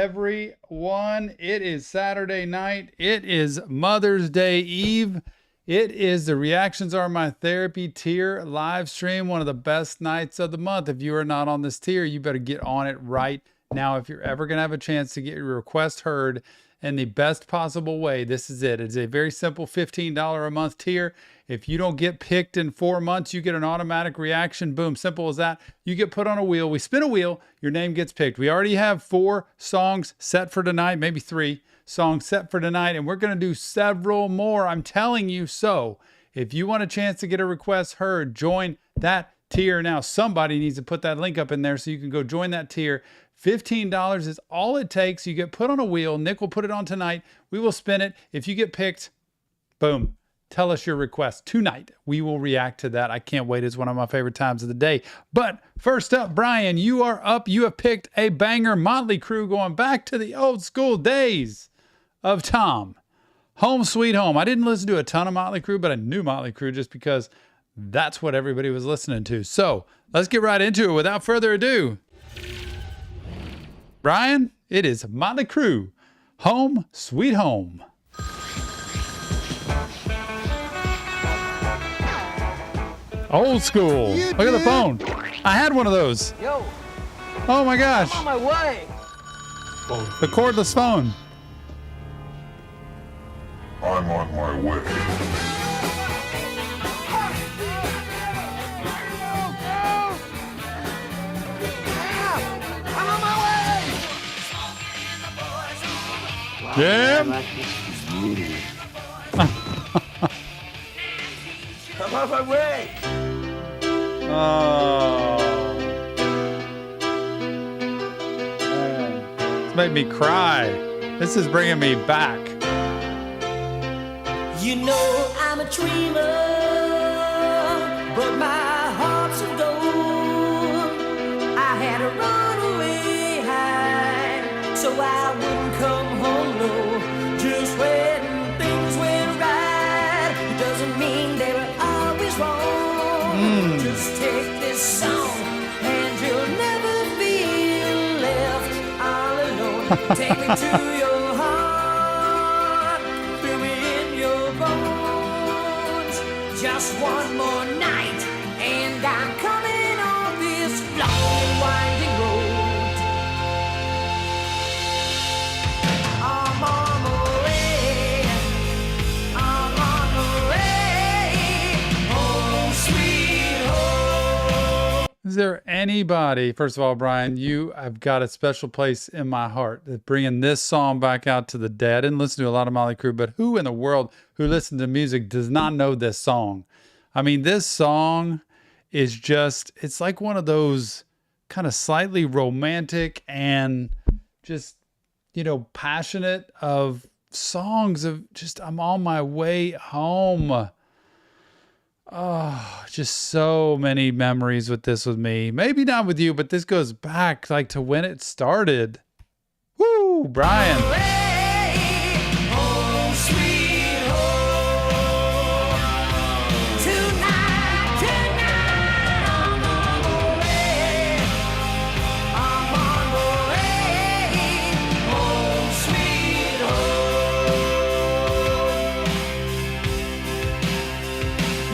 everyone. It is Saturday night. It is Mother's Day Eve. It is the Reactions Are My Therapy tier live stream, one of the best nights of the month. If you are not on this tier, you better get on it right now. If you're ever going to have a chance to get your request heard in the best possible way, this is it. It's a very simple $15 a month tier. If you don't get picked in 4 months, you get an automatic reaction. Boom, simple as that. You get put on a wheel. We spin a wheel. Your name gets picked. We already have 4 songs set for tonight, maybe 3 songs set for tonight, and we're going to do several more. I'm telling you so. If you want a chance to get a request heard, join that tier now. Somebody needs to put that link up in there so you can go join that tier. $15 is all it takes. You get put on a wheel. Nick will put it on tonight. We will spin it. If you get picked, boom. Tell us your request tonight. We will react to that. I can't wait. It's one of my favorite times of the day. But first up, Brian, you are up. You have picked a banger, Motley Crue, going back to the old school days of Tom. Home Sweet Home. I didn't listen to a ton of Motley Crue, but I knew Motley Crue just because that's what everybody was listening to. So let's get right into it without further ado. Brian, it is Motley Crue, Home Sweet Home. Old school. Look at the phone. I had one of those. Yo. Oh my gosh. I'm on my way. The cordless phone. I'm on my way. I'm on my way. Yeah. I'm on my way. Oh. Man. It's made me cry. This is bringing me back. You know I'm a dreamer, but my heart's of gold. I had a runaway high, so I wouldn't come home low. Just when things went right, it doesn't mean they were always wrong. Just take this song, and you'll never feel left all alone. Take me to your heart, feel me in your bones. Just one more night, and I'm coming on this long and winding road. I'm on my way. I'm on my way. Home sweet home. Is there anybody, first of all, Brian, you have got a special place in my heart that bringing this song back out to the dead. I didn't listen to a lot of Motley Crue, but who in the world who listens to music does not know this song? I mean, this song is just, it's like one of those kind of slightly romantic and just, you know, passionate of songs of just, I'm on my way home. Oh, just so many memories with this with me. Maybe not with you, but this goes back like to when it started. Woo, Brian. Home sweet home. Tonight, I'm on my way. I'm on my way. Home sweet home.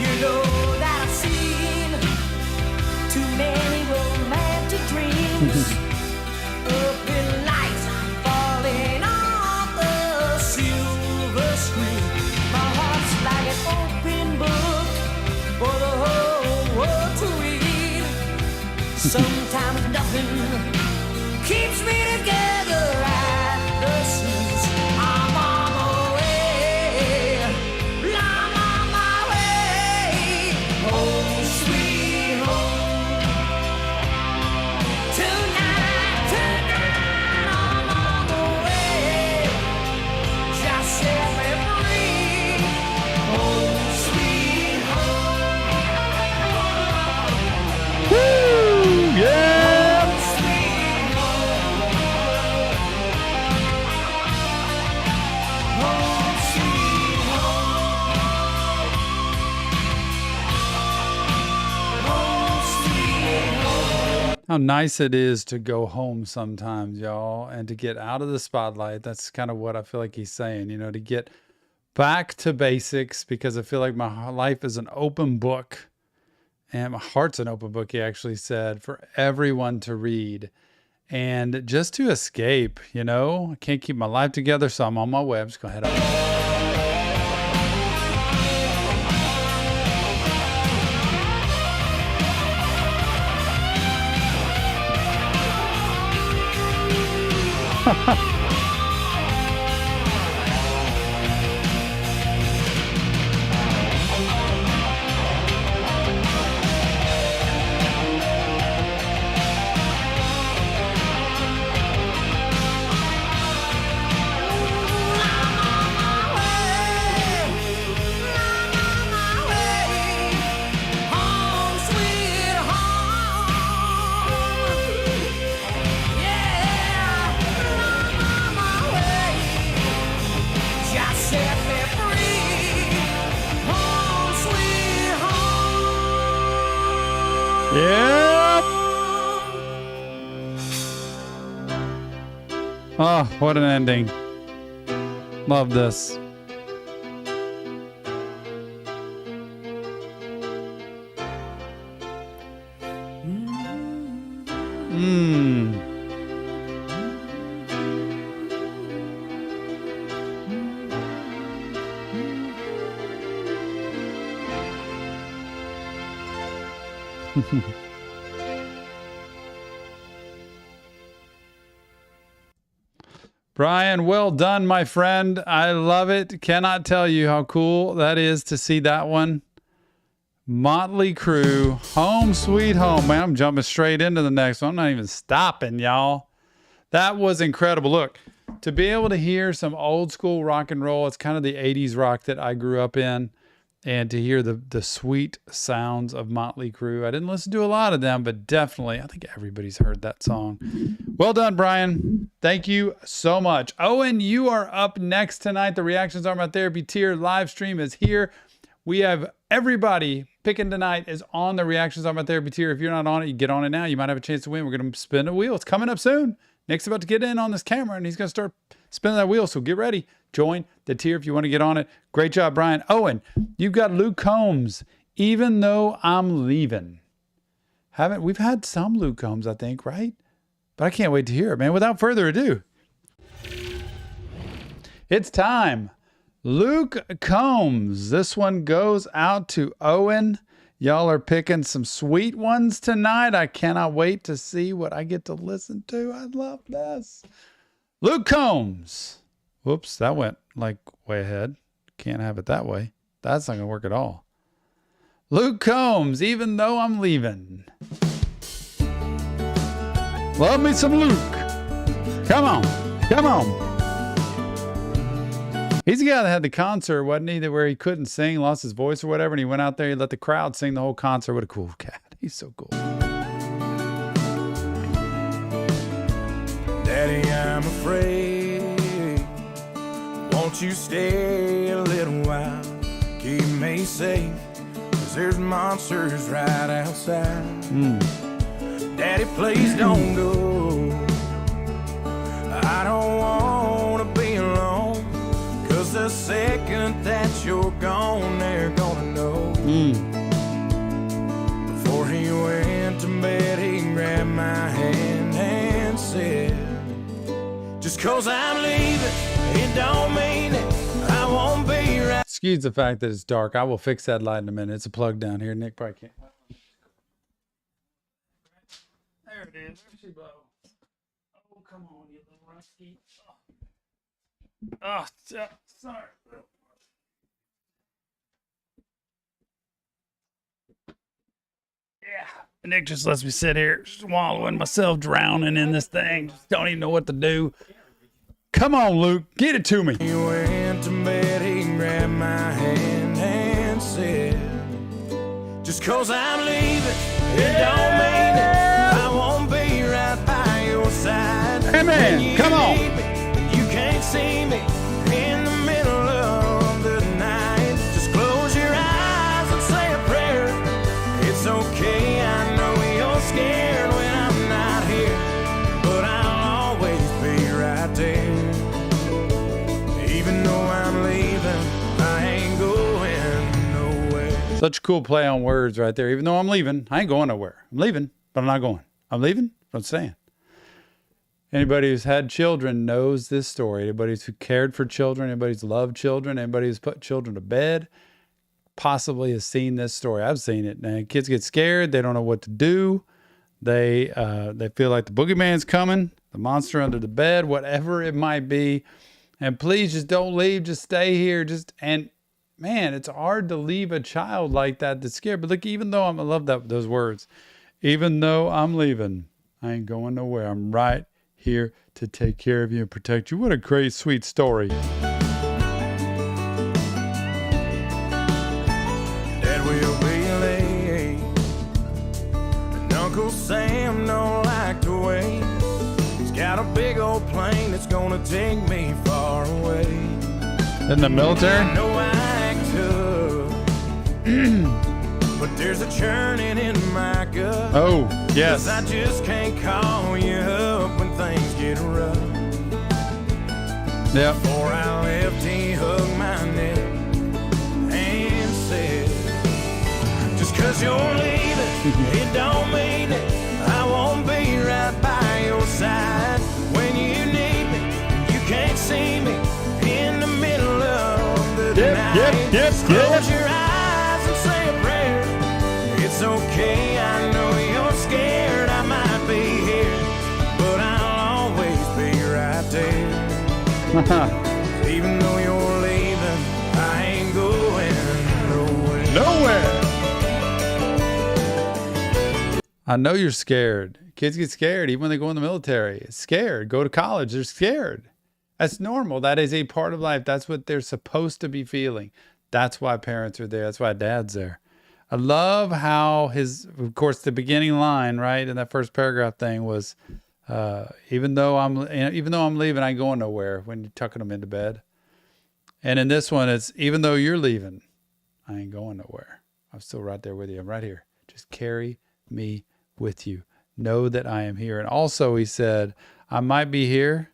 You know that I've seen too many romantic dreams. Up in lights falling on How nice it is to go home sometimes, y'all, and to get out of the spotlight. That's kind of what I feel like he's saying, you know, to get back to basics, because I feel like my life is an open book, and my heart's an open book, he actually said, for everyone to read and just to escape, you know. I can't keep my life together, so I'm on my way. I'm just going to head out. Yep. Oh, what an ending. Love this. Brian, well done, my friend. I love it. Cannot tell you how cool that is to see that one. Motley Crue, Home Sweet Home. Man, I'm jumping straight into the next one. I'm not even stopping, y'all. That was incredible. Look, to be able to hear some old school rock and roll, it's kind of the 80s rock that I grew up in. And to hear the sweet sounds of Motley Crue. I didn't listen to a lot of them, but definitely, I think everybody's heard that song. Well done, Brian. Thank you so much. Owen, you are up next tonight. The Reactions Are My Therapy tier live stream is here. We have everybody picking tonight is on the Reactions Are My Therapy tier. If you're not on it, you get on it now. You might have a chance to win. We're going to spin a wheel. It's coming up soon. Nick's about to get in on this camera, and he's going to start spinning that wheel. So get ready. Join the tier if you want to get on it. Great job, Brian. Owen, you've got Luke Combs, Even Though I'm Leaving. We've had some Luke Combs, I think, right? But I can't wait to hear it, man. Without further ado, it's time. Luke Combs. This one goes out to Owen. Y'all are picking some sweet ones tonight. I cannot wait to see what I get to listen to. I love this. Luke Combs. Whoops, that went like way ahead. Can't have it that way. That's not going to work at all. Luke Combs, Even Though I'm Leaving. Love me some Luke. Come on. Come on. He's the guy that had the concert, wasn't he? Where he couldn't sing, lost his voice or whatever, and he went out there, he let the crowd sing the whole concert. What a cool cat. He's so cool. Daddy, I'm afraid. Won't you stay a little while? Keep me safe, 'cause there's monsters right outside. Daddy, please don't go. I don't want to be alone, 'cause the second that you're gone, they're gonna know. Before he went to bed, he grabbed my hand and said, just 'cause I'm leaving, it don't mean it. I won't be right. Excuse the fact that it's dark. I will fix that light in a minute. It's a plug down here. Nick probably can't. There it is. There she blows. Oh, come on, you little rusty. Oh, sorry. Yeah. Nick just lets me sit here swallowing myself, drowning in this thing. Just don't even know what to do. Come on, Luke. Get it to me. He went to bed, he grabbed my hand and said, just 'cause I'm leaving, it don't mean it. I won't be right by your side. Hey, man, come on. You can't see me in the middle of the night. Just close your eyes and say a prayer. It's okay, I know you're scared when I'm right there. Even though I'm leaving, I ain't going nowhere. Such a cool play on words right there. Even though I'm leaving, I ain't going nowhere. I'm leaving, but I'm not going. I'm leaving, but I'm staying. Anybody who's had children knows this story. Anybody who's cared for children, anybody who's loved children, anybody who's put children to bed, possibly has seen this story. I've seen it. Now, kids get scared. They don't know what to do. They feel like the boogeyman's coming, the monster under the bed, whatever it might be. And please just don't leave. Just stay here. And man, it's hard to leave a child like that that's scared. But look, even though I love those words, even though I'm leaving, I ain't going nowhere. I'm right here to take care of you and protect you. What a great, sweet story. Dad will be late, and Uncle Sam don't like to wait. He's got a big old plane that's gonna take me far away. In the military? I know I act tough, but there's a churning in my gut. Oh, yes. 'Cause I just can't call you up when things get rough. Yep. Before I left, he hugged my neck and said, just 'cause you're leaving, it don't mean it. I won't be right by your side when you need me. You can't see me in the middle of the night. Just close your eyes and say a prayer. It's okay, I know you're scared. I might be here, but I'll always be right there. Even though you're leaving, I ain't going nowhere. Nowhere. I know you're scared. Kids get scared even when they go in the military. It's scared. Go to college, they're scared. That's normal. That is a part of life. That's what they're supposed to be feeling. That's why parents are there. That's why dad's there. I love how of course, the beginning line, right, in that first paragraph thing was, even though I'm leaving, I ain't going nowhere, when you're tucking them into bed. And in this one, it's even though you're leaving, I ain't going nowhere. I'm still right there with you. I'm right here. Just carry me with you. Know that I am here. And also he said, I might be here,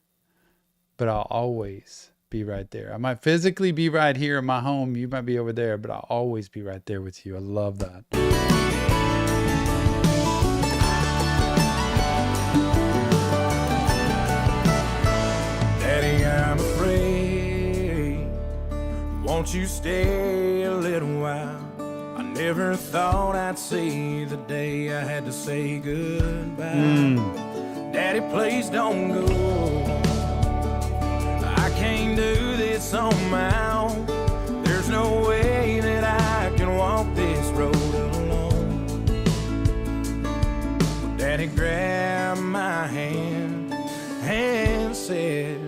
but I'll always be right there. I might physically be right here in my home. You might be over there, but I'll always be right there with you. I love that. Daddy, I'm afraid. Won't you stay a little while? I never thought I'd see the day I had to say goodbye. Daddy, please don't go. I can't do this on my own. There's no way that I can walk this road alone. Daddy grabbed my hand and said,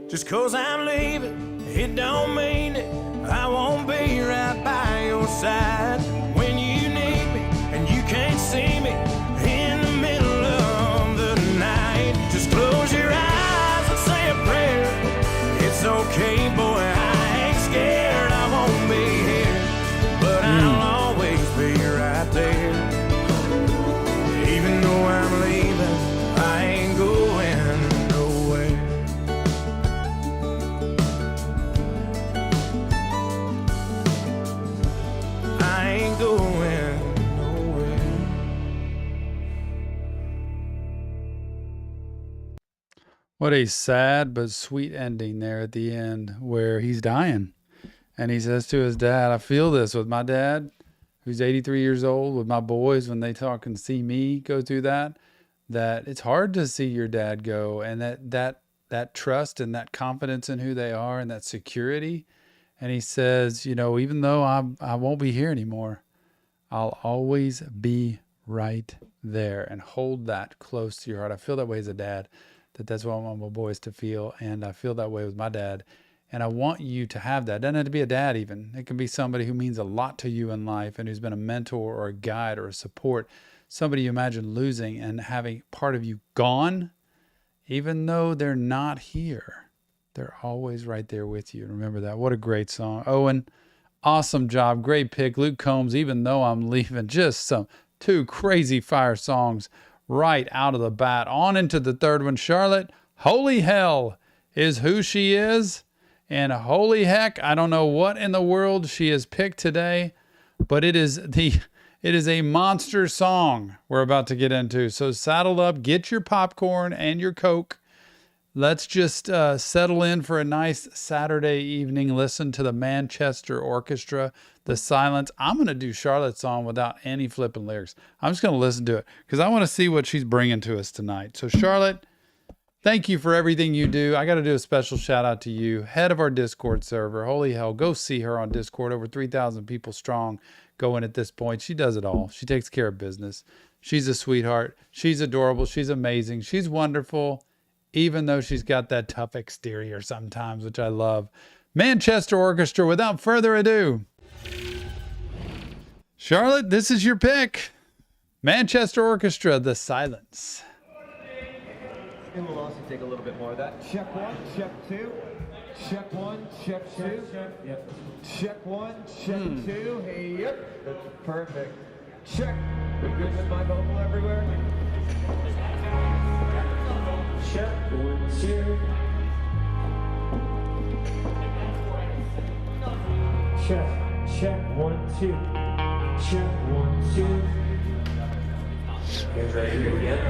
just 'cause I'm leaving, it don't mean it. I won't be right by your side when you need me and you can't see me in the middle of the night. Just close your eyes and say a prayer. It's okay, boy, I ain't scared. I won't be here, but I'll always be right there. Even though I'm leaving, I ain't going nowhere. I ain't going nowhere. What a sad but sweet ending there at the end where he's dying. And he says to his dad, I feel this with my dad, who's 83 years old, with my boys when they talk and see me go through that it's hard to see your dad go, and that trust and that confidence in who they are and that security. And he says, even though I won't be here anymore, I'll always be right there, and hold that close to your heart. I feel that way as a dad, that's what I want my boys to feel. And I feel that way with my dad. And I want you to have that. It doesn't have to be a dad even. It can be somebody who means a lot to you in life and who's been a mentor or a guide or a support. Somebody you imagine losing and having part of you gone, even though they're not here. They're always right there with you. Remember that. What a great song. Owen, awesome job. Great pick. Luke Combs, even though I'm leaving, just some two crazy fire songs right out of the bat. On into the third one. Charlotte, Holy hell is who she is. And holy heck, I don't know what in the world she has picked today, but it is a monster song we're about to get into. So saddle up, get your popcorn and your Coke. Let's just settle in for a nice Saturday evening. Listen to the Manchester Orchestra, The Silence. I'm going to do Charlotte's song without any flipping lyrics. I'm just going to listen to it because I want to see what she's bringing to us tonight. So Charlotte, thank you for everything you do. I got to do a special shout out to you, head of our Discord server. Holy hell, go see her on Discord. Over 3,000 people strong going at this point. She does it all. She takes care of business. She's a sweetheart. She's adorable. She's amazing. She's wonderful, even though she's got that tough exterior sometimes, which I love. Manchester Orchestra, without further ado. Charlotte, this is your pick. Manchester Orchestra, The Silence. And we'll also take a little bit more of that. Check one, check two. Check one, check two. Yep. Check one, check two. Hey, yep. That's perfect. Check. We good with my vocal everywhere? Check one, two. Check 1, 2. Check 1, 2. You guys ready to do it again?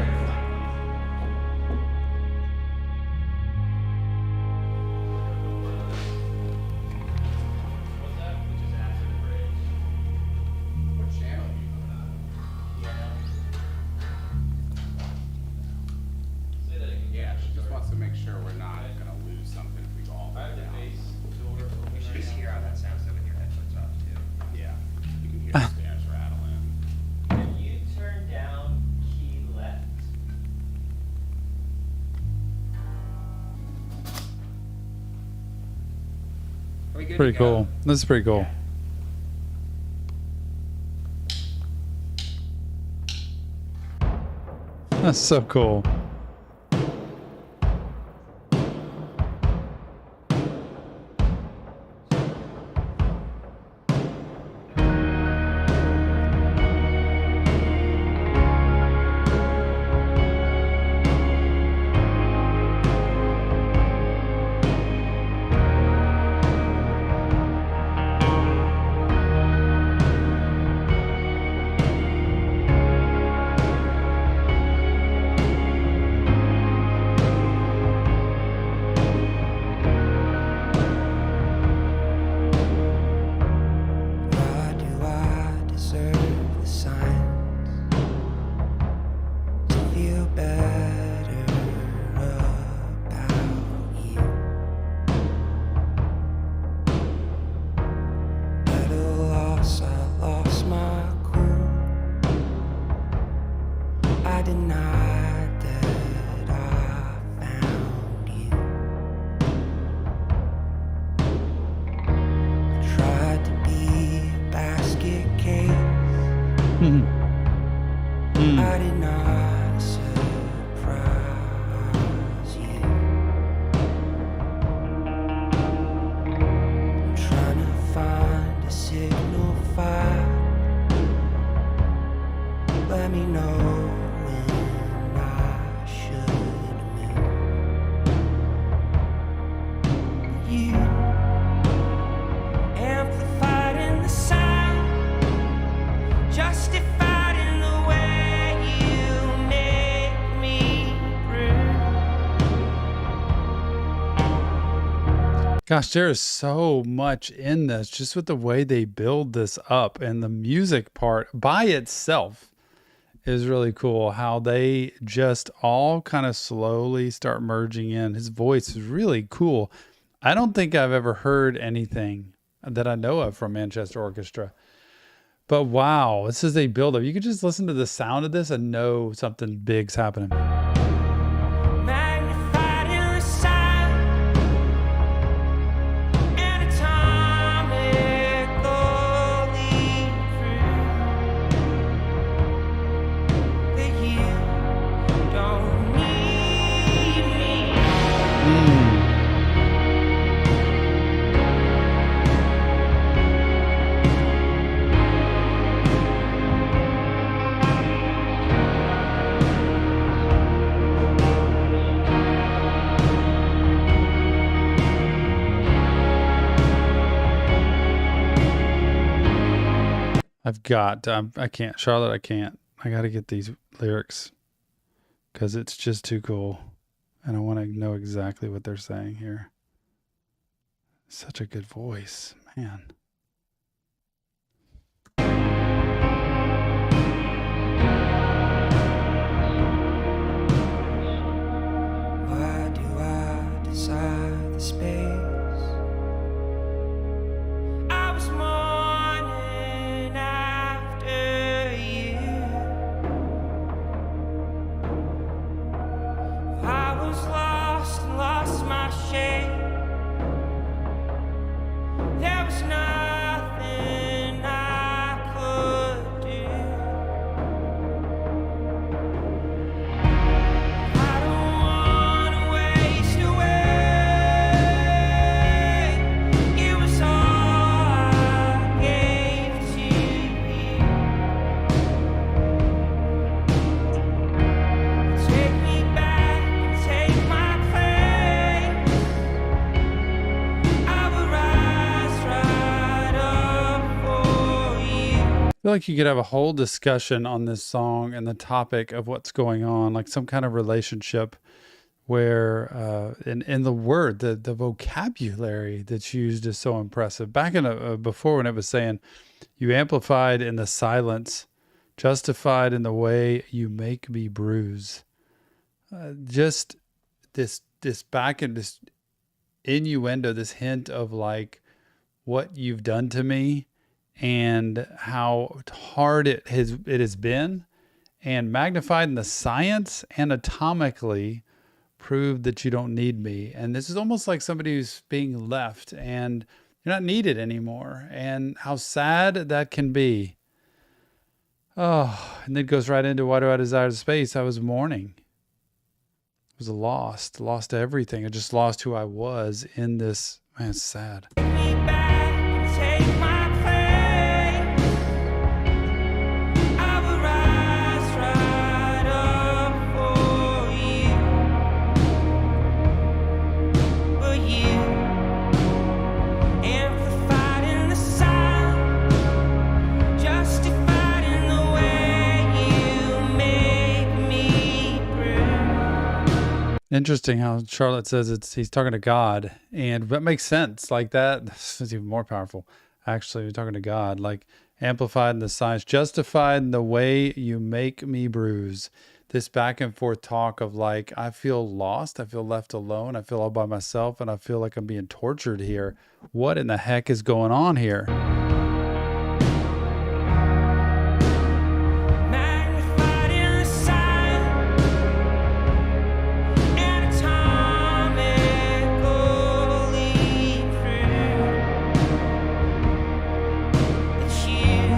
Pretty cool. This is pretty cool. That's so cool. Gosh, there is so much in this, just with the way they build this up, and the music part by itself is really cool. How they just all kind of slowly start merging in. His voice is really cool. I don't think I've ever heard anything that I know of from Manchester Orchestra. But wow, this is a build-up. You could just listen to the sound of this and know something big's happening. I can't, Charlotte, I can't. I got to get these lyrics because it's just too cool. And I want to know exactly what they're saying here. Such a good voice, man. Why do I desire the space? I was mourning after you. I was lost and lost my shape. There was nothing I could do. I don't wanna waste away. It was all I gave to you. Take me back and take my place. I will rise right up for you. I feel like you could have a whole discussion on this song and the topic of what's going on, like some kind of relationship where in the word, the vocabulary that's used is so impressive. Back in before when it was saying, you amplified in the silence, justified in the way you make me bruise. Just this back and this innuendo, this hint of like what you've done to me and how hard it has been, and magnified in the science anatomically proved that you don't need me. And this is almost like somebody who's being left and you're not needed anymore, and how sad that can be. Oh, and then it goes right into why do I desire the space? I was mourning. I was lost everything. I just lost who I was in this. Man, it's sad. Take me back and take my place. I will rise right up for you. But you amplified in the sound, justified in the way you make me bruise. Interesting how Charlotte says he's talking to God, and that makes sense. Like that, this is even more powerful. Actually, we're talking to God, like amplified in the science, justified in the way you make me bruise. This back and forth talk of like, I feel lost, I feel left alone, I feel all by myself, and I feel like I'm being tortured here. What in the heck is going on here? Magnified in the sound, anatomically proved that you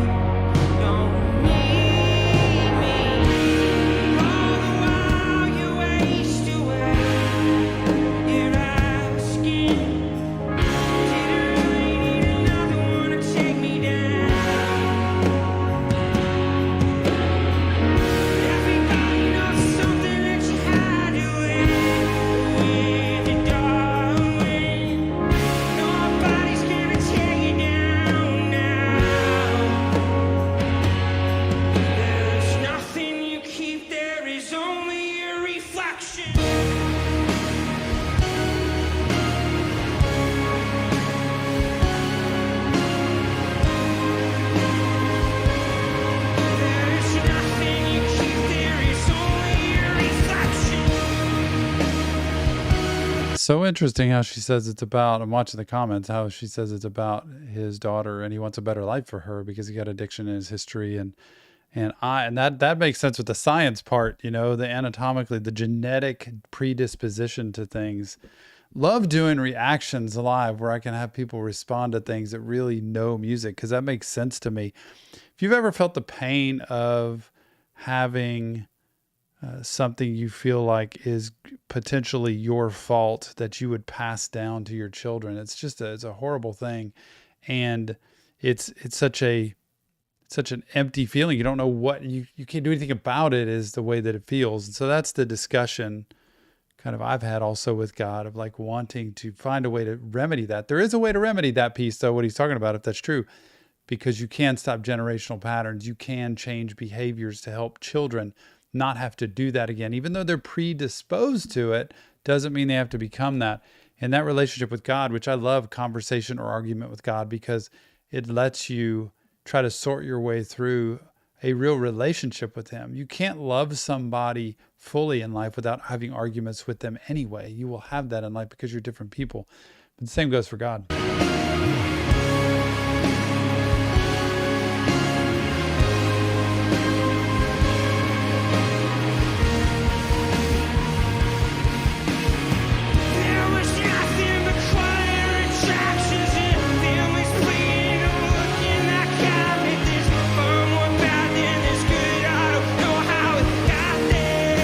don't need me. All the while you waste away, you're asking, did I really need another one to take me down? Everybody knows something that you had to with it, darling. Nobody's gonna tear you down now. There's nothing you keep, there is only a reflection. There's nothing you keep, there is only a reflection. So interesting how she says it's about, I'm watching the comments, how she says it's about his daughter and he wants a better life for her because he got addiction in his history, and that makes sense with the science part, you know, the anatomically, the genetic predisposition to things. Love doing reactions live where I can have people respond to things that really know music, because that makes sense to me. If you've ever felt the pain of having something you feel like is potentially your fault that you would pass down to your children, it's just it's a horrible thing, and it's such an empty feeling. You don't know what you can't do anything about it, is the way that it feels. And so that's the discussion kind of I've had also with God, of like wanting to find a way to remedy that. There is a way to remedy that piece, though, what he's talking about, if that's true. because you can stop generational patterns. You can change behaviors to help children not have to do that again. Even though they're predisposed to it, doesn't mean they have to become that. And that relationship with God, which I love conversation or argument with God, because it lets you try to sort your way through a real relationship with him. You can't love somebody fully in life without having arguments with them anyway. You will have that in life because you're different people. But the same goes for God. There was nothing but choir attractions and families pleading and looking like God made this far more bad than this good. I don't know how it got there.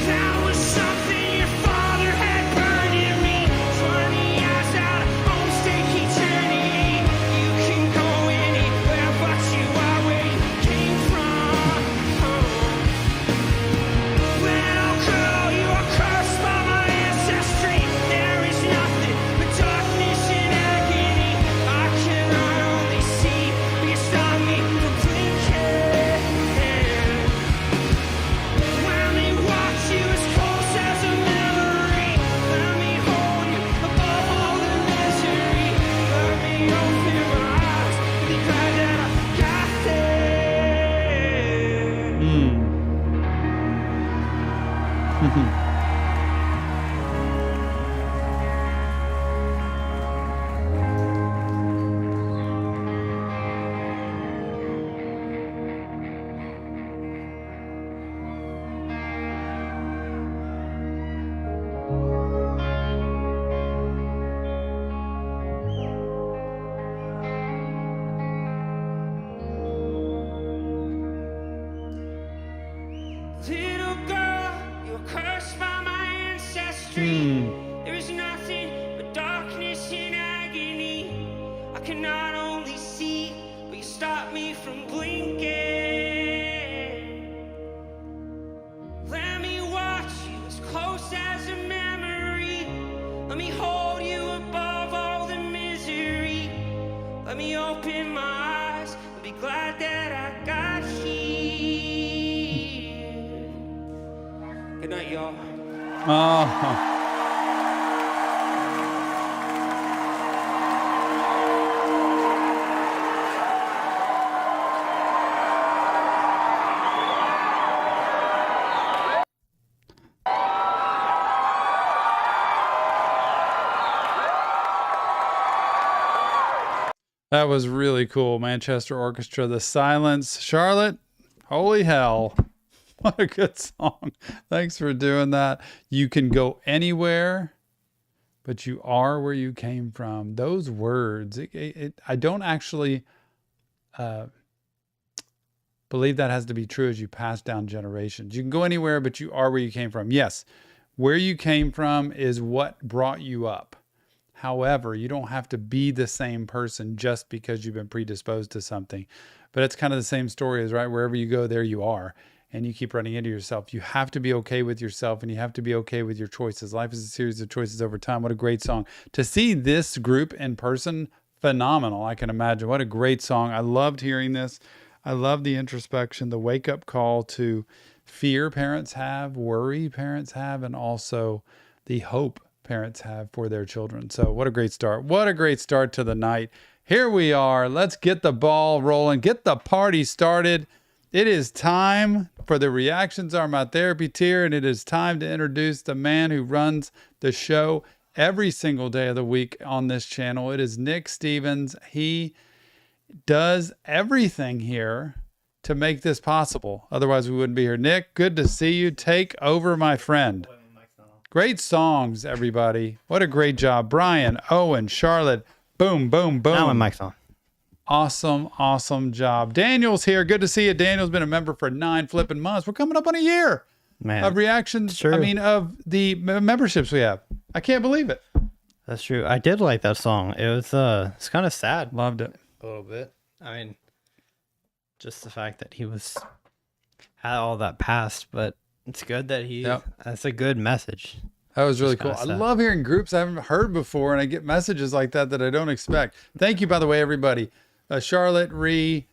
That was something your father had burned in me. 20 years out of homestake eternity. You can go anywhere, but you are where you came from. Little girl, you are cursed by my ancestry. There is nothing but darkness and agony. I cannot only see, but you stop me from blinking. Let me watch you as close as a memory. Let me hold you above all the misery. Let me open my eyes and be glad that I got there. Little girl, you are cursed by my ancestry. There is nothing but darkness and agony. I can not only see, but you stop me from blinking. Let me watch you as close as a memory. Let me hold you above all the misery. Let me open my eyes and be glad that I got here. Good night, y'all. Oh. That was really cool. Manchester Orchestra, The Silence. Charlotte, holy hell. What a good song. Thanks for doing that. You can go anywhere, but you are where you came from. Those words, I don't actually believe that has to be true as you pass down generations. You can go anywhere, but you are where you came from. Yes, where you came from is what brought you up. However, you don't have to be the same person just because you've been predisposed to something. But it's kind of the same story as, right, wherever you go, there you are. And you keep running into yourself. You have to be okay with yourself, and you have to be okay with your choices. Life is a series of choices over time. What a great song. To see this group in person, phenomenal, I can imagine. What a great song. I loved hearing this. I love the introspection, the wake-up call to fear parents have, worry parents have, and also the hope parents have for their children. So what a great start. What a great start to the night. Here we are. Let's get the ball rolling. Get the party started. It is time for the Reactions Are My Therapy tier, and it is time to introduce the man who runs the show every single day of the week on this channel. It is Nick Stevens. He does everything here to make this possible. Otherwise, we wouldn't be here. Nick, good to see you. Take over, my friend. Great songs, everybody. What a great job. Brian, Owen, Charlotte. Boom, boom, boom. Now my mic's on. Awesome, awesome job. Daniel's here. Good to see you. Daniel's been a member for 9 flipping months. We're coming up on a year Man, of reactions. true. I mean, of the memberships we have. I can't believe it. That's true. I did like that song. It was it's kind of sad Loved it. a little bit. I mean, just the fact that he had all that past, but it's good that Yep. that's a good message. That was really cool. kinda I sad. love hearing groups I haven't heard before, and I get messages like that I don't expect. Thank you, by the way, everybody. Charlotte, Ree,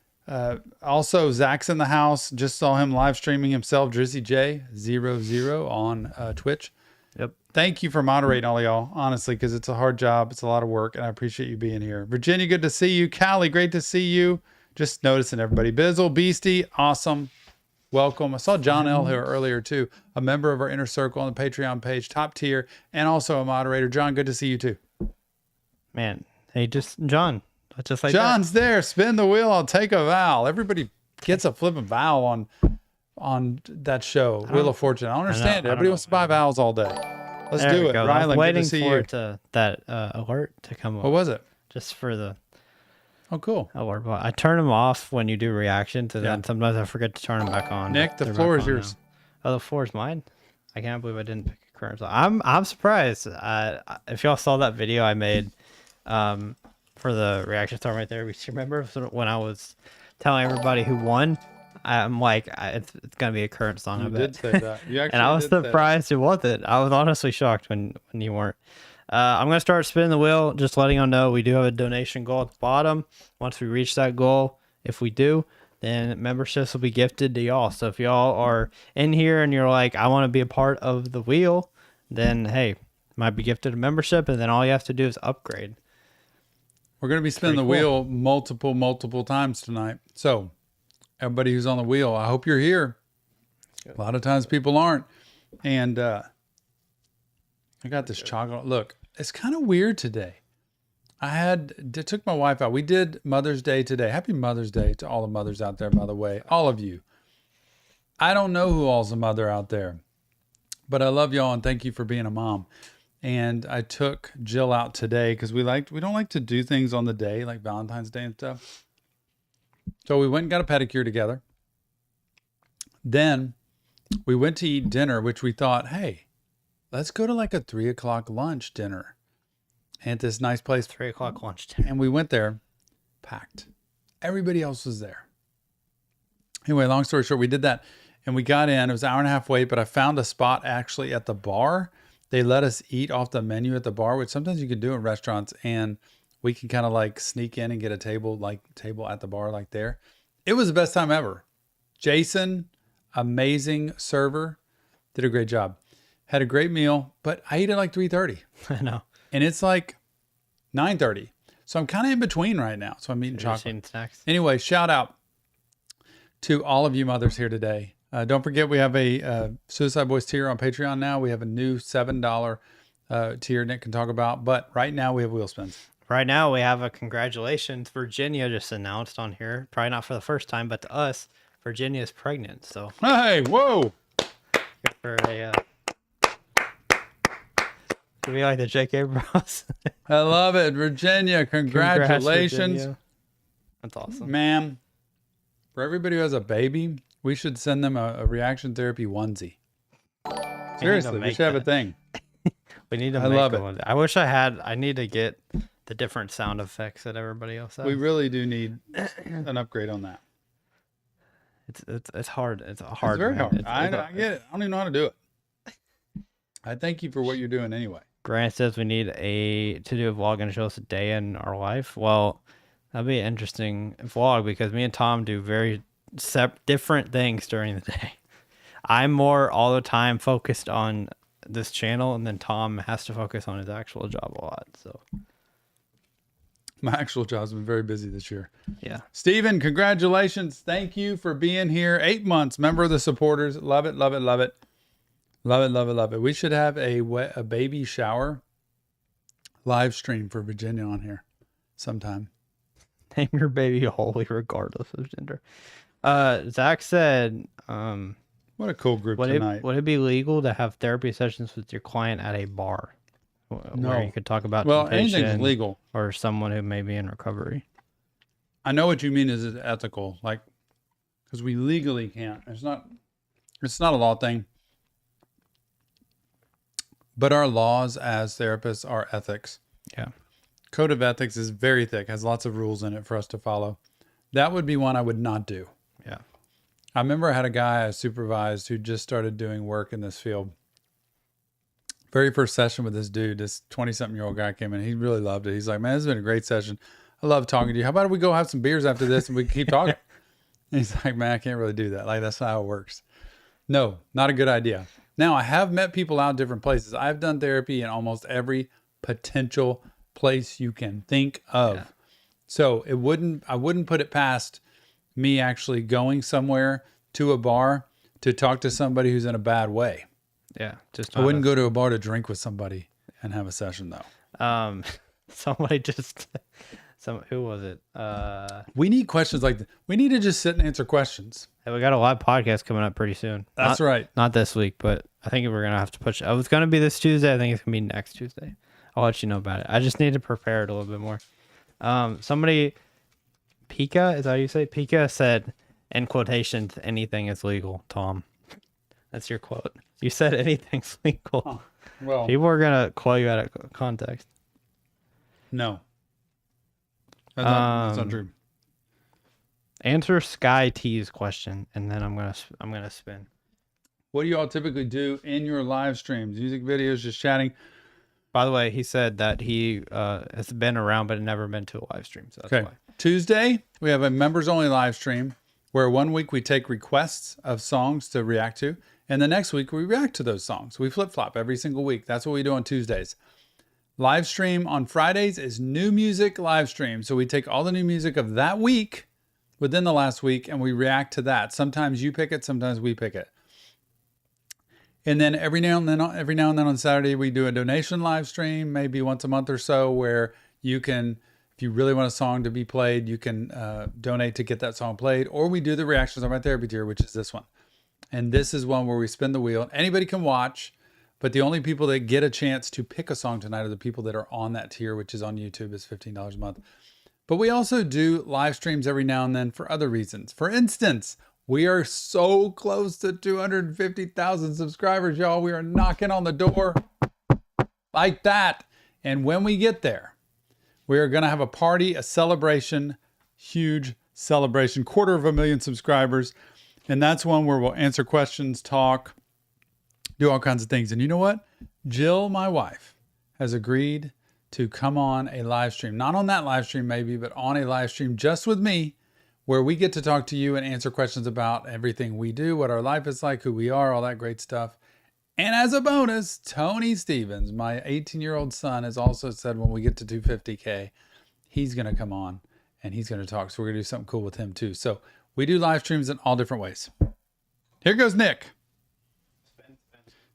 also Zach's in the house. Just saw him live streaming himself. Drizzy J00 on Twitch. Yep. Thank you for moderating all y'all, honestly, because it's a hard job. It's a lot of work, and I appreciate you being here. Virginia, good to see you. Callie, great to see you. Just noticing everybody. Bizzle, Beastie, awesome. Welcome. I saw John L here earlier too, a member of our inner circle on the Patreon page, top tier, and also a moderator. John, good to see you too. Man, hey, John, just like John's there. Spin the wheel. I'll take a vowel. Everybody gets a flipping vowel on that show, Wheel of Fortune. I don't understand it. I don't Everybody know. wants to buy vowels all day. Let's There do we it. go. I was Rylan, good waiting to see for you. it that alert to come up. What was it? Just for the Oh, cool. alert. But I turn them off when you do reactions, and Yeah. then sometimes I forget to turn them back on. Nick, the They're floor back is on yours. now. Oh, the floor is mine. I can't believe I didn't pick a current song. I'm surprised. If y'all saw that video I made for the reaction song right there, we remember when I was telling everybody who won. I'm like, it's gonna be a current song. You I bet. did say that. You actually And I was did say that. surprised it wasn't. I was honestly shocked when you weren't. I'm going to start spinning the wheel, just letting y'all know we do have a donation goal at the bottom. Once we reach that goal, if we do, then memberships will be gifted to y'all. So if y'all are in here and you're like, I want to be a part of the wheel, then hey, might be gifted a membership, and then all you have to do is upgrade. We're going to be spinning the Pretty cool. wheel multiple times tonight. So, everybody who's on the wheel, I hope you're here. A lot of times people aren't. And I got this chocolate. Look, it's kind of weird today. I took my wife out. We did Mother's Day today. Happy Mother's Day to all the mothers out there, by the way. All of you. I don't know who all's a mother out there, but I love y'all and thank you for being a mom. And I took Jill out today because we don't like to do things on the day like Valentine's Day and stuff. So we went and got a pedicure together. Then we went to eat dinner, which we thought, hey, let's go to like a 3:00 lunch dinner at this nice place. 3 o'clock lunch. And we went there, packed. Everybody else was there. Anyway, long story short, we did that and we got in. It was an hour and a half wait, but I found a spot actually at the bar. They let us eat off the menu at the bar, which sometimes you can do in restaurants, and we can kind of like sneak in and get a table at the bar like there. It was the best time ever. Jason, amazing server, did a great job. Had a great meal, but I ate at like 3:30. I know. And it's like 9:30. So I'm kind of in between right now. So I'm eating Have you chocolate. seen snacks? Anyway, shout out to all of you mothers here today. Don't forget, we have a Suicideboys tier on Patreon now. We have a new $7 tier Nick can talk about. But right now we have wheel spins. Right now, we have a congratulations. Virginia just announced on here, probably not for the first time, but to us, Virginia is pregnant. So Hey, whoa. for a could be like the J.K. Bros. I love it. Virginia, Congrats, congratulations. Virginia. That's awesome. Ma'am, for everybody who has a baby, we should send them a reaction therapy onesie. Seriously, we make should have a that. thing. We need to I make love it. one. I wish I had. I need to get the different sound effects that everybody else has. We really do need an upgrade on that. It's hard. It's hard. It's very man. hard. It's- I it's- get it. I don't even know how to do it. I thank you for what you're doing anyway. Grant says we need to do a vlog and show us a day in our life. Well, that'd be an interesting vlog because me and Tom do very different things during the day. I'm more all the time focused on this channel, and then Tom has to focus on his actual job a lot. So My actual job's been very busy this year. yeah, Steven, congratulations. Thank you for being here. 8 months, member of the supporters. Love it, love it, love it. Love it, love it, love it. We should have a baby shower live stream for Virginia on here sometime. name your baby Holy regardless of gender. Zach said, What a cool group would tonight. it be legal to have therapy sessions with your client at a bar? No. Where you could talk about Well, anything's temptation legal. or someone who may be in recovery. I know what you mean is it ethical, like, because we legally can't. It's not a law thing. But our laws as therapists are ethics. Yeah. Code of ethics is very thick, has lots of rules in it for us to follow. That would be one I would not do. Yeah. I remember I had a guy I supervised who just started doing work in this field Very first session with this dude, this 20-something-year-old guy came in. He really loved it. He's like, man, this has been a great session. I love talking to you. How about we go have some beers after this and we keep talking? And he's like, man, I can't really do that. Like, that's not how it works. No, not a good idea. Now, I have met people out different places. I've done therapy in almost every potential place you can think of. Yeah. So I wouldn't put it past me actually going somewhere to a bar to talk to somebody who's in a bad way. Yeah, I wouldn't go to a bar to drink with somebody and have a session though. Somebody just, who was it? We need questions like this. We need to just sit and answer questions. Hey, we got a live podcast coming up pretty soon. That's right. Not this week, but I think we're gonna have to push. It's gonna be this Tuesday. I think it's gonna be next Tuesday. I'll let you know about it. I just need to prepare it a little bit more. Somebody, Pika, is that how you say it? Pika said, in quotations, anything is legal, Tom. That's your quote. You said anything's legal. Oh, well, people are going to quote you out of context. No. That's not true. Answer Sky T's question, and then I'm gonna spin. What do you all typically do in your live streams? Music videos, just chatting? By the way, he said that he has been around but never been to a live stream. So that's why. Tuesday, we have a members only live stream where 1 week we take requests of songs to react to. And the next week we react to those songs. We flip flop every single week. That's what we do on Tuesdays. Live stream on Fridays is new music live stream. So we take all the new music of that week within the last week and we react to that. Sometimes you pick it, sometimes we pick it. And then every now and then on Saturday, we do a donation live stream, maybe once a month or so, where you can, if you really want a song to be played, you can donate to get that song played. Or we do the reactions on my therapy tier, which is this one. And this is one where we spin the wheel. Anybody can watch, but the only people that get a chance to pick a song tonight are the people that are on that tier, which is on YouTube. It's $15 a month. But we also do live streams every now and then for other reasons. For instance, we are so close to 250,000 subscribers, y'all. We are knocking on the door like that. And when we get there, we are going to have a party, a celebration, huge celebration, 250,000 subscribers. And that's one where we'll answer questions, talk, do all kinds of things. And you know what? Jill, my wife, has agreed to come on a live stream. Not on that live stream maybe, but on a live stream just with me, where we get to talk to you and answer questions about everything we do, what our life is like, who we are, all that great stuff. And as a bonus, Tony Stevens, my 18-year-old son, has also said when we get to 250K, he's going to come on and he's going to talk. So we're going to do something cool with him too. So we do live streams in all different ways. Here goes Nick.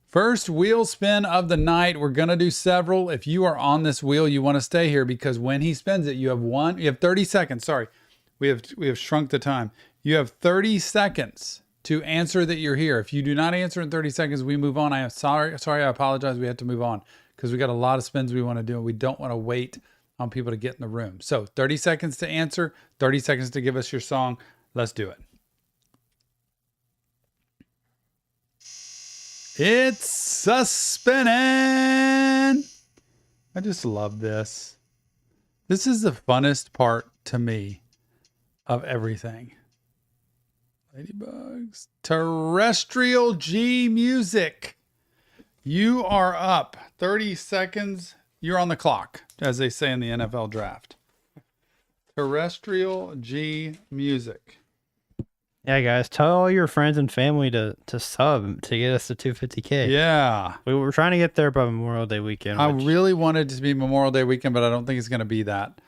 First wheel spin of the night. We're going to do several. If you are on this wheel, you want to stay here because when he spins it, you have 30 seconds. Sorry. We have shrunk the time. You have 30 seconds to answer that you're here. If you do not answer in 30 seconds, we move on. I am sorry. I apologize. We have to move on because we got a lot of spins we want to do and we don't want to wait on people to get in the room. So 30 seconds to answer, 30 seconds to give us your song. Let's do it. It's a spinning. I just love this. This is the funnest part to me of everything. Ladybugs. Terrestrial G music. You are up. 30 seconds. You're on the clock, as they say in the NFL draft. Terrestrial G music. Yeah, guys, tell all your friends and family to sub to get us to 250K. Yeah. We were trying to get there by Memorial Day weekend. I really wanted it to be Memorial Day weekend, but I don't think it's going to be that.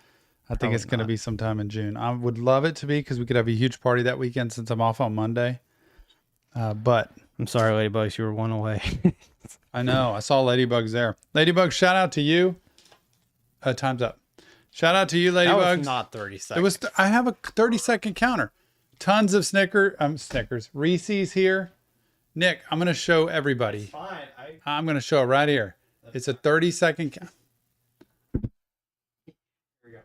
I think it's going to be sometime in June. I would love it to be because we could have a huge party that weekend since I'm off on Monday. But I'm sorry, Ladybugs, you were one away. I know. I saw Ladybugs there. Ladybugs, shout out to you. Time's up. Shout out to you, Ladybugs. That was not 30 seconds. I have a 30-second counter. Tons of Snickers. Reese's here. Nick, I'm going to show everybody. Fine. I'm going to show it right here. It's a 30-second count. Here we go.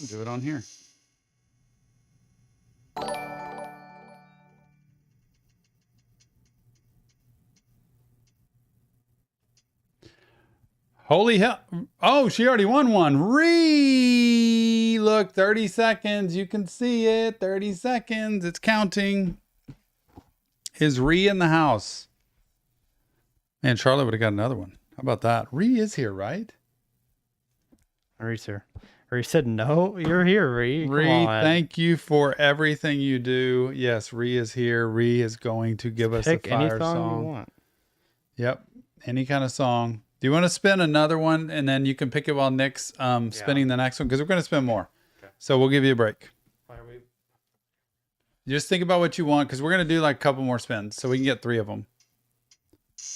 Do it on here. Holy hell. Oh, she already won one. Look, 30 seconds. You can see it. 30 seconds. It's counting. Is in the house? Man, Charlotte would have got another one. How about that? Ree is here, right? Ree's here. Ree said no. You're here, Ree. Come Ree, on. thank you for everything you do. Yes, Ree is here. Ree is going to give us a Pick any fire song song. you want. Yep, any kind of song. Do you want to spin another one, and then you can pick it while Nick's spinning the next one? Because we're going to spin more. Okay. So we'll give you a break. Why are we? Just think about what you want, because we're going to do like a couple more spins, so we can get 3 of them.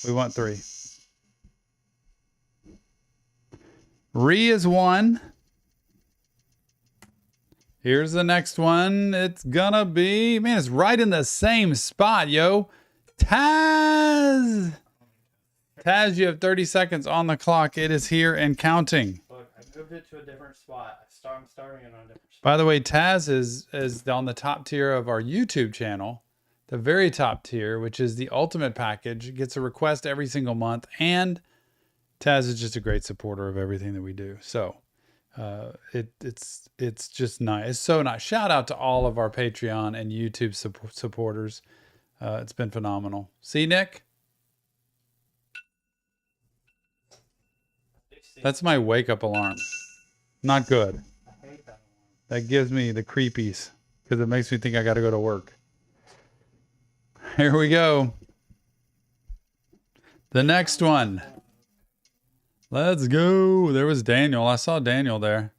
We want 3. Ree is 1. Here's the next one. It's gonna be, man, it's right in the same spot, yo. Taz. Taz, you have 30 seconds on the clock. It is here and counting. Look, I moved it to a different spot. I'm starting it on a different spot. By the way, Taz is on the top tier of our YouTube channel, the very top tier, which is the ultimate package. It gets a request every single month, and Taz is just a great supporter of everything that we do. So it's just nice. It's so nice. Shout out to all of our Patreon and YouTube supporters. It's been phenomenal. See, Nick? That's my wake up alarm. Not good. That gives me the creepies because it makes me think I got to go to work. Here we go. The next one. Let's go. There was Daniel. I saw Daniel there.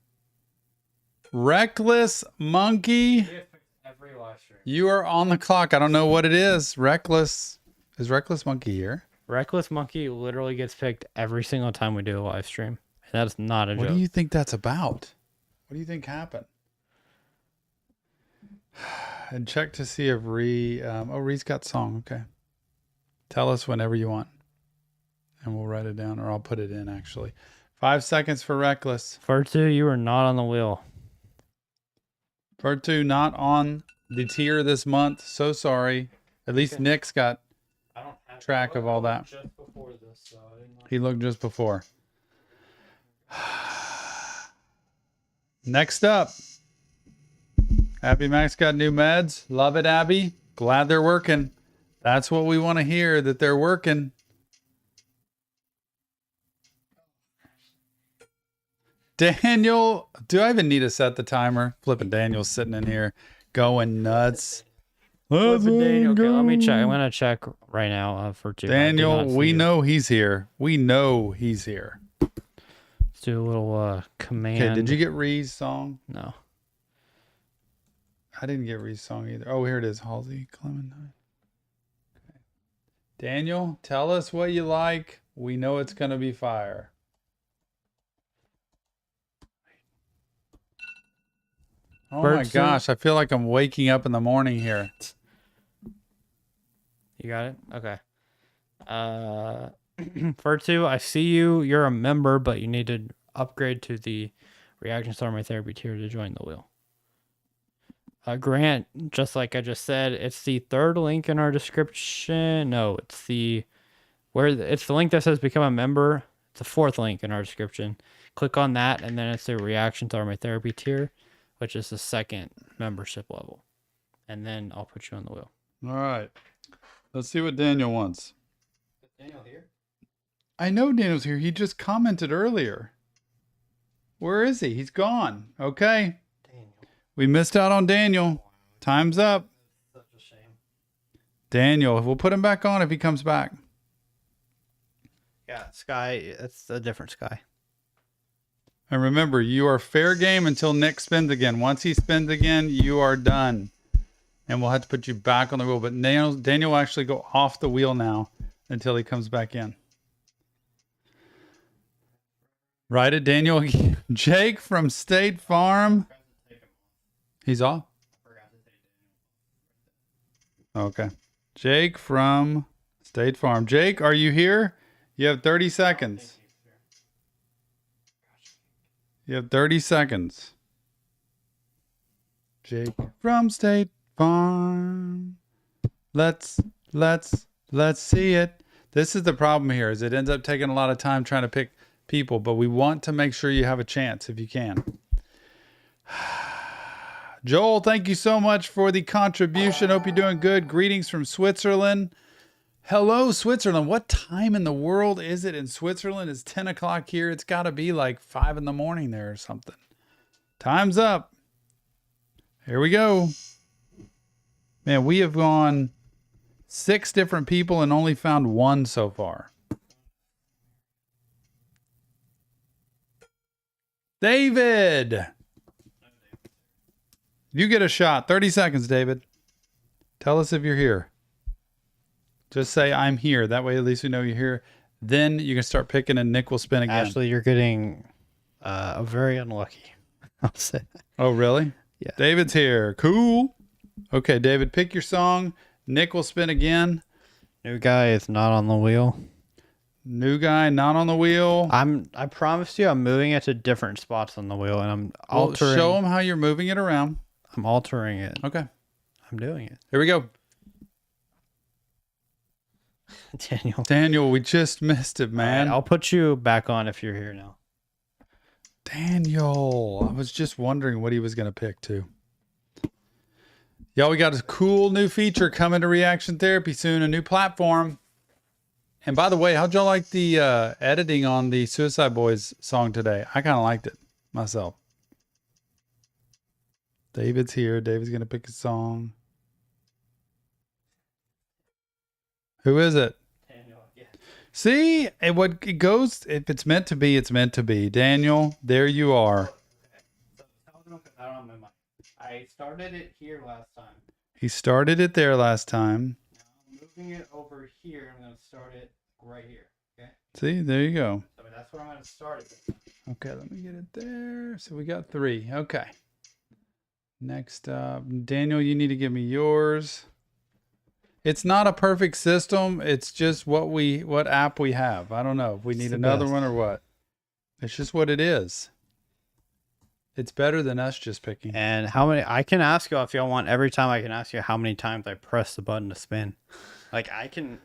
Reckless Monkey. Every live stream. You are on the clock. I don't know what it is. Reckless. Is Reckless Monkey here? Reckless Monkey literally gets picked every single time we do a live stream. And that's not a What joke. do you think that's about? What do you think happened? And check to see if Ree. Ree's got song. Okay. Tell us whenever you want. And we'll write it down, or I'll put it in actually. 5 seconds for Reckless. Furtu, you are not on the wheel. Furtu not on the tier this month. So sorry. At least Nick's got I don't have track of all that. Just before this, so I didn't know. He looked just before. Next up. Abby Max got new meds. Love it, Abby. Glad they're working. That's what we want to hear, that they're working. Daniel, do I even need to set the timer? Flipping Daniel's sitting in here going nuts. Daniel, okay, let me check. I'm gonna check right now for two. Daniel, we know he's here. We know he's here. Let's do a little command. Okay, did you get Ree's song? No. I didn't get Ree's song either. Oh, here it is. Halsey Clementine. Okay. Daniel, tell us what you like. We know it's gonna be fire. Oh my gosh, I feel like I'm waking up in the morning here. You got it? Okay. Furtu, I see you. You're a member, but you need to upgrade to the Reaction Star My Therapy tier to join the wheel. Grant, just like I just said, it's the third link in our description. No, it's the it's the link that says become a member. It's the fourth link in our description. Click on that, and then it's the Reaction Star My Therapy tier, which is the second membership level. And then I'll put you on the wheel. All right. Let's see what Daniel wants. Is Daniel here? I know Daniel's here. He just commented earlier. Where is he? He's gone. Okay. Daniel. We missed out on Daniel. Time's up. Such a shame. Daniel, we'll put him back on if he comes back. Yeah, Sky, it's a different Sky. And remember, you are fair game until Nick spins again. Once he spins again, you are done. And we'll have to put you back on the wheel. But Daniel will actually go off the wheel now until he comes back in. Write it, Daniel. Jake from State Farm. He's off? Okay. Jake from State Farm. Jake, are you here? You have 30 seconds. You have 30 seconds. Jake from State Farm. Let's see it. This is the problem here, is it ends up taking a lot of time trying to pick people, but we want to make sure you have a chance if you can. Joel, thank you so much for the contribution. Hope you're doing good. Greetings from Switzerland. Hello, Switzerland. What time in the world is it in Switzerland? It's 10 o'clock here. It's got to be like 5 in the morning there or something. Time's up. Here we go. Man, we have gone 6 different people and only found one so far. David. You get a shot. 30 seconds, David. Tell us if you're here. Just say, I'm here. That way, at least we know you're here. Then you can start picking and Nick will spin again. Ashley, you're getting very unlucky. I'll say. Oh, really? Yeah. David's here. Cool. Okay, David, pick your song. Nick will spin again. New guy is not on the wheel. New guy, not on the wheel. I promised you I'm moving it to different spots on the wheel, and I'm Well, altering. show them how you're moving it around. I'm altering it. Okay. I'm doing it. Here we go. Daniel, we just missed it, man. All right, I'll put you back on if you're here now. Daniel. I was just wondering what he was going to pick, too. Y'all, we got a cool new feature coming to Reaction Therapy soon, a new platform. And by the way, how'd y'all like the editing on the Suicideboys song today? I kind of liked it myself. David's here. David's going to pick a song. Who is it? Daniel, yeah. See, and what it goes, if it's meant to be, it's meant to be. Daniel, there you are. I started it here last time. He started it there last time. Now I'm moving it over here. I'm going to start it right here. Okay. See, there you go. So that's where I'm going to start it. Okay, let me get it there. So we got 3. Okay. Next up, Daniel, you need to give me yours. It's not a perfect system. It's just what app we have. I don't know if we need another one or what. It's just what it is. It's better than us just picking. And how many? I can ask you if y'all want. Every time I can ask you how many times I press the button to spin. Like I'm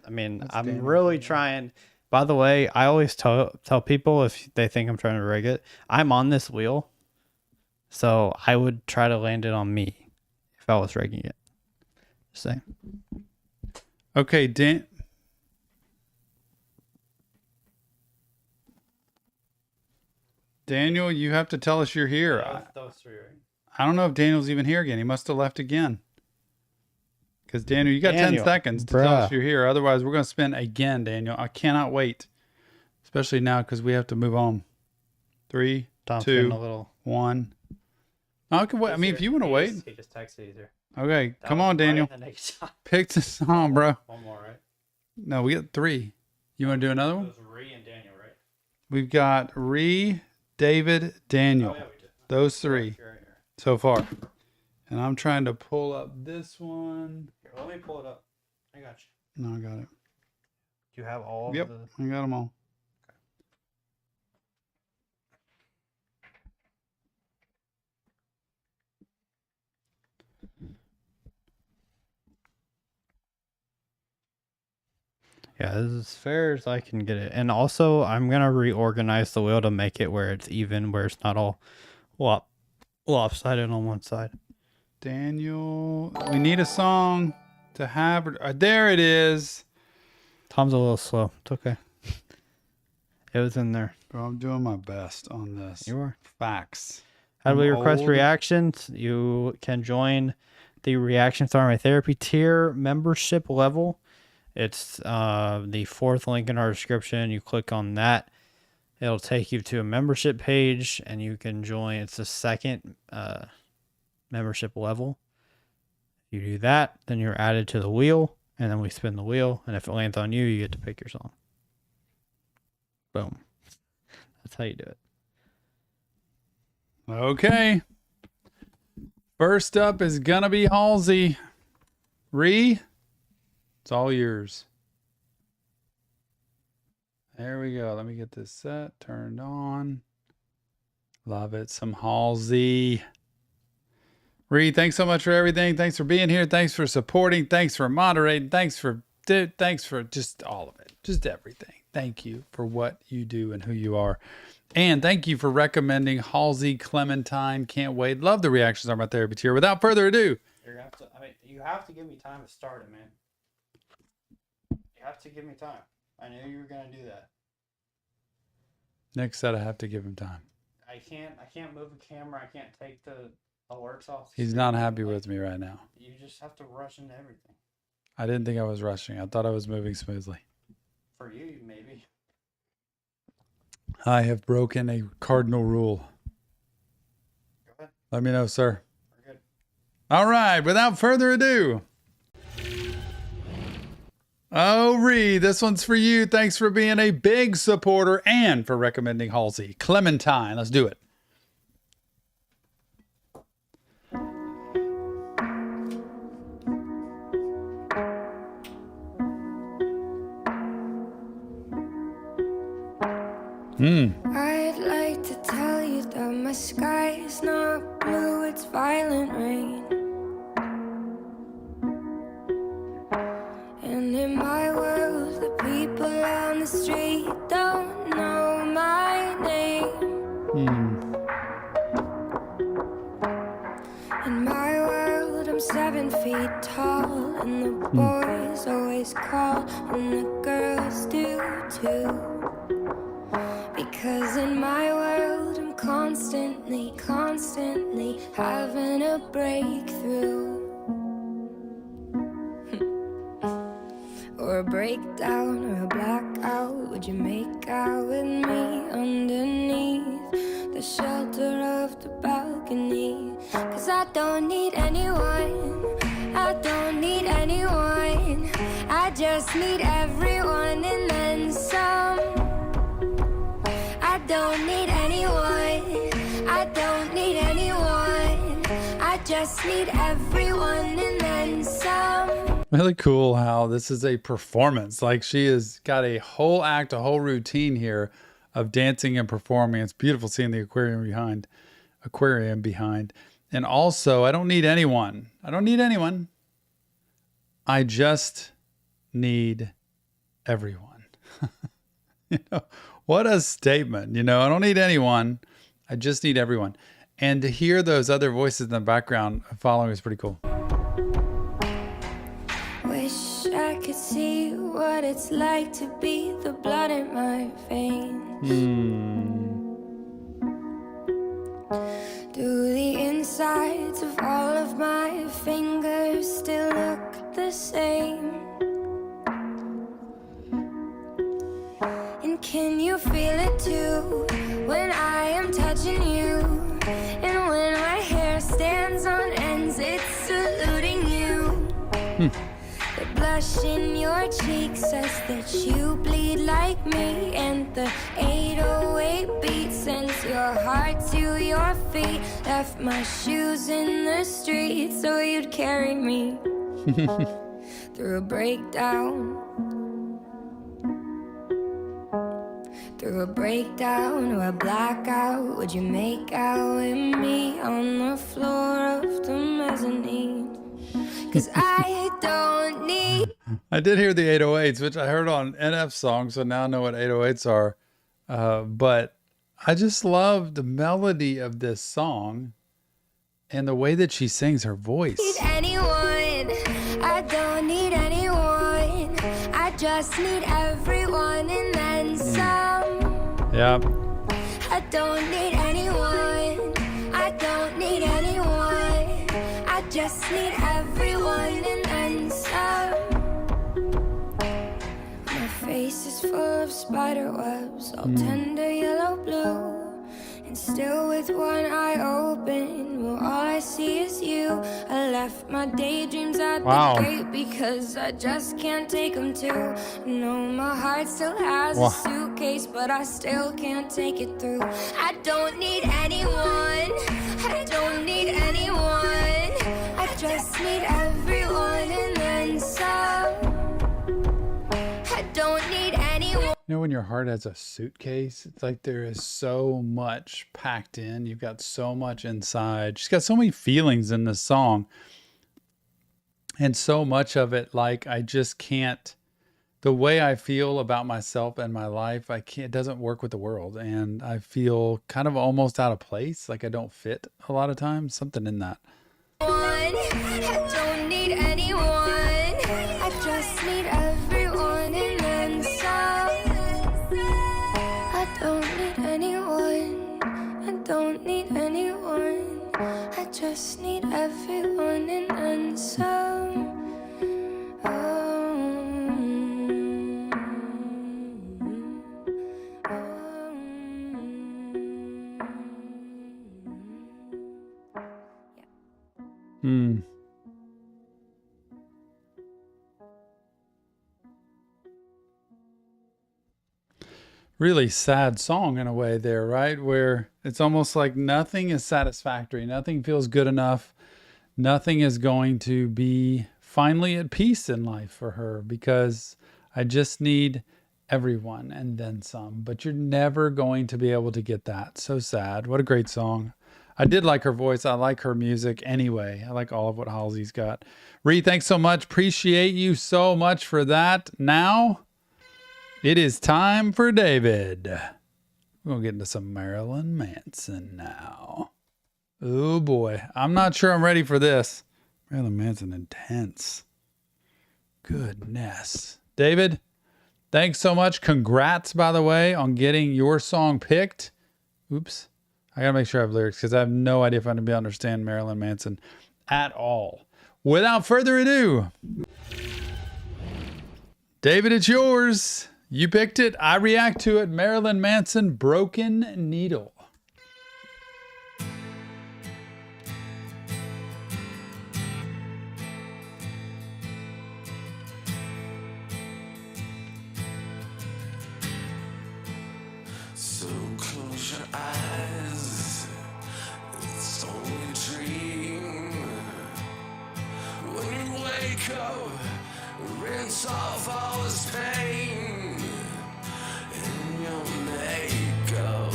really trying. By the way, I always tell people if they think I'm trying to rig it, I'm on this wheel, so I would try to land it on me if I was rigging it. Just saying. Okay, Daniel, you have to tell us you're here. Those 3, right? I don't know if Daniel's even here again. He must have left again. Because Daniel, you got 10 seconds to tell us you're here. Otherwise, we're going to spin again, Daniel. I cannot wait. Especially now because we have to move on. 3, 2, 1. I can wait. I mean, if you want to wait. He just texted easier. Okay, come on, Daniel. Pick the song, bro. One more, right? No, we got 3. You want to do another one? It was Ree and Daniel, right? We've got Ree, David, Daniel. Oh, yeah, we did. Those 3 Right here. so far. And I'm trying to pull up this one. Here, let me pull it up. I got you. No, I got it. Do you have all Yep, of the... I got them all. Yeah, this is as fair as I can get it. And also, I'm going to reorganize the wheel to make it where it's even, where it's not all lopsided on one side. Daniel, we need a song to have. There it is. Tom's a little slow. It's okay. It was in there. Bro, I'm doing my best on this. You are. Facts. How do we request old. reactions? You can join the Reactions Are My Therapy tier membership level. It's the 4th link in our description. You click on that. It'll take you to a membership page and you can join. It's the 2nd membership level. You do that, then you're added to the wheel, and then we spin the wheel. And if it lands on you, you get to pick your song. Boom. That's how you do it. Okay. First up is going to be Halsey. Ree, it's all yours. There we go. Let me get this set turned on. Love it. Some Halsey. Ree, thanks so much for everything. Thanks for being here. Thanks for supporting. Thanks for moderating. Thanks for just all of it. Just everything. Thank you for what you do and who you are. And thank you for recommending Halsey Clementine. Can't wait. Love the Reactions Are My Therapy tier. Without further ado. You have to give me time to start it, man. You have to give me time. I knew you were gonna do that. Nick said I have to give him time. I can't move the camera. I can't take the alerts off. He's not happy with me right now. You just have to rush into everything. I didn't think I was rushing. I thought I was moving smoothly. For you, maybe. I have broken a cardinal rule. Go ahead. Let me know, sir. We're good. All right, without further ado. Oh, Reed, this one's for you. Thanks for being a big supporter and for recommending Halsey. Clementine, let's do it. I'd like to tell you that my sky is not blue, it's violent rain. And in my world, the people on the street don't know my name. In my world, I'm 7 feet tall, and the boys always call, and the girls do too. Because in my world, I'm constantly having a breakthrough. Or a breakdown or a blackout. Would you make out with me underneath the shelter of the balcony? 'Cause I don't need anyone, I don't need anyone, I just need everyone and then some. I don't need anyone, I don't need anyone, I just need everyone and then some. Really cool how this is a performance. Like she has got a whole act, a whole routine here of dancing and performing. It's beautiful seeing the aquarium behind. And also, I don't need anyone. I don't need anyone. I just need everyone. You know, what a statement. You know, I don't need anyone. I just need everyone. And to hear those other voices in the background following is pretty cool. Wish I could see what it's like to be the blood in my veins. Do the insides of all of my fingers still look the same? And can you feel it too when I am touching you? And when my hair stands on ends, it's saluting you. The blush in your cheek says that you bleed like me, and the 808 beat sends your heart to your feet. Left my shoes in the street so you'd carry me through a breakdown. Through a breakdown or a blackout, would you make out with me on the floor of the mezzanine? 'Cause I don't need. I did hear the 808s, which I heard on NF songs, so now I know what 808s are. But I just love the melody of this song and the way that she sings her voice. Anyone, I don't need anyone, I just need everyone and then some. Yeah. I don't need anyone, I don't need anyone, I just need everyone and then some. My face is full of spider webs, all tender yellow blue. And still with one eye open, well, all I see is you. I left my daydreams at the gate because I just can't take them too. No, my heart still has a suitcase, but I still can't take it through. I don't need anyone, I don't need anyone, I just need everyone and then some. I don't need anyone. You know, when your heart has a suitcase, it's like there is so much packed in. You've got so much inside. She's got so many feelings in this song. And so much of it, like, I just can't, the way I feel about myself and my life, I can't, it doesn't work with the world. And I feel kind of almost out of place. Like I don't fit a lot of times, something in that. I don't need anyone, I just need everyone. don't need anyone. I just need everyone and then some. Really sad song in a way there, right? Where it's almost like nothing is satisfactory. Nothing feels good enough. Nothing is going to be finally at peace in life for her because I just need everyone and then some. But you're never going to be able to get that. So sad. What a great song. I did like her voice. I like her music anyway. I like all of what Halsey's got. Ree, thanks so much. Appreciate you so much for that. Now, it is time for David. We're going to get into some Marilyn Manson now. Oh boy. I'm not sure I'm ready for this. Marilyn Manson intense. Goodness. David, thanks so much. Congrats, by the way, on getting your song picked. Oops. I got to make sure I have lyrics because I have no idea if I'm going to be understand Marilyn Manson at all. Without further ado, David, it's yours. You picked it. I react to it. Marilyn Manson, Broken Needle. So close your eyes. It's only a dream. When you wake up, rinse off all this pain. Your makeup,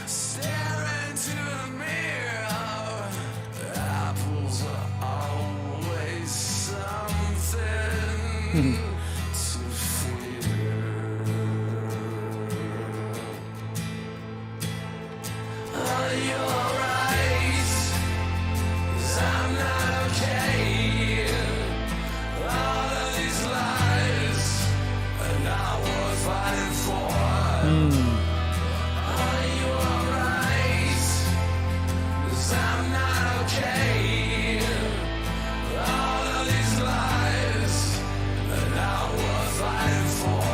stare into the mirror. Apples are always something to fear. Are you alright? 'Cause I'm not okay. All of these lies are not worth fighting for. Are you alright? 'Cause I'm not okay. All of these lies are not worth fighting for.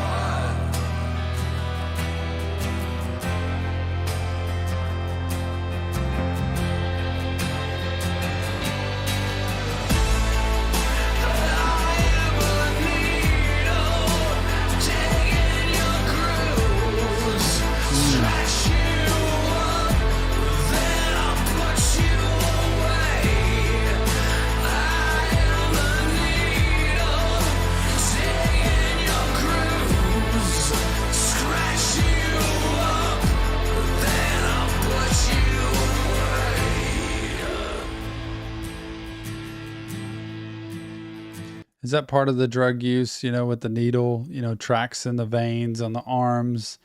Is that part of the drug use, with the needle, tracks in the veins on the arms,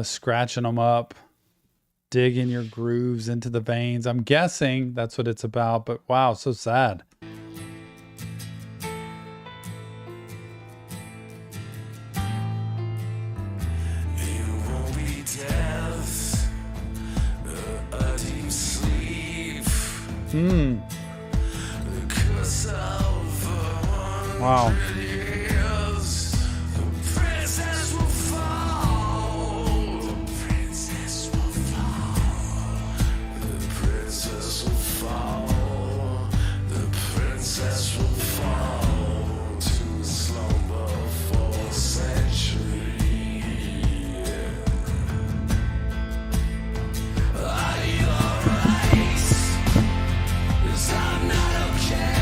scratching them up, digging your grooves into the veins? I'm guessing that's what it's about, but wow, so sad. It won't be death, a deep sleep. Because of Wow. years, the princess will fall. The princess will fall. The princess will fall. The princess will fall to slumber for a century. Are you alright? 'Cause I'm not okay.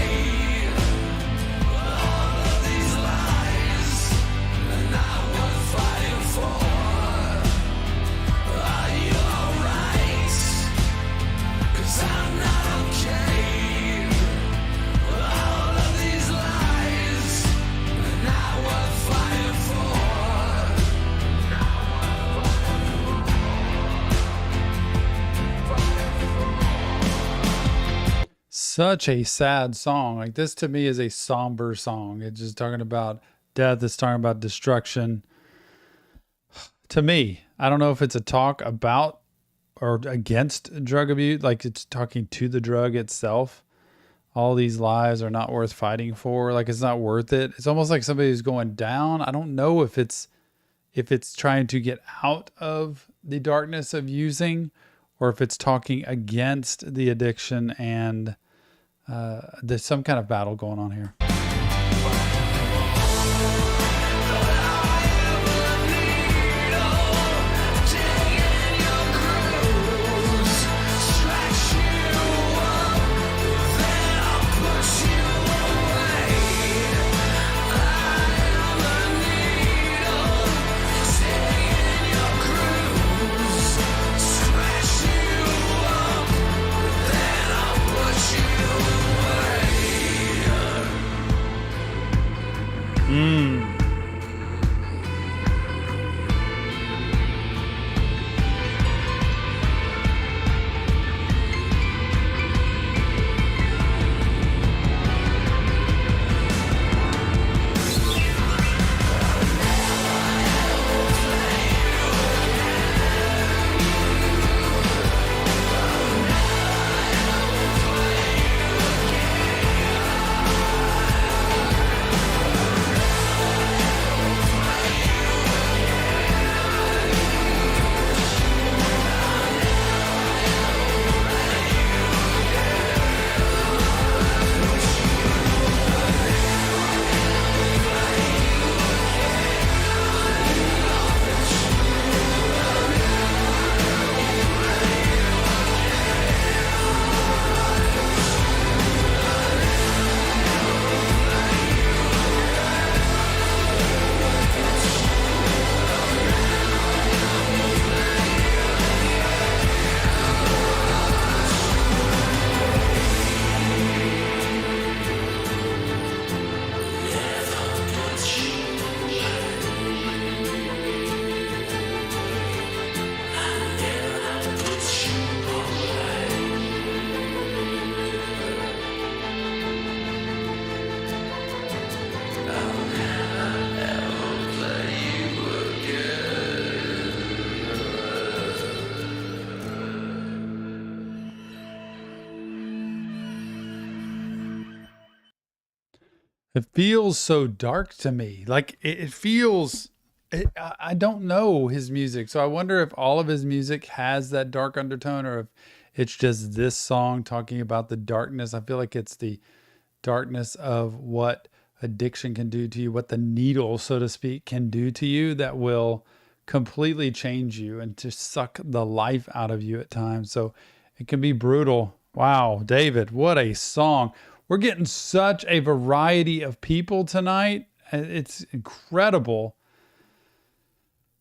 Such a sad song. Like, this to me is a somber song. It's just talking about death. It's talking about destruction. To me, I don't know if it's a talk about or against drug abuse, like it's talking to the drug itself. All these lives are not worth fighting for. Like, it's not worth it. It's almost like somebody who's going down. I don't know if it's trying to get out of the darkness of using, or if it's talking against the addiction, and there's some kind of battle going on here. It feels so dark to me. Like it feels, I don't know his music. So I wonder if all of his music has that dark undertone, or if it's just this song talking about the darkness. I feel like it's the darkness of what addiction can do to you, what the needle, so to speak, can do to you, that will completely change you and to suck the life out of you at times. So it can be brutal. Wow, David, what a song. We're getting such a variety of people tonight. It's incredible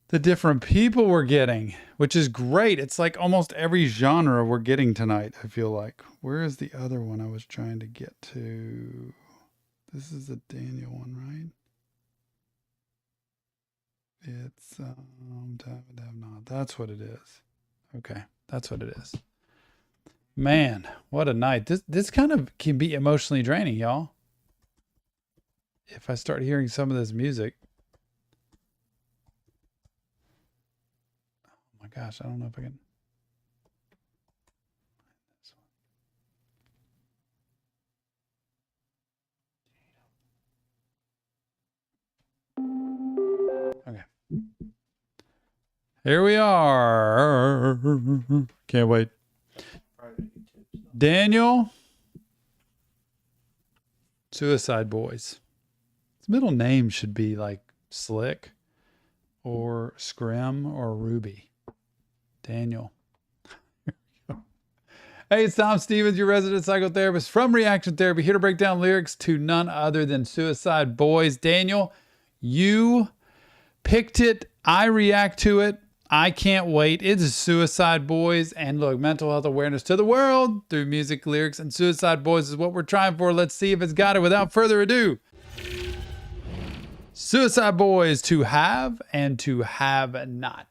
the different people we're getting, which is great. It's like almost every genre we're getting tonight, I feel like. Where is the other one I was trying to get to? This is the Daniel one, right? It's that's what it is. Okay, that's what it is. Man, what a night. This kind of can be emotionally draining, y'all. If I start hearing some of this music. Oh my gosh, I don't know if I can. Okay. Here we are. Can't wait. Daniel, Suicideboys. His middle name should be like Slick or Scrim or Ruby. Daniel. Hey, it's Tom Stevens, your resident psychotherapist from Reaction Therapy, here to break down lyrics to none other than Suicideboys. Daniel, you picked it. I react to it. I can't wait. It's Suicideboys, and look, mental health awareness to the world through music, lyrics, and Suicideboys is what we're trying for. Let's see if it's got it. Without further ado, Suicideboys, to have and to have not.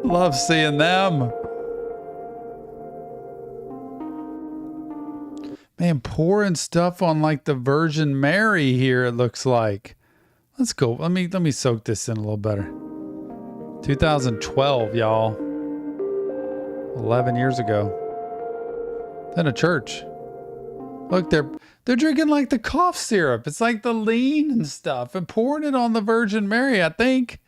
Love seeing them. Man, pouring stuff on like the Virgin Mary here, it looks like. Let's go. Let me soak this in a little better. 2012, y'all. 11 years ago. In a church. Look, they're drinking like the cough syrup. It's like the lean and stuff and pouring it on the Virgin Mary, I think.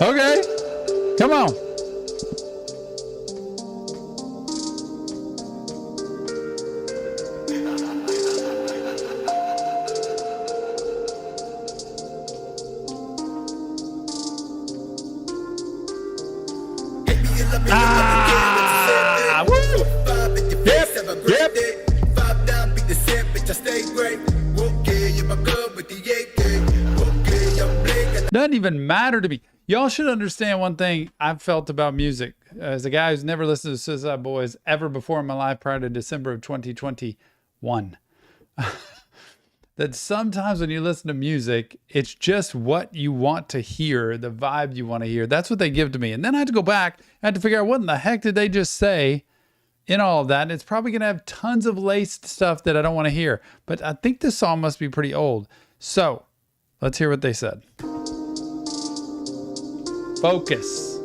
Okay. Come on. Ah, woo. Yep. Doesn't even matter to me. Y'all should understand one thing I've felt about music. As a guy who's never listened to Suicideboys ever before in my life prior to December of 2021. That sometimes when you listen to music, it's just what you want to hear, the vibe you want to hear. That's what they give to me. And then I had to go back. I had to figure out what in the heck did they just say in all of that. And it's probably going to have tons of laced stuff that I don't want to hear. But I think this song must be pretty old. So let's hear what they said. Focus.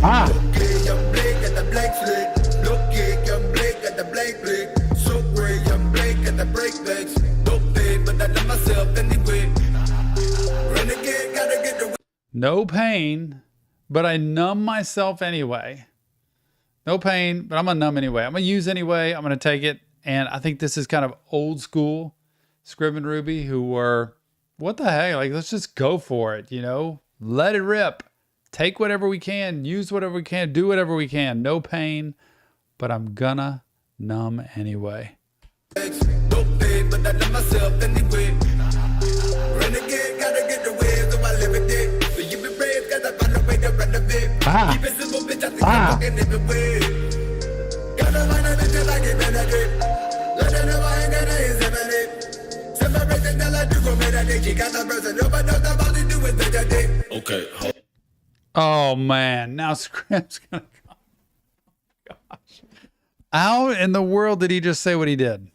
Ah. No pain, but I numb myself anyway. No pain, but I'm gonna numb anyway. I'm gonna use anyway. I'm gonna take it. And I think this is kind of old school Scrib and Ruby, who were, what the heck? Like, let's just go for it, you know? Let it rip. Take whatever we can, use whatever we can, do whatever we can. No pain, but I'm gonna numb anyway. Ah. Ah. Okay. Oh man, now Scrim's gonna come. Gosh. How in the world did he just say what he did?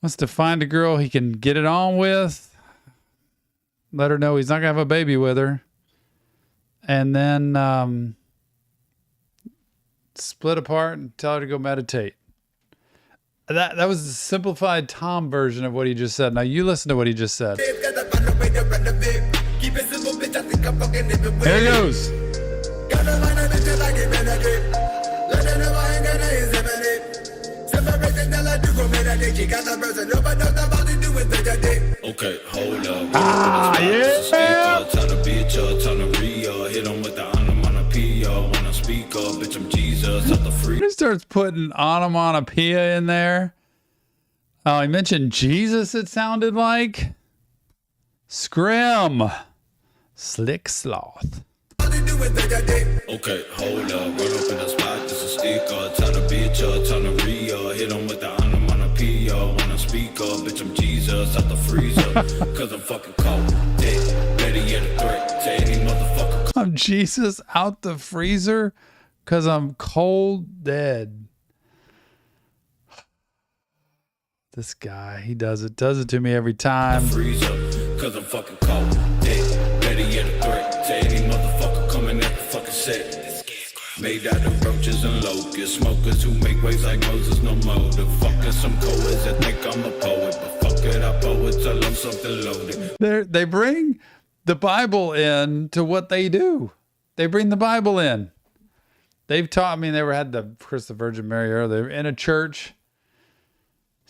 Wants to find a girl he can get it on with. Let her know he's not gonna have a baby with her. And then split apart and tell her to go meditate. That was the simplified Tom version of what he just said. Now you listen to what he just said. Here it goes. Okay, hold up. Ah, yeah. Time to be a child, time to re-up. Hit him with the onomatopoeia. When I speak up, bitch, I'm Jesus. Out the free. He starts putting onomatopoeia in there. Oh, he mentioned Jesus, it sounded like. Scrim. Slick sloth. Okay, hold up. Run up in the spot, this is sticker. Time to be a child, time to re-up. Hit him with the onomatopoeia. When I speak up, bitch, I'm Jesus. Out the freezer. Cause I'm fucking cold. Dead. Better yet a threat to any motherfucker. I'm Jesus out the freezer because I'm cold dead. This guy, he does it to me every time. Freeze up, cause I'm fucking cold. Dead. Better yet a threat to any motherfucker coming at the fucking set. Made out of roaches and locusts. Smokers who make waves like Moses, no motive. Fucking some coeds that think I'm a poet. But fuck it, I poet, tell them something loaded. They bring the Bible in to what they do. They bring the Bible in. They've taught, I mean, they had of course, the Virgin Mary earlier in a church.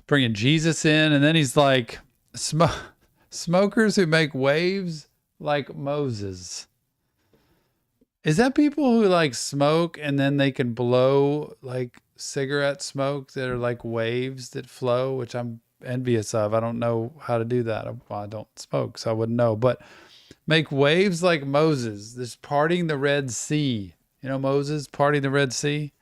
Bringing Jesus in, and then he's like, smokers who make waves like Moses. Is that people who like smoke and then they can blow like cigarette smoke that are like waves that flow, which I'm envious of. I don't know how to do that. I don't smoke, so I wouldn't know. But make waves like Moses. This parting the Red Sea. You know Moses parting the Red Sea?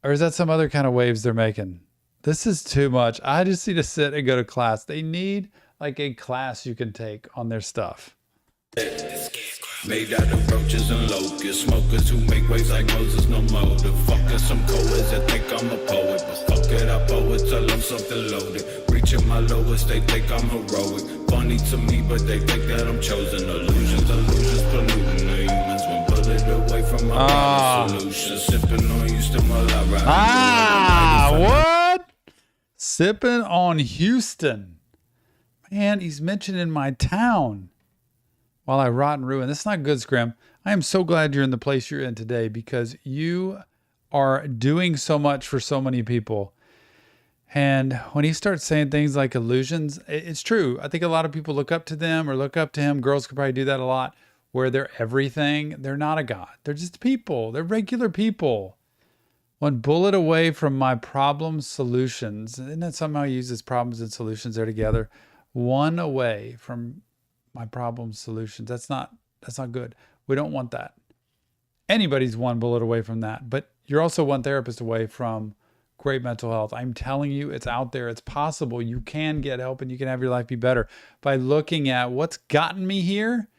Or is that some other kind of waves they're making? This is too much. I just need to sit and go to class. They need like a class you can take on their stuff. Made out of roaches and locusts, smokers who make waves like Moses, no motive. Fuckers, some cowards that think I'm a poet, but fuck it, I poet, tell them something loaded. Reaching my lowest, they think I'm heroic. Funny to me, but they think that I'm chosen. Illusions, polluting the humans. One bullet away from my solution. Sipping on Houston while I ride. What? Sipping on Houston. Man, he's mentioning my town. While I rot and ruin. That's not good, Scrim. I am so glad you're in the place you're in today because you are doing so much for so many people. And when he starts saying things like illusions, it's true. I think a lot of people look up to them or look up to him. Girls could probably do that a lot, where they're everything. They're not a god. They're just people. They're regular people. One bullet away from my problem solutions. Isn't that somehow he uses problems and solutions there together? One away from my problem solutions. That's not good. We don't want that. Anybody's one bullet away from that, but you're also one therapist away from great mental health. I'm telling you, it's out there. It's possible. You can get help and you can have your life be better by looking at what's gotten me here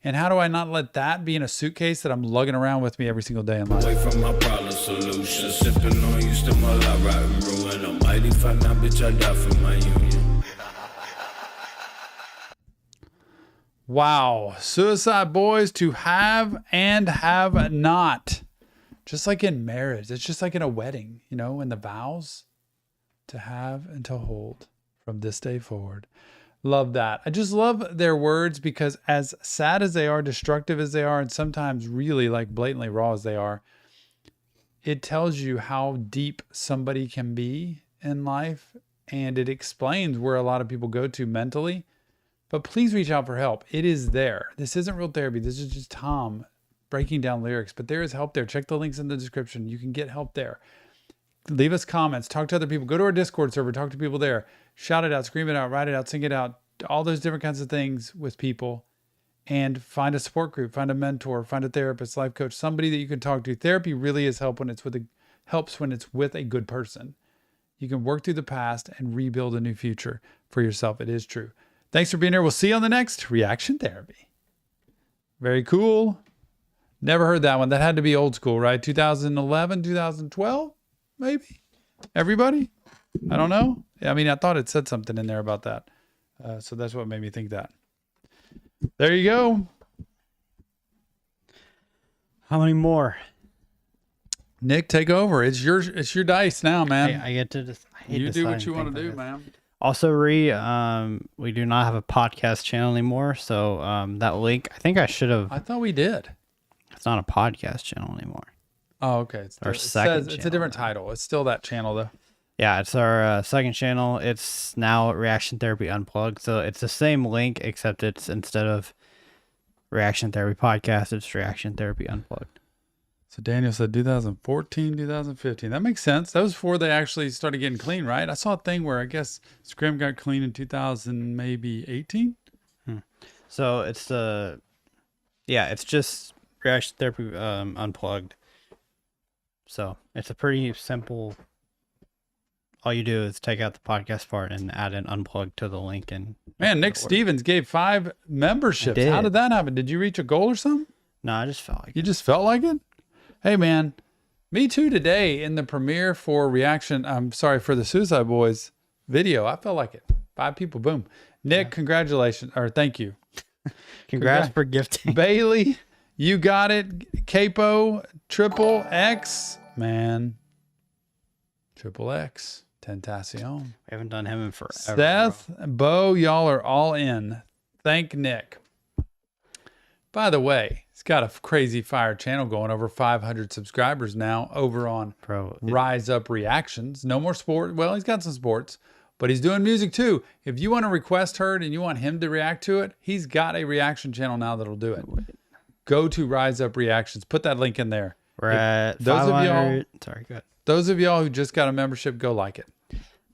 and how do I not let that be in a suitcase that I'm lugging around with me every single day in life. Away from my problem solution, sipping on Houston while I ride and ruin. I'm mighty fine now, bitch, I die for my union. Wow. Suicideboys, to have and have not. Just like in marriage. It's just like in a wedding, you know, in the vows. To have and to hold from this day forward. Love that. I just love their words because as sad as they are, destructive as they are, and sometimes really like blatantly raw as they are, it tells you how deep somebody can be in life. And it explains where a lot of people go to mentally. But please reach out for help. It is there. This isn't real therapy. This is just Tom breaking down lyrics. But there is help there. Check the links in the description. You can get help there. Leave us comments. Talk to other people. Go to our Discord server. Talk to people there. Shout it out. Scream it out. Write it out. Sing it out. All those different kinds of things with people. And find a support group. Find a mentor. Find a therapist, life coach. Somebody that you can talk to. Therapy really is help when it's helps when it's with a good person. You can work through the past and rebuild a new future for yourself. It is true. Thanks for being here. We'll see you on the next Reaction Therapy. Very cool. Never heard that one. That had to be old school, right? 2011, 2012, maybe? Everybody? I don't know. I mean, I thought it said something in there about that. So that's what made me think that. There you go. How many more? Nick, take over. It's your dice now, man. I get to just. You do what you want to do, man. Also, we do not have a podcast channel anymore. So that link, I think I should have. I thought we did. It's not a podcast channel anymore. Oh, okay. It's a different title. It's still that channel, though. Yeah, it's our second channel. It's now Reaction Therapy Unplugged. So it's the same link, except it's instead of Reaction Therapy Podcast, it's Reaction Therapy Unplugged. So Daniel said 2014, 2015. That makes sense. That was before they actually started getting clean, right? I saw a thing where I guess Scrim got clean in 2000, maybe 18. So it's it's just Reaction Therapy Unplugged. So it's a pretty simple. All you do is take out the podcast part and add an unplugged to the link. And man, Nick Stevens gave 5 memberships. How did that happen? Did you reach a goal or something? No, I just felt like you just felt like it. Hey man, me too today in the premiere for Reaction. I'm sorry for the Suicideboys video. I felt like it. 5 people. Boom. Nick, congratulations. Or thank you. Congrats for gifting. Bailey, you got it. Capo, Triple X. Man. Triple X. Tentacion. We haven't done him in forever. Seth, Bo, y'all are all in. Thank Nick. By the way, he's got a crazy fire channel going, over 500 subscribers now over on Rise Up Reactions. No more sport. Well, he's got some sports, but he's doing music too. If you want a request heard and you want him to react to it, he's got a reaction channel now that'll do it. Go to Rise Up Reactions. Put that link in there. We're at 500. Sorry, go ahead. Those of y'all who just got a membership, go like it.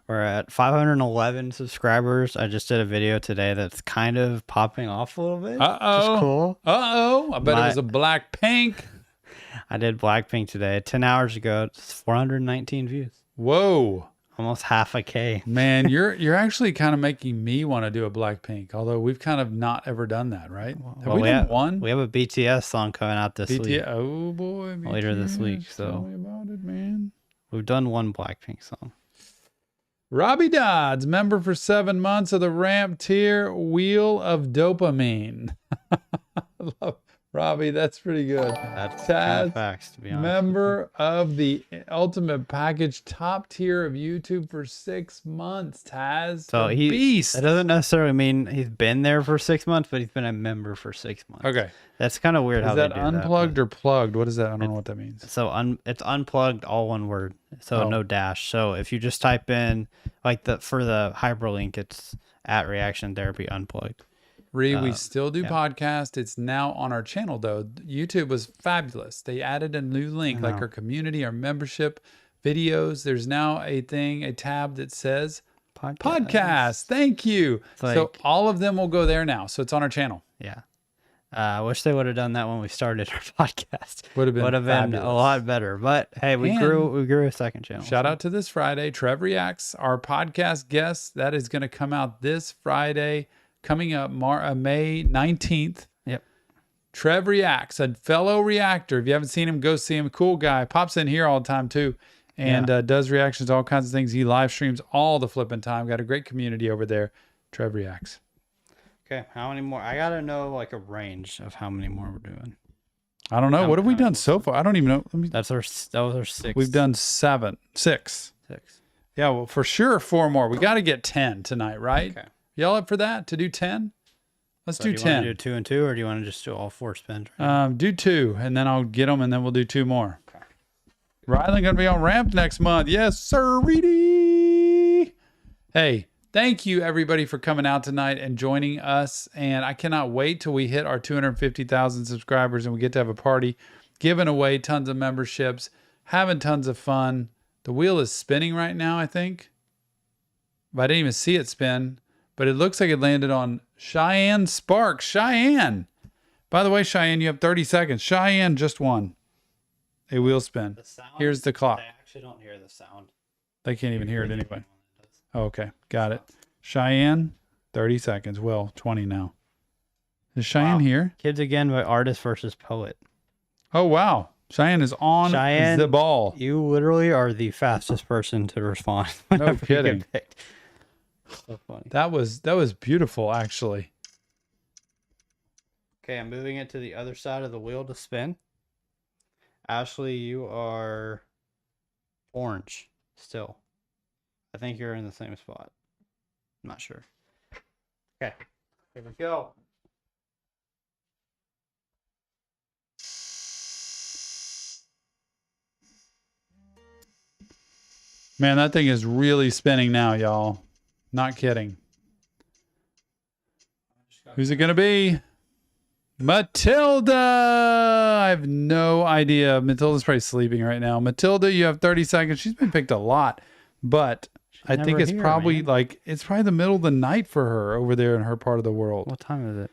We're at 511 subscribers. I just did a video today that's kind of popping off a little bit. Uh-oh. Cool. Uh-oh. I bet it was a Blackpink. I did Blackpink today. 10 hours ago, it's 419 views. Whoa. almost half a K. Man, you're actually kind of making me want to do a Blackpink, although we've kind of not ever done that, right? Have we done one? We have a BTS song coming out this week. Oh boy, Later this week, Tell so me about it, man. we've done one Blackpink song. Robbie Dodds, member for 7 months of the Ramp tier, Wheel of Dopamine. Love Robbie, that's pretty good. That's Taz, kind of facts, to be honest. member of the Ultimate Package, top tier of YouTube for 6 months. Taz, So the he beast. That doesn't necessarily mean he's been there for 6 months, but he's been a member for 6 months. Okay. That's kind of weird Is how that they do unplugged that. or plugged? What is that? I don't know what that means. So it's unplugged, all one word. So Oh. no dash. So if you just type in like for the hyperlink, it's at Reaction Therapy Unplugged. We still do yeah. podcast. It's now on our channel though. YouTube was fabulous. They added a new link like our community, our membership videos. There's now a tab that says podcast. Thank you. So like- all of them will go there now. So it's on our channel. Yeah. I wish they would have done that when we started our podcast. Would have been a fabulous. lot better. But hey, we And grew a second channel. Shout out to this Friday. Trev Reacts, our podcast guest. That is going to come out this Friday, coming up May 19th. Yep. Trev Reacts, a fellow reactor. If you haven't seen him, go see him. Cool guy. Pops in here all the time too. And does reactions to all kinds of things. He live streams all the flipping time. Got a great community over there. Trev Reacts. Okay, how many more? I gotta know like a range of how many more we're doing. I don't know. What have we done so far? I don't even know. That was our 6. We've done 6. 6. Yeah, well, for sure 4 more. We got to get 10 tonight, right? Okay. Y'all up for that? To do 10? Let's So do do you 10. want to do 2 and 2, or do you want to just do all 4 spins? Right? Do 2, and then I'll get them, and then we'll do 2 more. Okay. Riley gonna be on Ramp next month. Yes, sir, Reedy. Hey, thank you everybody for coming out tonight and joining us. And I cannot wait till we hit our 250,000 subscribers and we get to have a party, giving away tons of memberships, having tons of fun. The wheel is spinning right now, I think. But I didn't even see it spin. But it looks like it landed on Cheyenne Sparks. Cheyenne. By the way, Cheyenne, you have 30 seconds. Cheyenne just won a wheel spin. Here's the clock. I actually don't hear the sound. They can't even hear it anyway. Oh, okay. Got it. Cheyenne, 30 seconds. Well, 20 now. Is Cheyenne here? Kids Again by Artist versus Poet. Oh, wow. Cheyenne is on Cheyenne, the ball. You literally are the fastest person to respond. No whenever you get kidding. picked. So funny. That was beautiful, actually. Okay, I'm moving it to the other side of the wheel to spin. Ashley, you are orange still. I think you're in the same spot. I'm not sure. Okay, here we go. Man, that thing is really spinning now, y'all. Not kidding. Who's it going to be? Matilda! I have no idea. Matilda's probably sleeping right now. Matilda, you have 30 seconds. She's been picked a lot, but I think never it's here, probably man. it's probably the middle of the night for her over there in her part of the world. What time is it?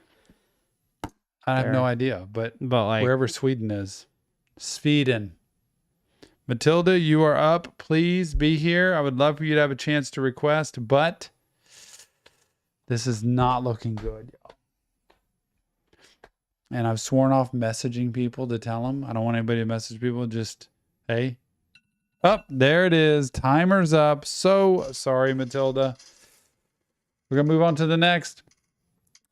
I have There. no idea, but Like wherever Sweden is. Sweden. Matilda, you are up. Please be here. I would love for you to have a chance to request, but this is not looking good, y'all. And I've sworn off messaging people to tell them. I don't want anybody to message people. Just, hey. Up, there it is. Timer's up. So sorry, Matilda. We're going to move on to the next.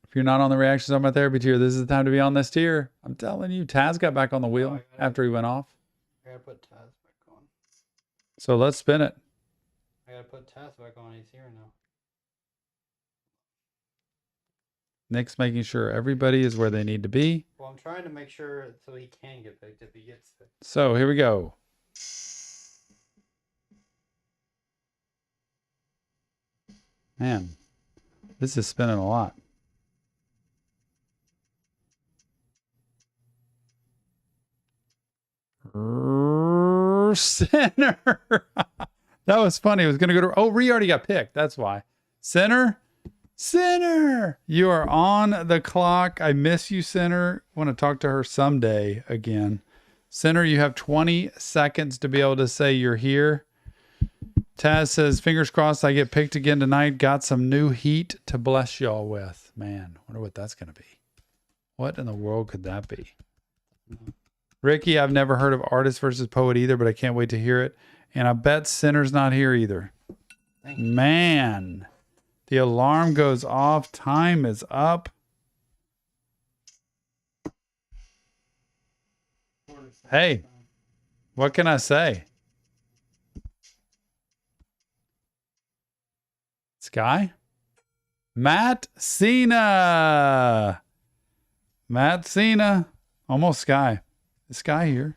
If you're not on the Reactions on My Therapy tier, this is the time to be on this tier. I'm telling you, Taz got back on the wheel after he went off. I gotta put Taz back on. So let's spin it. I gotta put Taz back on. He's here now. Nick's making sure everybody is where they need to be. Well, I'm trying to make sure so he can get picked if he gets picked. So here we go. Man, this is spinning a lot. Center. That was funny. It was going to go to... Oh, Ree already got picked. That's why. Center. Center. You are on the clock. I miss you, Center. Want to talk to her someday again. Center, you have 20 seconds to be able to say you're here. Taz says, fingers crossed I get picked again tonight. Got some new heat to bless y'all with. Man, wonder what that's going to be. What in the world could that be? Ricky, I've never heard of Artist versus Poet either, but I can't wait to hear it. And I bet Sinner's not here either. Man, the alarm goes off. Time is up. Hey, what can I say? Sky? Matt Cena. Matt Cena. Almost Sky. Is Sky here?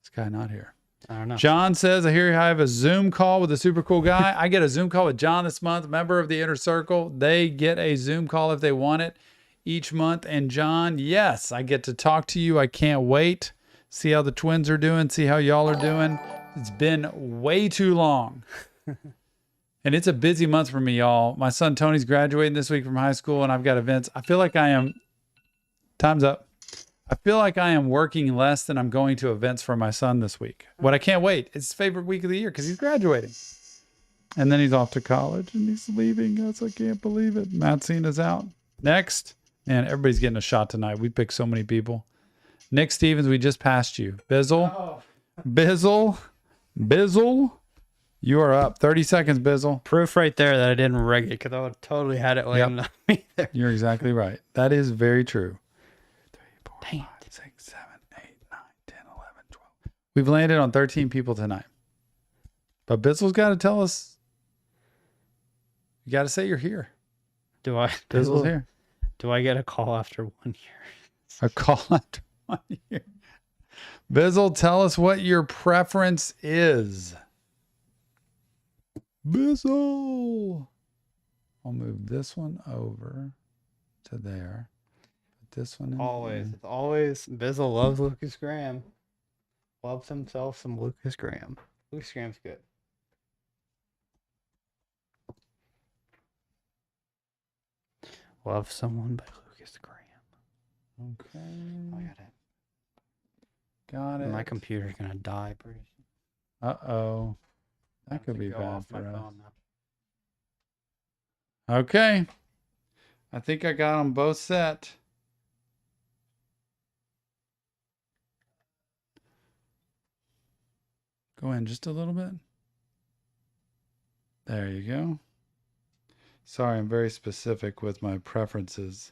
Sky not here. I don't know. John says, I hear I have a Zoom call with a super cool guy. I get a Zoom call with John this month, member of the Inner Circle. They get a Zoom call if they want it each month. And John, yes, I get to talk to you. I can't wait. See how the twins are doing. See how y'all are doing. It's been way too long. And it's a busy month for me, y'all. My son Tony's graduating this week from high school, and I've got events. I feel like I am, time's up. I feel like I am working less than I'm going to events for my son this week. What I can't wait. It's his favorite week of the year because he's graduating. And then he's off to college and he's leaving us. I can't believe it. Matt Cena's out. Next. Man, everybody's getting a shot tonight. We picked so many people. Nick Stevens, we just passed you. Bizzle. Bizzle. Bizzle. You are up. 30 seconds, Bizzle. Proof right there that I didn't rig it because I would have totally had it laying on me there. You're exactly right. That is very true. 3, 4, Dang 5, 6, 7, 8, 9, 10, 11, 12. We've landed on 13 people tonight. But Bizzle's got to tell us. You got to say you're here. Do I? Bizzle's here. Do I get a call after 1 year? A call after 1 year. Bizzle, tell us what your preference is. Bizzle. I'll move this one over to there. Put this one in. Always. there. It's always. Bizzle loves Lukas Graham. Loves himself some Lukas Graham. Lukas Graham's good. Love Someone by Lukas Graham. Okay. I got it. Got it. My computer's going to die pretty soon. Uh-oh. I That have could to be go bad off my for us. phone now. Okay. I think I got them both set. Go in just a little bit. There you go. Sorry, I'm very specific with my preferences.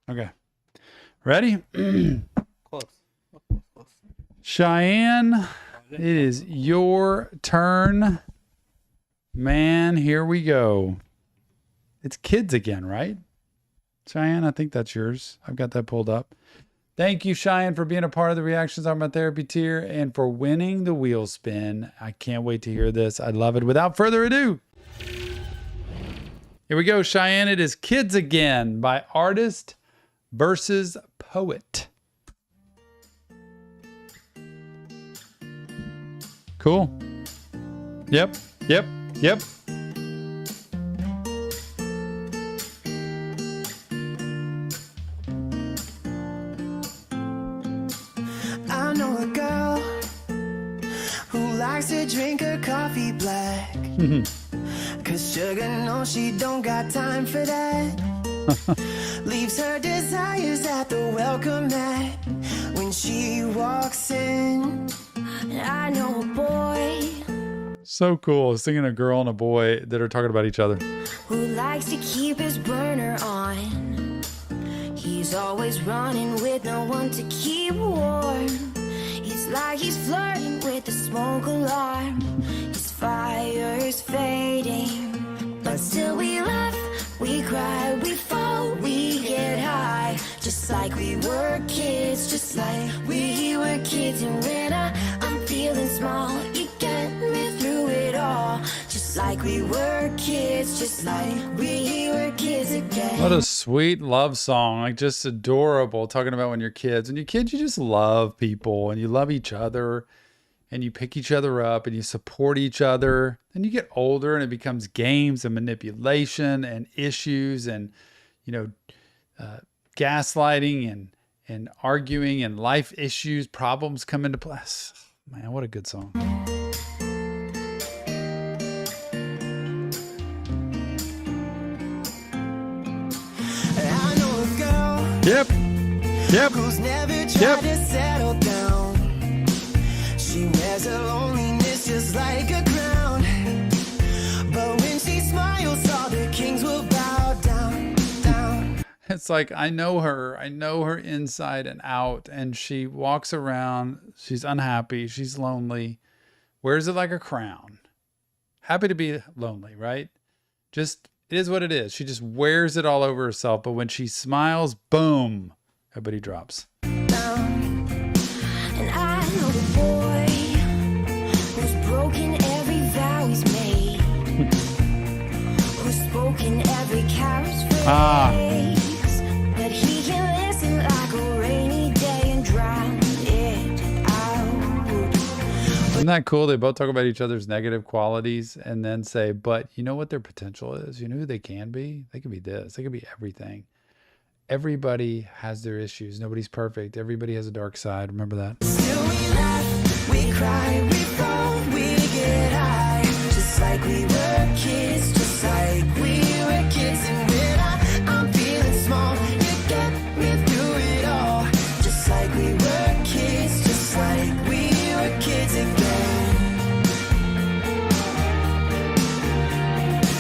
Okay. Ready? Close. Cheyenne, it is your turn. Man, here we go. It's kids again, right? Cheyenne, I think that's yours. I've got that pulled up. Thank you, Cheyenne, for being a part of the Reactions on My Therapy tier and for winning the wheel spin. I can't wait to hear this. I love it. Without further ado, here we go, Cheyenne. It is Kids Again by Artist versus Poet. Cool. Yep. I know a girl who likes to drink her coffee black. Cause sugar knows she don't got time for that. Leaves her desires at the welcome mat when she walks in. I know a boy So cool. Singing a girl and a boy that are talking about each other. who likes to keep his burner on. He's always running with no one to keep warm. It's like he's flirting with the smoke alarm. His fire's fading, but still we laugh, we cry, we fall, we get high. Just like we were kids, just like we were kids. And when I'm feeling small, you get me through it all. Just like we were kids, just like we were kids again. What a sweet love song. Like, just adorable. Talking about when you're kids. When you're kids, you just love people and you love each other. and you pick each other up and you support each other. Then you get older and it becomes games and manipulation and issues and, gaslighting and arguing and life issues, problems come into place. Man, what a good song. I know a girl Yep. who's never tried to settle down. She wears her loneliness just like a crown. But when she smiles, all the kings will bow down, down. It's like, I know her inside and out, and she walks around. She's unhappy. She's lonely. Wears it like a crown. Happy to be lonely, right? Just, it is what it is. She just wears it all over herself. But when she smiles, boom, everybody drops. And I know the boy who's broken every vow he's made, who's spoken every carriage phrase, but he can listen like a rainy day and drown it out. Isn't that cool? They both talk about each other's negative qualities and then say, but you know what their potential is? You know who they can be? They can be this. They can be everything. Everybody has their issues. Nobody's perfect. Everybody has a dark side. Remember that. Still we laugh, we cry, we fall, we get high. Just like we were kids, just like we were kids. And when I'm feeling small, you get me through it all. Just like we were kids, just like we were kids again.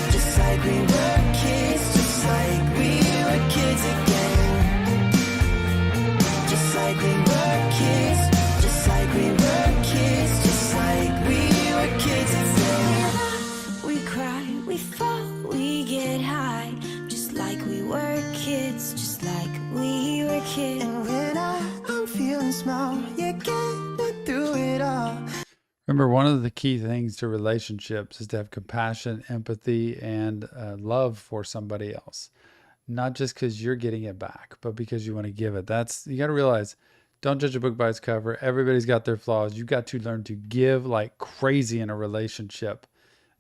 Just like we were kids, just like we were kids again. Just like we were kids, just like we were kids, just like we were kids again. We cry, we fall, we get high, just like we were kids, just like we were kids. And when I'm feeling small, you get me through it all. Remember, one of the key things to relationships is to have compassion, empathy, and love for somebody else. Not just because you're getting it back, but because you want to give it. You got to realize, don't judge a book by its cover. Everybody's got their flaws. You got to learn to give like crazy in a relationship.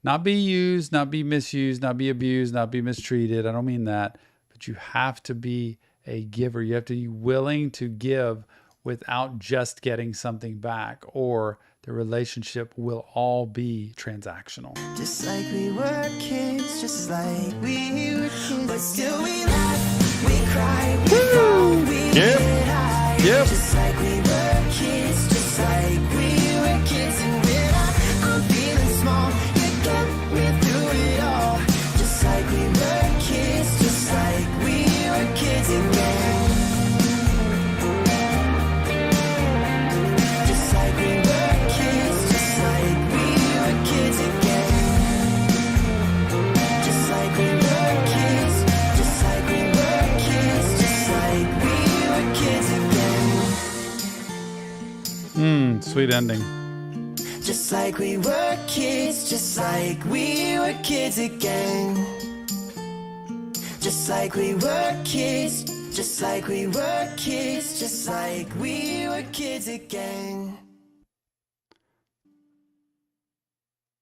Not be used, not be misused, not be abused, not be mistreated. I don't mean that. But you have to be a giver. You have to be willing to give without just getting something back, or the relationship will all be transactional. Just like we were kids, just like we were kids. But still we laugh, we cry, we fall, we get high. Just like we were kids, just like we were kids. And when I'm feeling small, you get me through it all. Just like we were kids, just like we were kids again. Just like we were kids, just like we were kids again. Just like we were kids, just like we were kids, just like we were kids again. Sweet ending. Just like we were kids, just like we were kids again. Just like we were kids, just like we were kids, just like we were kids again.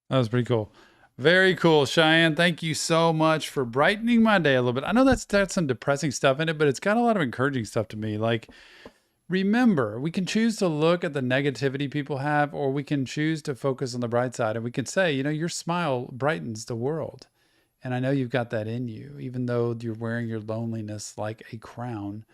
That was pretty cool. Very cool, Cheyenne. Thank you so much for brightening my day a little bit. I know that's some depressing stuff in it, but it's got a lot of encouraging stuff to me. Like, remember, we can choose to look at the negativity people have, or we can choose to focus on the bright side. And we can say, your smile brightens the world. And I know you've got that in you, even though you're wearing your loneliness like a crown,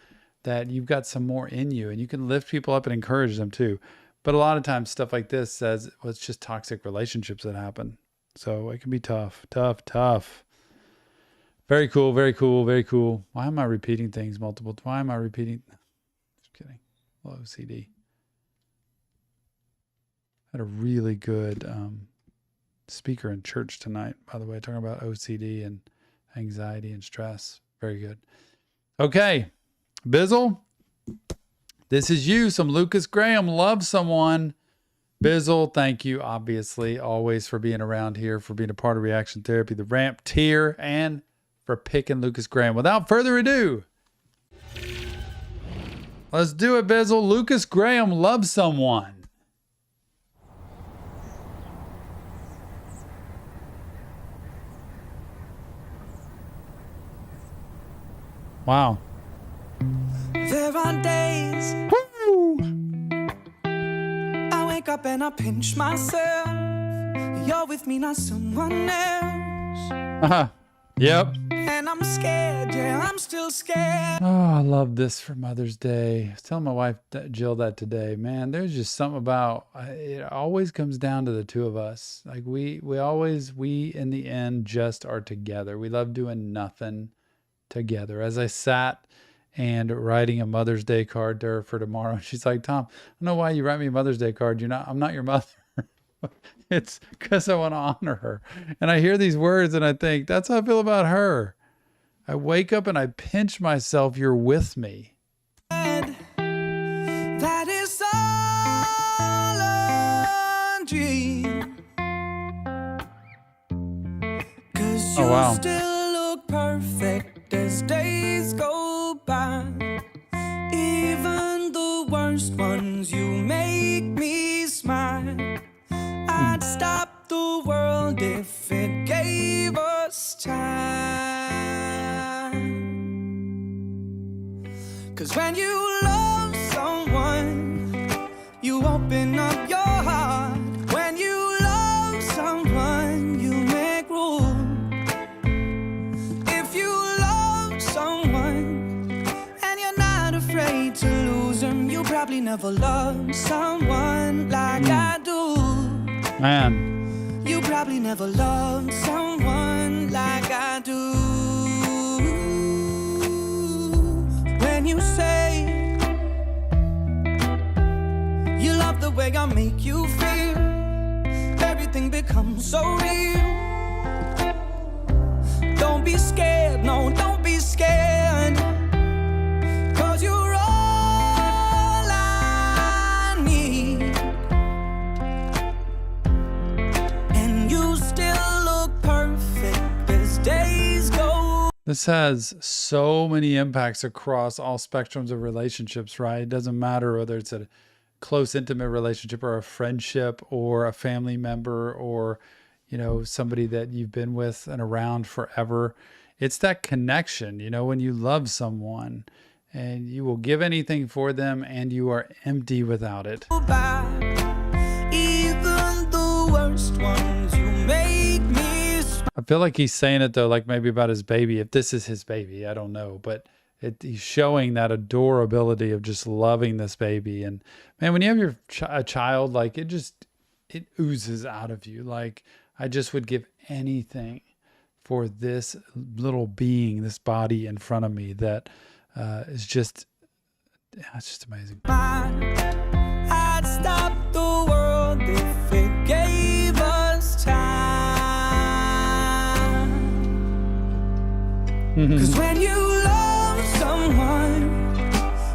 that you've got some more in you, and you can lift people up and encourage them too. But a lot of times stuff like this says, well, it's just toxic relationships that happen. So it can be tough. Very cool, very cool, very cool. Why am I repeating things multiple times? Why am I repeating? Just kidding. Low OCD. I had a really good speaker in church tonight, by the way, talking about OCD and anxiety and stress. Very good. Okay, Bizzle, this is you. Some Lukas Graham, Love Someone. Bizzle, thank you, obviously, always for being around here, for being a part of Reaction Therapy, the Ramp tier, and for picking Lukas Graham. Without further ado, let's do it, Bizzle. Lukas Graham, Love Someone. Wow. There are days I wake up and I pinch myself. You're with me, not someone else. Yep. And I'm scared, yeah, I'm still scared. Oh, I love this for Mother's Day. I was telling my wife, Jill, that today. Man, there's just something about it. Always comes down to the two of us. Like we in the end just are together. We love doing nothing together. As I sat and writing a Mother's Day card to her for tomorrow, she's like, Tom, I don't know why you write me a Mother's Day card. I'm not your mother. It's because I want to honor her. And I hear these words and I think, that's how I feel about her. I wake up and I pinch myself, you're with me. That is all a dream. 'Cause you Oh, wow. still look perfect as days go by. Even the worst ones, you make me smile. I'd stop the world if it gave us time. 'Cause when you love someone, you open up your heart. When you love someone, you make room. If you love someone and you're not afraid to lose them, you probably never loved someone like I do. Man. You probably never loved someone like I do. When you say you love the way I make you feel, everything becomes so real. Don't be scared, no, don't be scared. 'Cause you're all I need. And you still look perfect as days go. This has so many impacts across all spectrums of relationships, right? It doesn't matter whether it's a close, intimate relationship or a friendship or a family member or, you know, somebody that you've been with and around forever. It's that connection, you know, when you love someone and you will give anything for them and you are empty without it. By. Even the worst ones, you make me smile. I feel like he's saying it though, like maybe about his baby. If this is his baby, I don't know, but he's showing that adorability of just loving this baby. And man, when you have your a child, like it oozes out of you. Like I just would give anything for this little being, this body in front of me that is just, it's just amazing. I'd stop the world if it gave us time. 'Cause when you love someone,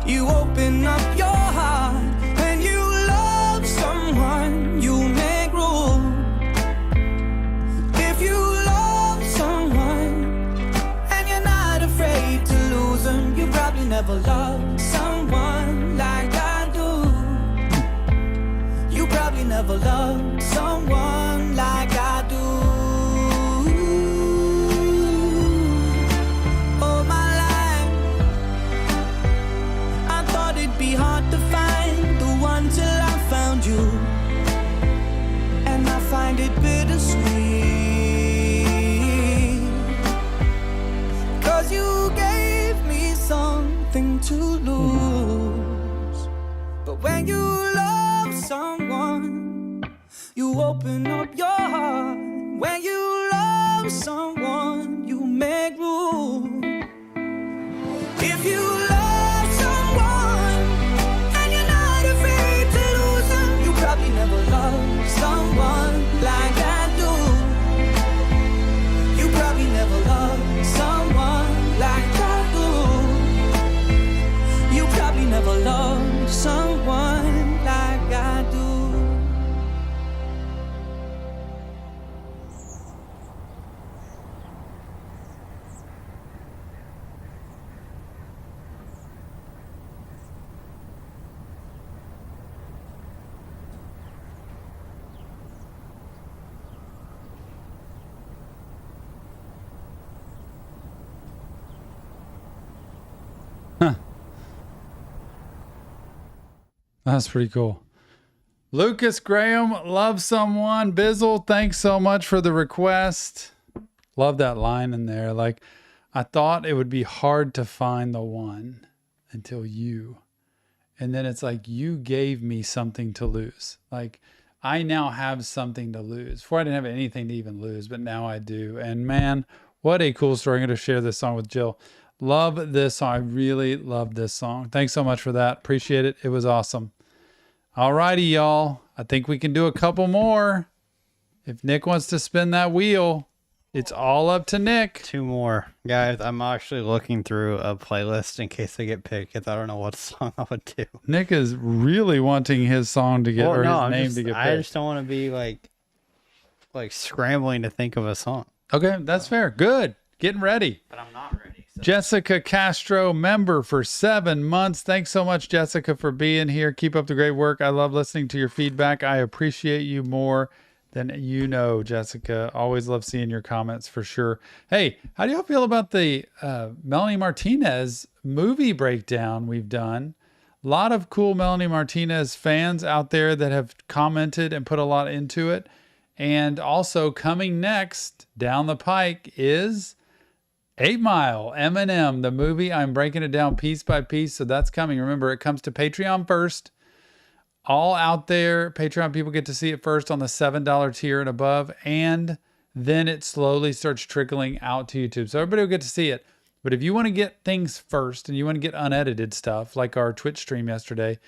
you open up your heart. When you love someone, you make room. If you love someone and you're not afraid to lose them, you probably never loved someone like I do. You probably never loved someone like I do. All my That's pretty cool. Lukas Graham, Love Someone. Bizzle, thanks so much for the request. Love that line in there. Like, I thought it would be hard to find the one until you. And then it's like, you gave me something to lose. Like, I now have something to lose. Before I didn't have anything to even lose, but now I do. And man, what a cool story. I'm going to share this song with Jill. Love this song. I really love this song. Thanks so much for that. Appreciate it. It was awesome. All righty, y'all. I think we can do a couple more. If Nick wants to spin that wheel, it's all up to Nick. 2 more. Guys, I'm actually looking through a playlist in case I get picked because I don't know what song I would do. Nick is really wanting his song to get, or his name to get picked. I just don't want to be like scrambling to think of a song. Okay, that's fair. Good. Getting ready. But I'm not ready. So. Jessica Castro, member for 7 months. Thanks so much, Jessica, for being here. Keep up the great work. I love listening to your feedback. I appreciate you more than you know, Jessica. Always love seeing your comments for sure. Hey, how do y'all feel about the Melanie Martinez movie breakdown we've done? A lot of cool Melanie Martinez fans out there that have commented and put a lot into it. And also coming next down the pike is 8 Mile, Eminem, the movie. I'm breaking it down piece by piece. So that's coming. Remember, it comes to Patreon first. All out there. Patreon people get to see it first on the $7 tier and above. And then it slowly starts trickling out to YouTube. So everybody will get to see it. But if you want to get things first and you want to get unedited stuff, like our Twitch stream yesterday,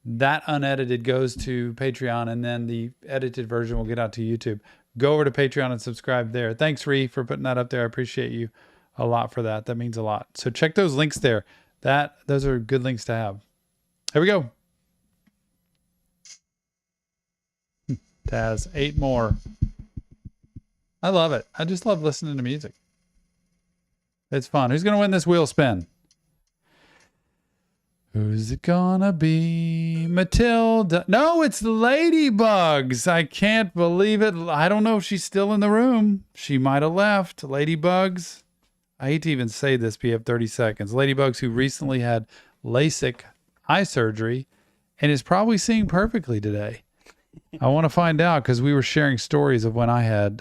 that unedited goes to Patreon and then the edited version will get out to YouTube. Go over to Patreon and subscribe there. Thanks, Ree, for putting that up there. I appreciate you a lot for that. That means a lot. So check those links there. Those are good links to have. Here we go. Taz, 8 more. I love it. I just love listening to music. It's fun. Who's going to win this wheel spin? Who's it gonna be? Matilda. No, it's Ladybugs. I can't believe it. I don't know if she's still in the room. She might have left. Ladybugs. I hate to even say this, but you have 30 seconds. Ladybugs, who recently had LASIK eye surgery and is probably seeing perfectly today. I want to find out because we were sharing stories of when I had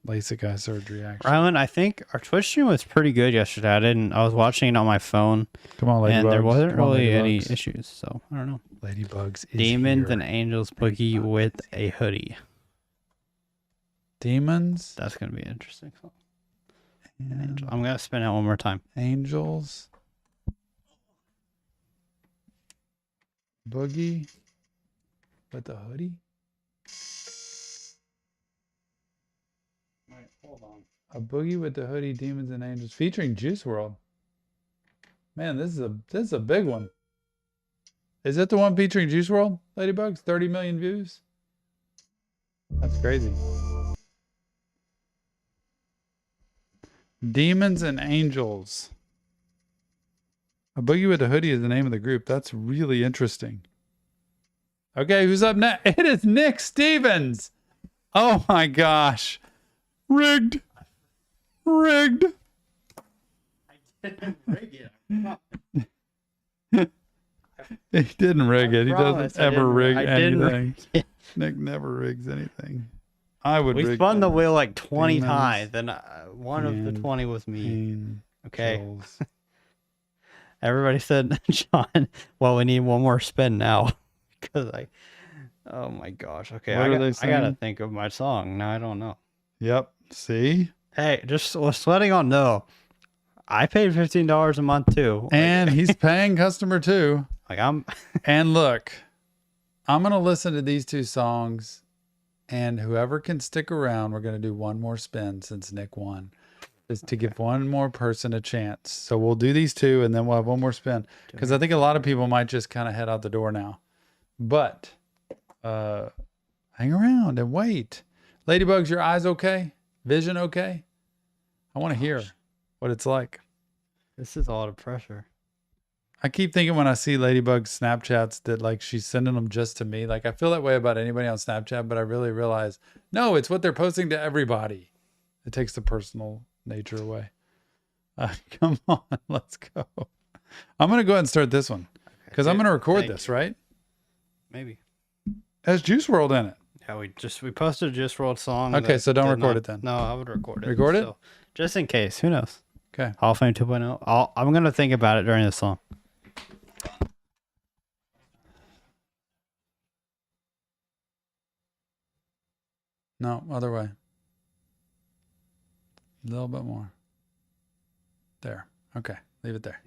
LASIK eye surgery, actually. Rylan, I think our Twitch stream was pretty good yesterday. I was watching it on my phone. Come on, Ladybugs. And there wasn't really any issues, so I don't know. Ladybugs is Demons here. and Angels Boogie with a hoodie. Demons? That's going to be interesting. I'm going to spin it one more time. Angels. Boogie with the hoodie. Wait, hold on. A Boogie with the hoodie, Demons and Angels, featuring Juice WRLD. Man, this is a big one. Is it the one featuring Juice WRLD, Ladybugs? 30 million views? That's crazy. Demons and Angels. A Boogie with a Hoodie is the name of the group. That's really interesting. Okay, who's up next? It is Nick Stevens. Oh my gosh. Rigged. Rigged. I didn't rig it. He didn't rig it. He doesn't ever rig anything. Nick never rigs anything. I would. We spun the wheel like 20 times, and one of the 20 was me. Okay. Everybody said, John, well, we need one more spin now. Because oh my gosh. Okay, I gotta think of my song. Now I don't know. Yep. See? Hey, just letting y'all know, I paid $15 a month too. And he's paying customer too. And look, I'm gonna listen to these 2 songs, and whoever can stick around, we're gonna do one more spin since Nick won. Is to give one more person a chance. So we'll do these 2 and then we'll have one more spin. Because I think a lot of people might just kind of head out the door now. But hang around and wait. Ladybugs, your eyes okay? Vision okay? I want to hear what it's like. This is a lot of pressure. I keep thinking when I see Ladybug's Snapchats that like she's sending them just to me. Like I feel that way about anybody on Snapchat, but I really realize, no, it's what they're posting to everybody. It takes the personal nature away. Come on, let's go. I'm going to go ahead and start this one because I'm going to record this, right? Maybe. Has Juice World in it. Yeah, we posted a Juice WRLD song. Okay, that so don't did record not- it then. No, I would record it. Record it? So, just in case. Who knows? Okay. Hall of Fame 2.0. I'm going to think about it during the song. No, other way. A little bit more. There. Okay, leave it there.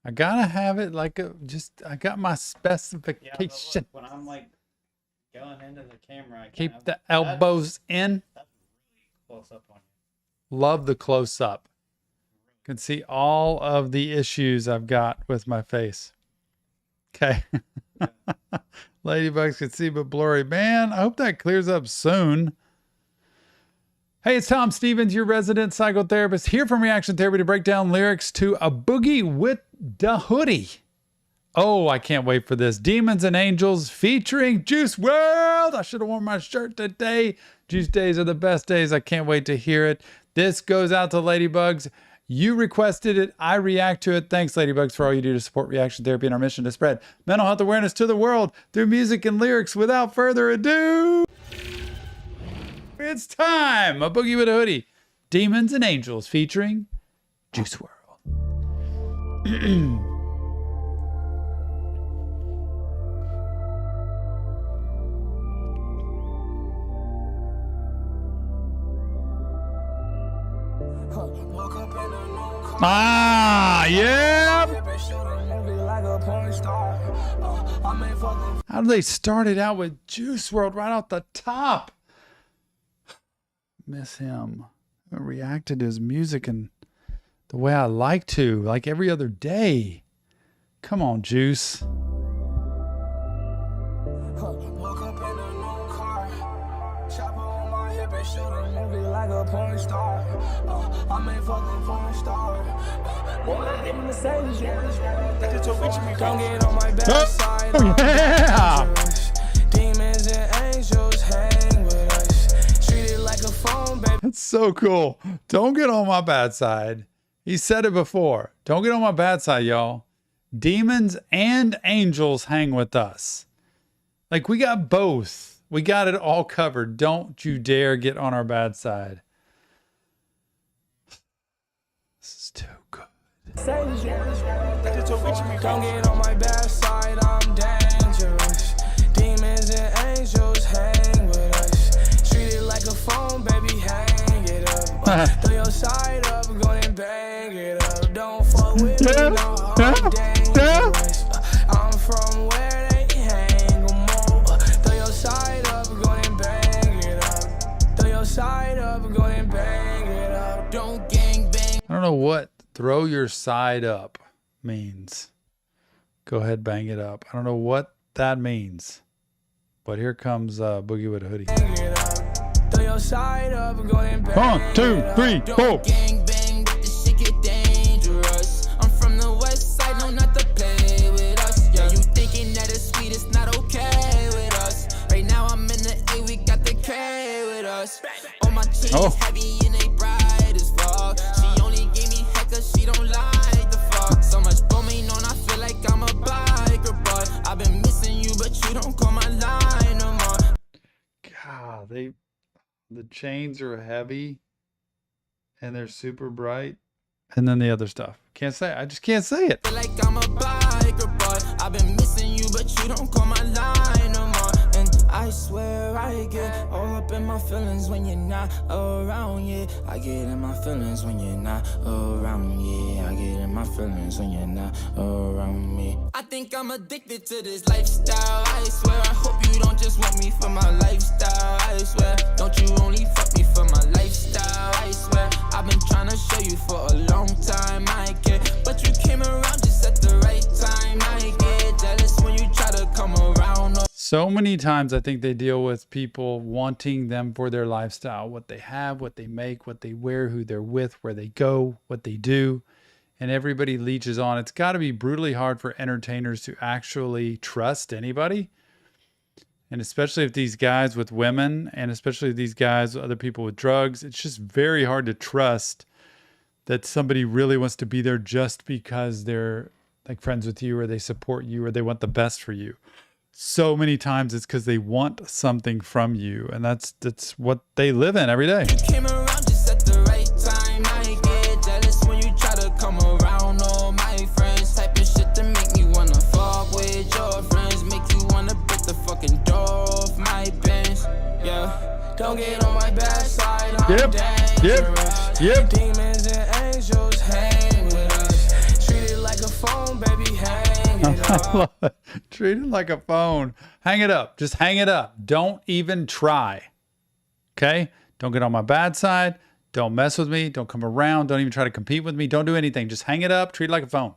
I gotta have it like I got my specification. When I'm like going into the camera, I Keep the elbows in. close up on Love the close up. Can see all of the issues I've got with my face. Okay. Ladybugs can see but blurry. Man, I hope that clears up soon. Hey, it's Tom Stevens, your resident psychotherapist, here from Reaction Therapy to break down lyrics to A Boogie with Da Hoodie. Oh, I can't wait for this. Demons and Angels featuring Juice WRLD. I should have worn my shirt today. Juice days are the best days. I can't wait to hear it. This goes out to Ladybugs. You requested it. I react to it. Thanks, Ladybugs, for all you do to support Reaction Therapy and our mission to spread mental health awareness to the world through music and lyrics. Without further ado, it's time. A Boogie with a Hoodie. Demons and Angels featuring Juice WRLD. Ah, yeah. How do they start it out with Juice WRLD right off the top? Miss him. I haven't reacted to his music and the way I like to, like every other day. Come on, Juice. Oh, yeah. Demons and angels hang with us. Treated like a phone, baby. That's so cool. Don't get on my bad side. He said it before. Don't get on my bad side, y'all. Demons and angels hang with us. Like, we got both. We got it all covered. Don't you dare get on our bad side. This is too good. Don't get on my bad side, I'm dangerous. Demons and angels hang with us. Treat it like a phone, baby, hang it up. Throw your side up, go and bang it up. Don't fuck with me, no, I'm dangerous. I'm from where they hang them all. Throw your side up, go and bang it up. Throw your side up, go and bang it up. Don't gang bang. I don't know what throw your side up means. Go ahead, bang it up. I don't know what that means. But here comes Boogie with a Hoodie. Throw your side up, go and bang. 1, 2, 3, 4. Gang bang, but this shit get dangerous. I'm from the west side, no not to play with us. Yeah, you thinking that it's sweet, it's not okay with us. Right now I'm in the A, we got the K with us. All my chains heavy and they bright as fuck. She only gave me heck 'cause she don't like the fuck. So much bombing on, I feel like I'm a biker, but I've been missing you, but you don't call my line no more. God, the chains are heavy and they're super bright. And then the other stuff. Can't say it. I just can't say it. Feel like I'm a biker, but I've been missing you, but you don't call my line no more. And I swear I get all up in my feelings when you're not around, yeah. I get in my feelings when you're not around, yeah. I get in my feelings when you're not around me. I think I'm addicted to this lifestyle, I swear. I hope you don't just want me for my lifestyle, I swear. Don't you only fuck me for my lifestyle, I swear. I've been trying to show you for a long time, I care. But you came around just at the right time, I get jealous when you try to come around. So many times I think they deal with people wanting them for their lifestyle, what they have, what they make, what they wear, who they're with, where they go, what they do, and everybody leeches on. It's got to be brutally hard for entertainers to actually trust anybody. And especially if these guys with women, and especially these guys, other people with drugs, it's just very hard to trust that somebody really wants to be there just because they're like friends with you, or they support you, or they want the best for you. so many times it's because they want something from you, and that's what they live in every day. Came around just at the right time. I get jealous when you try to come around. All my friends type of shit to make me wanna fuck with your friends, make you wanna break the fucking door off my bench. Yeah, don't get on my bad side. I'm dangerous. Yep. Demons and angels hang with us. Treat it like a phone, baby. Hang it I up. love it. Treat it like a phone. Hang it up. Just hang it up. Don't even try. Okay? Don't get on my bad side. Don't mess with me. Don't come around. Don't even try to compete with me. Don't do anything. Just hang it up. Treat it like a phone.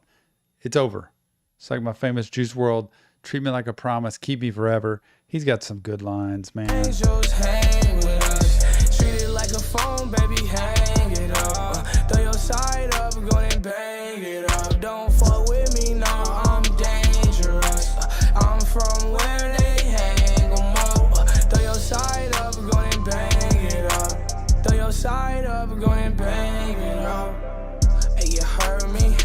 It's over. It's like my famous Juice WRLD. Treat me like a promise. Keep me forever. He's got some good lines, man. Angels hang with us. Treat it like a phone, baby. Hang it up. Throw your side up, go and bang it up. Don't fuck with me, no, I'm dangerous. I'm from where they hang 'em up. Throw your side up, go and bang it up. Throw your side up, go and bang it up. Hey, you heard me?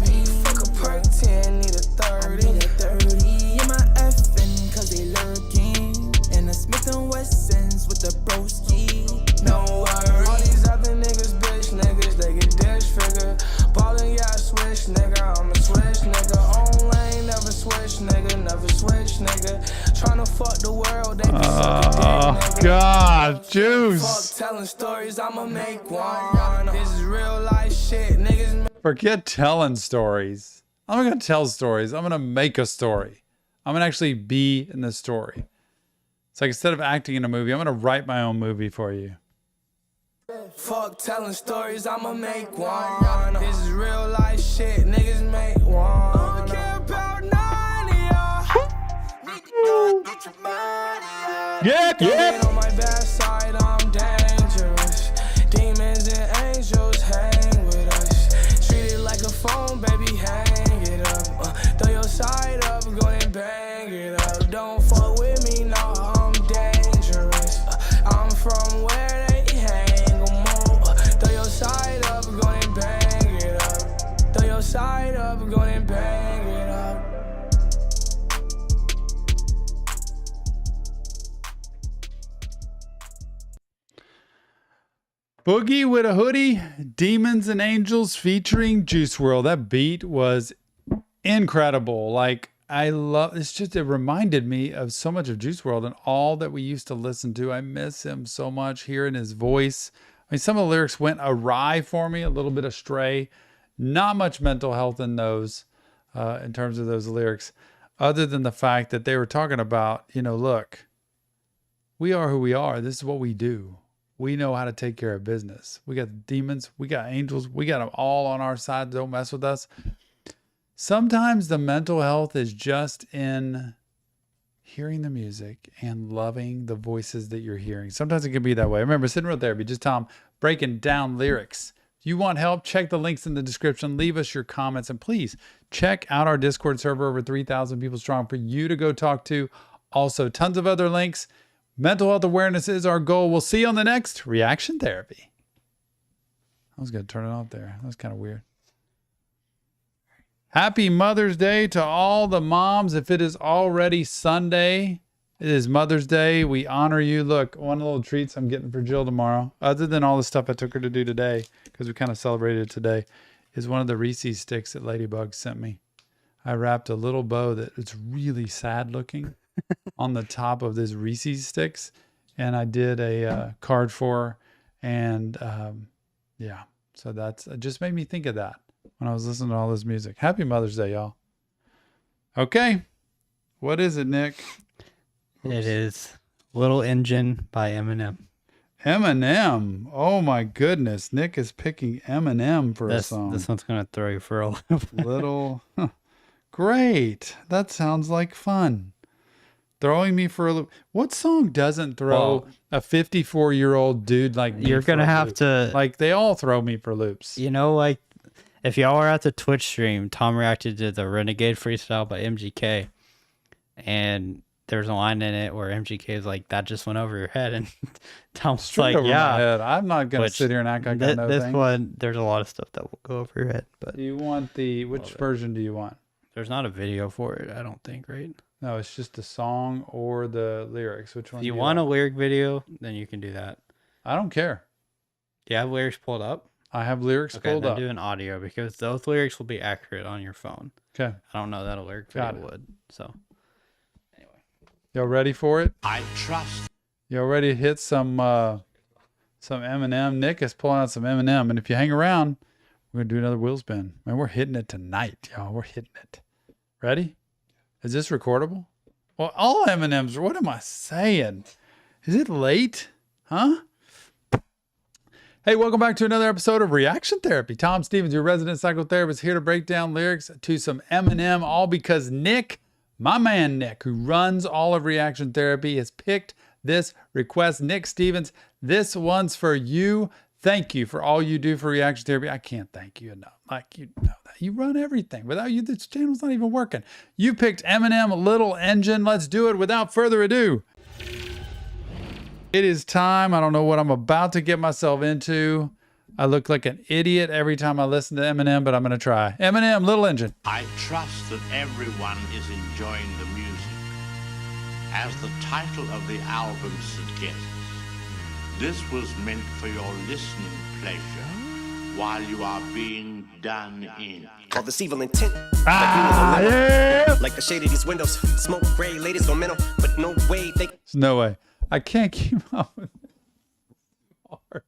Hey, fuck a perk 10, need a 30. In my effing, cause they lurking. And the Smith & Wessons with the broski. No worries. All these other niggas, bitch niggas, they get disfigured. Ballin', yeah, I switch, nigga. I'm a switch, nigga. On lane, never switch, nigga. Never switch, nigga. Tryna fuck the world, they be sucking dick, nigga. God, Juice. Fuck telling stories, I'ma make one. This is real life shit, niggas. Forget telling stories. I'm not going to tell stories. I'm going to make a story. I'm going to actually be in the story. It's like instead of acting in a movie, I'm going to write my own movie for you. Fuck telling stories, I'ma make one. This is real life shit, niggas make one. I don't care about none of y'all. Need to go get your money out. Yep. Get on my bad side, I'm dangerous. Demons and angels hang with us. Treat it like a phone, baby, hang it up. Throw your side up, go and bang it up. Don't fuck with me, no, I'm dangerous. I'm from where they hang 'em up. Throw your side up, go and bang it up. Throw your side up, go and bang it up. Boogie with a Hoodie, Demons and Angels featuring Juice WRLD. That beat was incredible. Like, I love it's just, it reminded me of so much of Juice WRLD and all that we used to listen to. I miss him so much, hearing his voice. I mean, some of the lyrics went awry for me, a little bit astray. Not much mental health in those, in terms of those lyrics, other than the fact that they were talking about, look, we are who we are. This is what we do. We know how to take care of business. We got demons. We got angels. We got them all on our side. Don't mess with us. Sometimes the mental health is just in hearing the music and loving the voices that you're hearing. Sometimes it can be that way. Remember, Sitting Real Therapy, just Tom breaking down lyrics. If you want help, check the links in the description. Leave us your comments. And please check out our Discord server, over 3,000 people strong, for you to go talk to. Also, tons of other links. Mental health awareness is our goal. We'll see you on the next Reaction Therapy. I was going to turn it off there. That was kind of weird. Happy Mother's Day to all the moms. If it is already Sunday, it is Mother's Day. We honor you. Look, one of the little treats I'm getting for Jill tomorrow, other than all the stuff I took her to do today, because we kind of celebrated today, is one of the Reese's sticks that Ladybug sent me. I wrapped a little bow that it's really sad looking on the top of this Reese's sticks, and I did a card for her, and yeah, so that's, it just made me think of that when I was listening to all this music. Happy Mother's Day, y'all. Okay, what is it, Nick? It is Little Engine by Eminem. Eminem. Oh my goodness, Nick is picking Eminem for a song. This one's gonna throw you for a little bit. Little, great. That sounds like fun. Throwing me for a loop. What song doesn't throw a 54-year-old dude like me? You're gonna for a have loop? to, like, they all throw me for loops. like, if y'all were at the Twitch stream, Tom reacted to the Renegade freestyle by MGK, and there's a line in it where MGK is like, "That just went over your head," and Tom's Straight like, over my "Yeah." head. I'm not gonna sit here and act like I know this things. one, there's a lot of stuff that will go over your head. But Do you want which version do you want? There's not a video for it, I don't think, right? No, it's just the song or the lyrics. Which one? If you do want a like? lyric video, then you can do that. I don't care. Do you have lyrics pulled up? I have lyrics Okay, pulled then up. do an audio because those lyrics will be accurate on your phone. Okay. I don't know that a lyric Got video it. would. So Y'all ready for it? I trust. Y'all ready to hit some Eminem? Nick is pulling out some Eminem, and if you hang around, we're gonna do another wheel spin. Man, we're hitting it tonight, y'all. We're hitting it. Ready? Is this recordable? Well, all Eminems. What am I saying? Is it late? Huh? Hey, welcome back to another episode of Reaction Therapy. Tom Stevens, your resident psychotherapist, here to break down lyrics to some Eminem, all because Nick, my man Nick, who runs all of Reaction Therapy, has picked this request. Nick Stevens, this one's for you. Thank you for all you do for Reaction Therapy. I can't thank you enough. Like, you know that. You run everything. Without you, this channel's not even working. You picked Eminem, Little Engine. Let's do it without further ado. It is time. I don't know what I'm about to get myself into. I look like an idiot every time I listen to Eminem, but I'm going to try. Eminem, Little Engine. I trust that everyone is enjoying the music. As the title of the album suggests, this was meant for your listening pleasure while you are being done in. All this evil intent. Yeah. Like the shade of these windows. Smoke gray, ladies go mental, but no way they. There's no way. I can't keep up with it. Hard.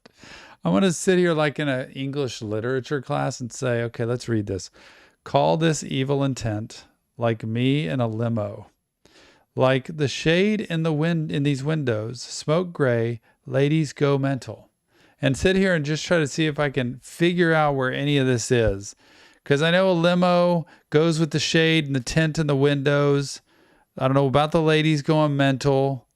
I'm going to sit here like in an English literature class and say, okay, let's read this. Call this evil intent like me in a limo. Like the shade in the wind in these windows, smoke gray, ladies go mental. And sit here and just try to see if I can figure out where any of this is. Because I know a limo goes with the shade and the tint in the windows. I don't know about the ladies going mental.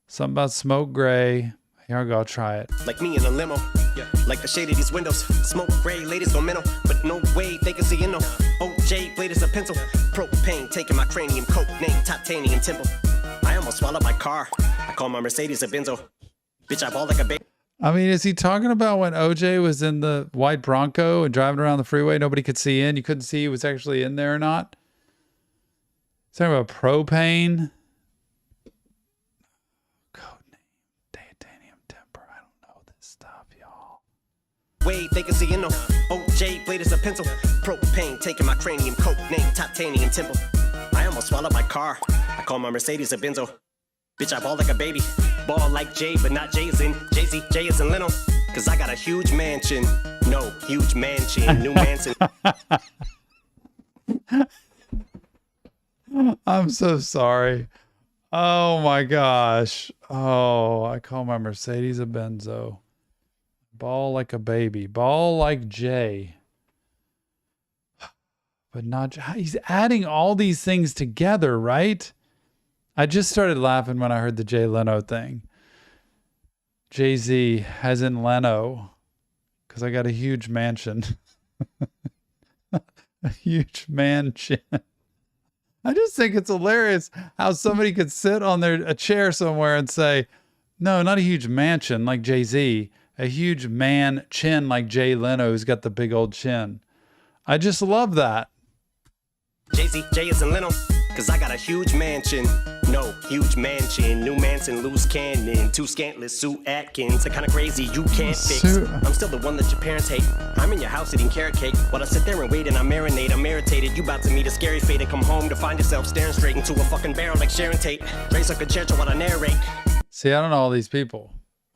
Something about smoke gray. Here I go, I'll try it. Like me in a limo. Yeah. Like the shade of these windows. Smoke gray, ladies go mental, but no way they can see in no. OJ blade is a pencil. Propane taking my cranium. Coke name titanium temple. I almost swallowed my car. I call my Mercedes a Benzo. Bitch, I ball like a baby. I mean, is he talking about when OJ was in the white Bronco and driving around the freeway? Nobody could see in. You couldn't see he was actually in there or not. He's talking about propane. Code name, titanium temper. I don't know this stuff, y'all. Way they can see in no. OJ blade is a pencil. Propane taking my cranium. Coke name titanium temple. I almost swallowed my car. I call my Mercedes a Benzo. Bitch, I ball like a baby. Ball like Jay, but not Jay-Z. Jay-Z, Jay is in Leno. Cause I got a huge mansion. No, huge mansion. New Manson. I'm so sorry. Oh my gosh. Oh, I call my Mercedes a Benzo. Ball like a baby. Ball like Jay. But not. He's adding all these things together, right? I just started laughing when I heard the Jay Leno thing. Jay-Z as in Leno. Because I got a huge mansion. A huge mansion. I just think it's hilarious how somebody could sit on a chair somewhere and say, no, not a huge mansion like Jay-Z, a huge man chin like Jay Leno who's got the big old chin. I just love that. Jay-Z, Jay is in Leno. Cause I got a huge mansion. No, huge mansion. New Manson, loose cannon. Too scantless, Sue Atkins. The kind of crazy you can't fix. I'm still the one that your parents hate. I'm in your house eating carrot cake. While I sit there and wait and I marinate. I'm irritated. You about to meet a scary fate. And come home to find yourself staring straight into a fucking barrel like Sharon Tate. Race like a church while I narrate. See, I don't know all these people.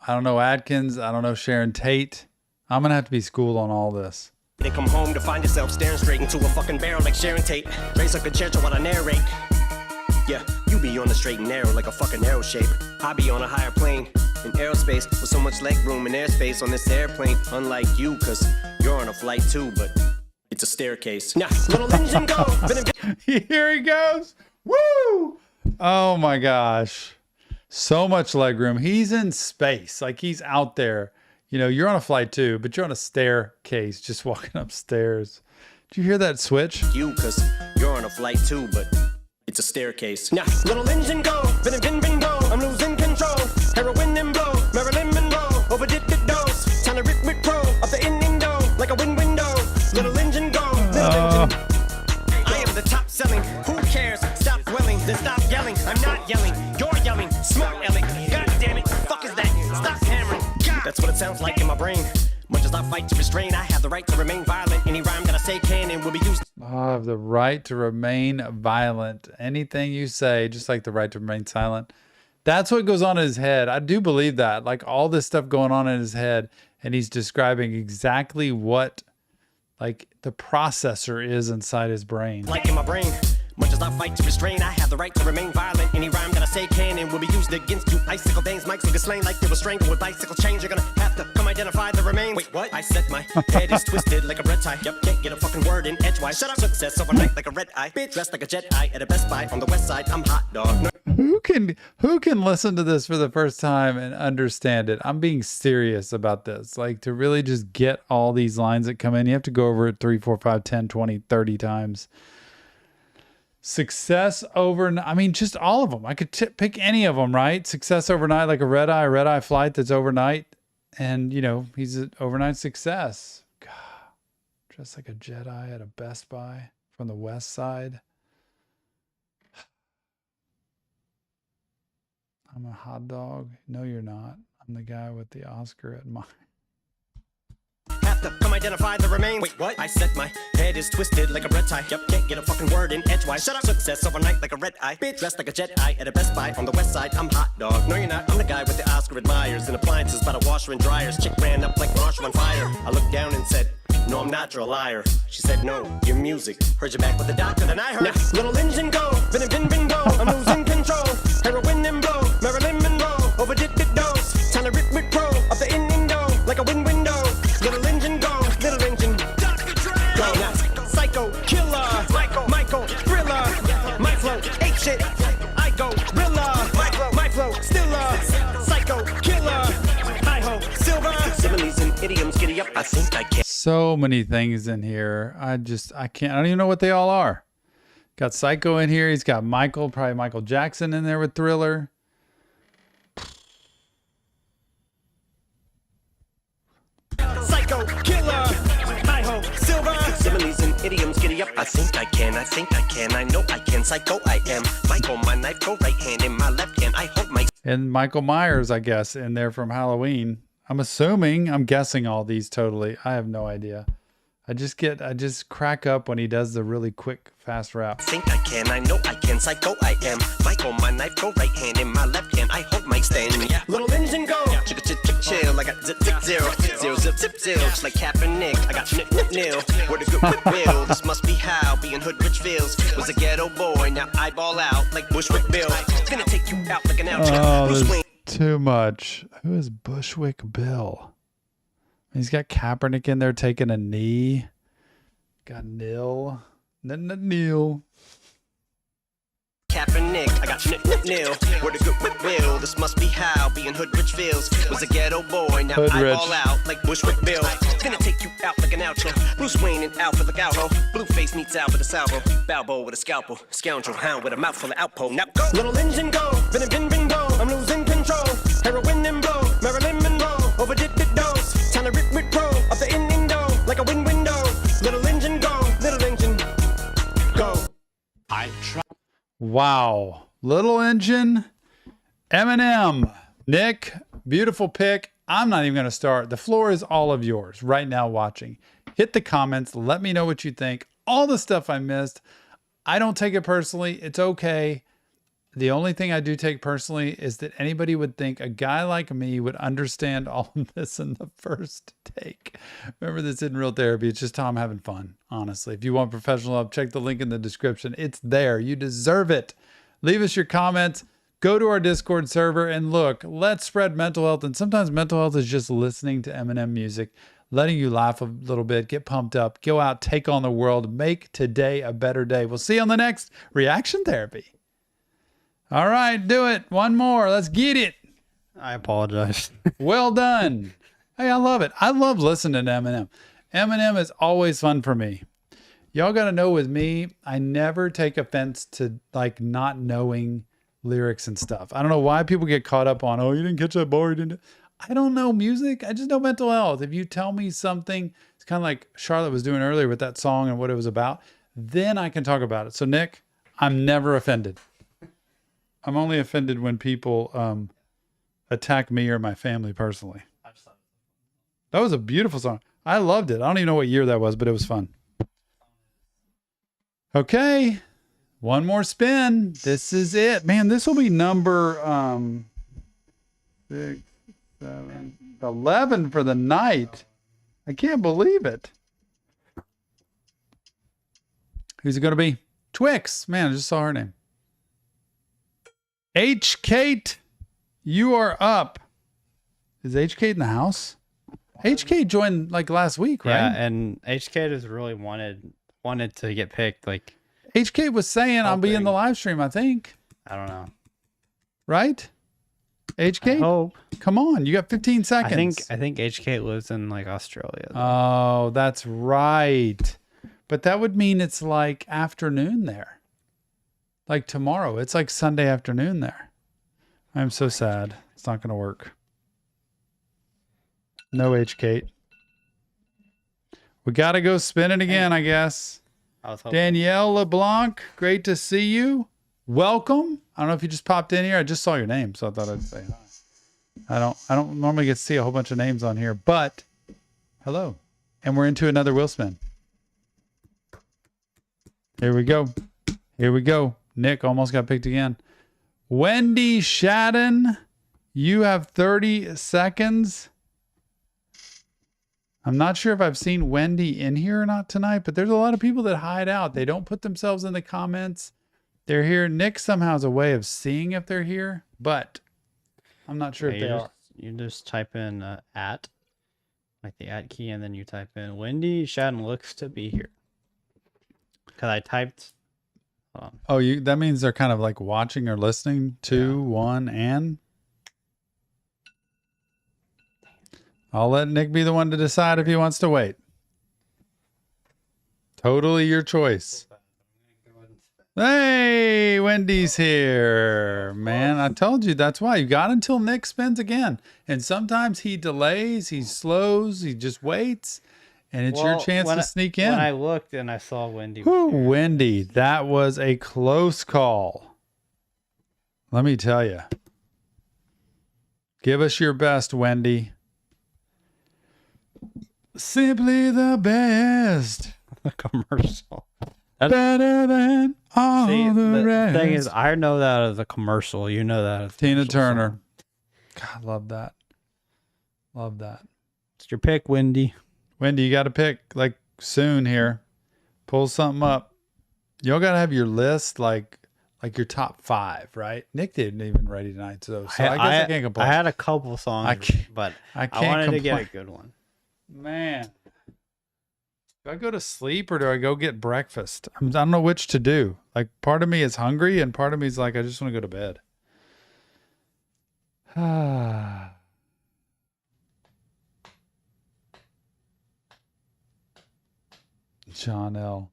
I don't know Atkins. I don't know Sharon Tate. I'm going to have to be schooled on all this. They come home to find yourself staring straight into a fucking barrel like Sharon Tate. Race like a church while I narrate. Yeah, you be on the straight and narrow like a fucking arrow shape. I be on a higher plane in aerospace with so much leg room and airspace on this airplane. Unlike you, cause you're on a flight too, but it's a staircase. Nah, little engine go. Here he goes. Woo! Oh my gosh. So much leg room. He's in space. Like he's out there. You know, you're on a flight too, but you're on a staircase just walking upstairs. Did you hear that switch? You, cause you're on a flight too, but it's a staircase. Nah, little engine go, bin go, I'm losing control. Heroin and blow, Marilyn Monroe, overdid the dose. Time to rip with pro, up the ending door, like a wind window. Little engine go, little engine. I am the top sounds like in my brain. Much as I fight to restrain, I have the right to remain violent. Any rhyme that I say can and will be used. I have the right to remain violent. Anything you say, just like the right to remain silent. That's what goes on in his head. I do believe that. Like all this stuff going on in his head, and he's describing exactly what like the processor is inside his brain. Like in my brain. Much as I fight to restrain, I have the right to remain violent. Any rhyme that I say can and will be used against you. Icicle veins, mics will get slain like they were strangled with bicycle chains. You're gonna have to come identify the remains. Wait, what? I said my head is twisted like a red tie. Yep, can't get a fucking word in edgewise. Shut up. Success overnight like a red eye. Bitch, dressed like a jet eye at a Best Buy on the west side. I'm hot dog. Who can listen to this for the first time and understand it? I'm being serious about this. Like to really just get all these lines that come in, you have to go over it 3, 4, 5, 10, 20, 30 times. Success overnight. I mean, just all of them. I could pick any of them, right? Success overnight, like a red eye flight that's overnight. And, you know, he's an overnight success. God, dressed like a Jedi at a Best Buy from the west side. I'm a hot dog. No, you're not. I'm the guy with the Oscar at mine. Have to come identify the remains. Wait, what? I said my head is twisted like a red tie. Yep, can't get a fucking word in edgewise. Shut up. Success overnight like a red eye. Bitch, dressed like a jet eye at a Best Buy on the west side. I'm hot dog. No, you're not. I'm the guy with the Oscar admirers and appliances by the washer and dryers. Chick ran up like Marshall on fire. I looked down and said, no, I'm not, you're a liar. She said, no, your music. Heard you back with the doctor, then I heard. Now, little engine go, bin go. I'm losing control. Heroin and blow, Marilyn Monroe. Overdid the dose. Time to rip pro of the in-window like a window. Little engine go, little engine go. Now, psycho, killer, Michael, thriller. My flow, ain't shit. I go, Rilla. My flow, stiller. Psycho, killer. Hi-ho, silver. Similes and idioms, giddy up, I think I can. So many things in here. I can't. I don't even know what they all are. Got Psycho in here. He's got Michael, probably Michael Jackson in there with Thriller. Psycho, killer, hi-ho, silver. Similes and idioms, giddy up, I think I can, I know I can. Psycho, I am. Michael, my knife, go right hand in my left hand. I hold my... And Michael Myers, I guess, in there from Halloween. I'm guessing all these totally. I have no idea. I just crack up when he does the really quick, fast rap. Think I can, I know I can. Psycho, I am. Michael, my knife, go right hand in my left hand. I hold my stand. Little engine go. Chill, I got zip, zero, zip, zero. Just like Kaepernick, I got nil. Where the good will. This must be how being hood rich feels. Was a ghetto boy, now I ball out like Bushwick Bill. Gonna take you out like an outlaw. Oh, there's too much. Who is Bushwick Bill? He's got Kaepernick in there taking a knee. Got Neil. Neil. Kaepernick, I got nil. Where the good will. This must be how being hood rich feels. Was a ghetto boy, now Hood I rich. ball out like Bushwick Bill. Gonna take you out like an outro. Bruce Wayne and Alfred the Gallo. Blueface meets Al with a salvo. Balbo with a scalpel. Scoundrel hound with a mouth full of outpo. Now go. Little engine go. Bin go. I'm losing control. Heroin and blow. Marilyn Monroe. Overdid the dose. Time to rip pro of the in-window like a window. Little engine go. Little engine go. I try. Wow. Little Engine. Eminem. Nick, beautiful pick. I'm not even going to start. The floor is all of yours right now watching. Hit the comments. Let me know what you think. All the stuff I missed. I don't take it personally. It's okay. The only thing I do take personally is that anybody would think a guy like me would understand all of this in the first take. Remember, this isn't real therapy. It's just Tom having fun, honestly. If you want professional help, check the link in the description. It's there. You deserve it. Leave us your comments. Go to our Discord server and look, let's spread mental health. And sometimes mental health is just listening to Eminem music, letting you laugh a little bit, get pumped up, go out, take on the world, make today a better day. We'll see you on the next Reaction Therapy. All right, do it. One more. Let's get it. I apologize. Well done. Hey, I love it. I love listening to Eminem. Eminem is always fun for me. Y'all got to know with me, I never take offense to like not knowing lyrics and stuff. I don't know why people get caught up on, oh, you didn't catch that bar. You didn't. I don't know music. I just know mental health. If you tell me something, it's kind of like Charlotte was doing earlier with that song and what it was about, then I can talk about it. So Nick, I'm never offended. I'm only offended when people attack me or my family personally. That was a beautiful song. I loved it. I don't even know what year that was, but it was fun. Okay. One more spin. This is it. Man, this will be number 6, 7, 11 for the night. I can't believe it. Who's it going to be? Twix. Man, I just saw her name. H. Kate, you are up. Is H. Kate in the house? H. Kate joined like last week, right? Yeah, and HK has really wanted to get picked. Like H. Kate was saying I'll be in the live stream, I think. I don't know. Right? H. Kate? Hope. Come on, you got 15 seconds. I think HK lives in like Australia. Oh, that's right. But that would mean it's like afternoon there. Like tomorrow. It's like Sunday afternoon there. I'm so sad. It's not going to work. No H. Kate. We got to go spin it again, I guess. Danielle LeBlanc, great to see you. Welcome. I don't know if you just popped in here. I just saw your name, so I thought I'd say hi. I don't normally get to see a whole bunch of names on here, but hello. And we're into another wheel spin. Here we go. Here we go. Nick almost got picked again. Wendy Shadden, you have 30 seconds. I'm not sure if I've seen Wendy in here or not tonight, but there's a lot of people that hide out. They don't put themselves in the comments. They're here. Nick somehow has a way of seeing if they're here, but I'm not sure if they are. You just type in at, like the at key, and then you type in Wendy Shadden looks to be here. Because I typed. Oh, that means they're kind of like watching or listening to one and. I'll let Nick be the one to decide if he wants to wait. Totally your choice. Hey, Wendy's here. Man, I told you that's why. You got until Nick spins again. And sometimes he delays, he slows, he just waits. And it's your chance to sneak in. When I looked and I saw Wendy. Whew, Wendy, that was a close call. Let me tell you. Give us your best, Wendy. Simply the best. The commercial. Better than all the rest. Thing is, I know that as a commercial. You know that as Tina Turner. God, love that. Love that. It's your pick, Wendy. Wendy, you got to pick like soon here. Pull something up. Y'all got to have your list like your top 5, right? Nick didn't even ready tonight, so I guess I can't complain. I had a couple songs, but I wanted to get a good one. Man, do I go to sleep or do I go get breakfast? I don't know which to do. Like, part of me is hungry and part of me is like, I just want to go to bed. John L.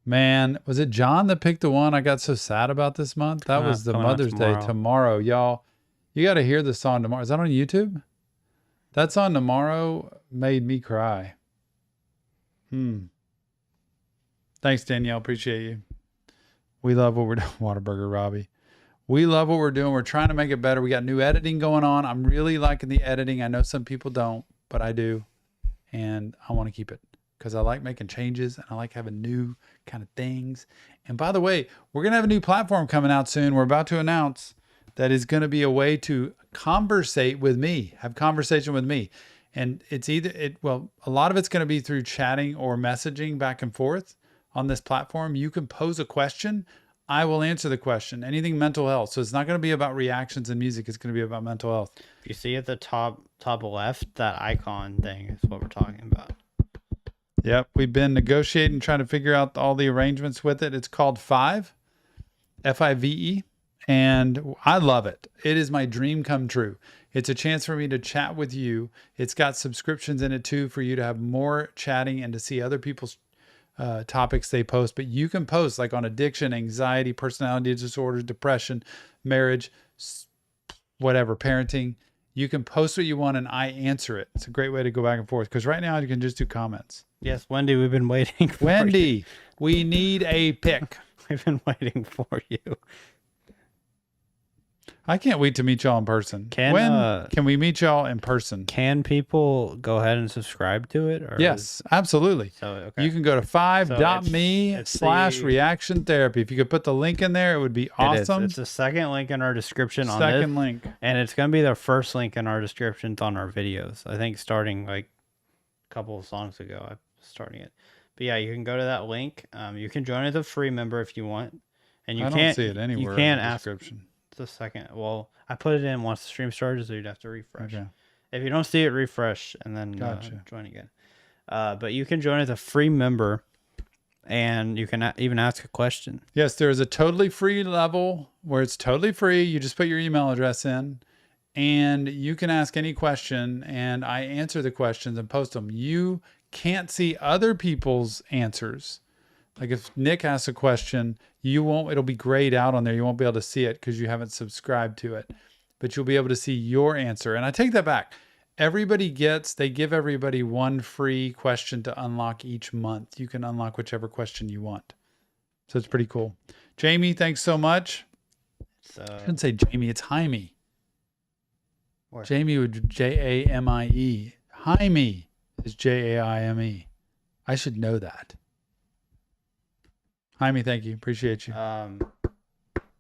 Man, was it John that picked the one I got so sad about this month? That was the Mother's Day tomorrow. Y'all, you got to hear the song tomorrow. Is that on YouTube? That song tomorrow made me cry. Thanks, Danielle. Appreciate you. We love what we're doing. Whataburger Robbie. We love what we're doing. We're trying to make it better. We got new editing going on. I'm really liking the editing. I know some people don't, but I do. And I want to keep it because I like making changes and I like having new kind of things. And by the way, we're going to have a new platform coming out soon. We're about to announce that is going to be a way to conversate with me, have conversation with me. And it's a lot of it's going to be through chatting or messaging back and forth on this platform. You can pose a question. I will answer the question. Anything mental health. So it's not going to be about reactions and music. It's going to be about mental health. If you see at the top left, that icon thing is what we're talking about. Yep. We've been negotiating, trying to figure out all the arrangements with it. It's called Five, F-I-V-E. And I love it. It is my dream come true. It's a chance for me to chat with you. It's got subscriptions in it too for you to have more chatting and to see other people's topics they post. But you can post like on addiction, anxiety, personality disorders, depression, marriage, whatever, parenting. You can post what you want and I answer it. It's a great way to go back and forth because right now you can just do comments. Yes, Wendy, we've been waiting for Wendy, you. We need a pick. We've been waiting for you. I can't wait to meet y'all in person. Can, when can we meet y'all in person? Can people go ahead and subscribe to it? Or Yes, absolutely. So, okay. You can go to 5.me/reaction therapy. If you could put the link in there, it would be awesome. It's the second link in our description on this. Second link. And it's going to be the first link in our descriptions on our videos. I think starting like a couple of songs ago, I'm starting it. But yeah, you can go to that link. You can join as a free member if you want. And you I can't don't see it anywhere You can't in the ask description. the second. Well, I put it in once the stream started, so you'd have to refresh. Okay. If you don't see it, refresh and then Gotcha. join again. But you can join as a free member, and you can even ask a question. Yes, there is a totally free level where it's totally free. You just put your email address in, and you can ask any question, and I answer the questions and post them. You can't see other people's answers. Like if Nick asks a question, it'll be grayed out on there. You won't be able to see it because you haven't subscribed to it, but you'll be able to see your answer. And I take that back. They give everybody one free question to unlock each month. You can unlock whichever question you want. So it's pretty cool. Jamie, thanks so much. I shouldn't say Jamie, it's Jaime. Where? Jamie would Jamie. Jaime is Jaime. I should know that. Jaime, thank you. Appreciate you.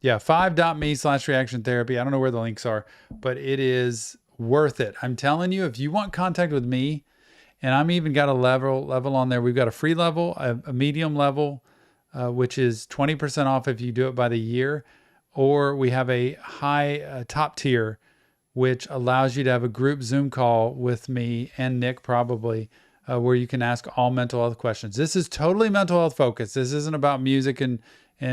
Yeah, 5.me/reaction therapy. I don't know where the links are, but it is worth it. I'm telling you, if you want contact with me, and I'm even got a level on there. We've got a free level, a medium level, which is 20% off if you do it by the year, or we have a high top tier, which allows you to have a group Zoom call with me and Nick probably, where you can ask all mental health questions. This is totally mental health focused. This isn't about music and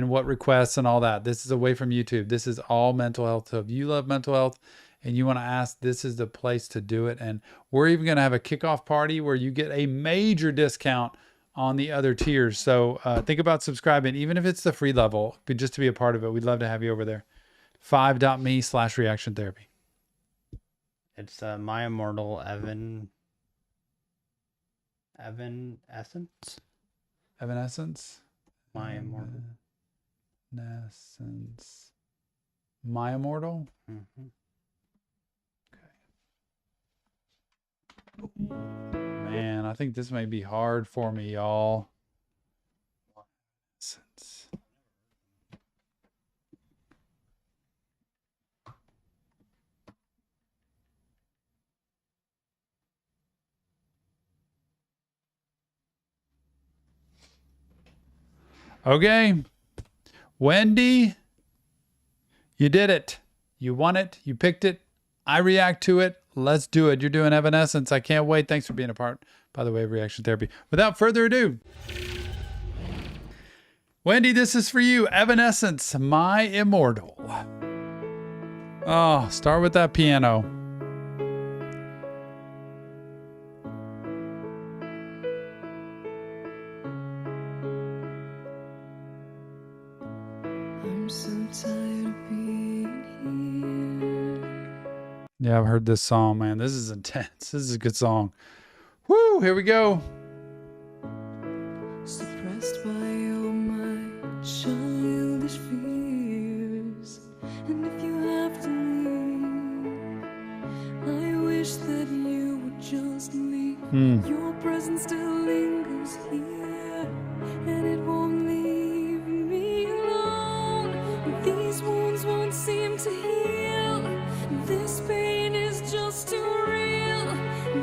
what requests and all that. This is away from YouTube. This is all mental health. So if you love mental health and you want to ask, this is the place to do it. And we're even going to have a kickoff party where you get a major discount on the other tiers. So think about subscribing, even if it's the free level, but just to be a part of it. We'd love to have you over there. 5.me/reaction therapy. It's My Immortal Evanescence. Evanescence. My Immortal. Evanescence. My Immortal. Mm-hmm. Man, I think this may be hard for me, y'all. Okay. Wendy, you did it. You won it. You picked it. I react to it. Let's do it. You're doing Evanescence. I can't wait. Thanks for being a part, by the way, of Reaction Therapy. Without further ado, Wendy, this is for you. Evanescence, My Immortal. Oh, start with that piano. I'm so tired of being here. Yeah, I've heard this song, man. This is intense. This is a good song. Woo, here we go. Suppressed by all my childish fears. And if you have to leave, I wish that you would just leave. Your presence still lingers here, and it won't leave me alone. These wounds won't seem to heal. This pain is just too real.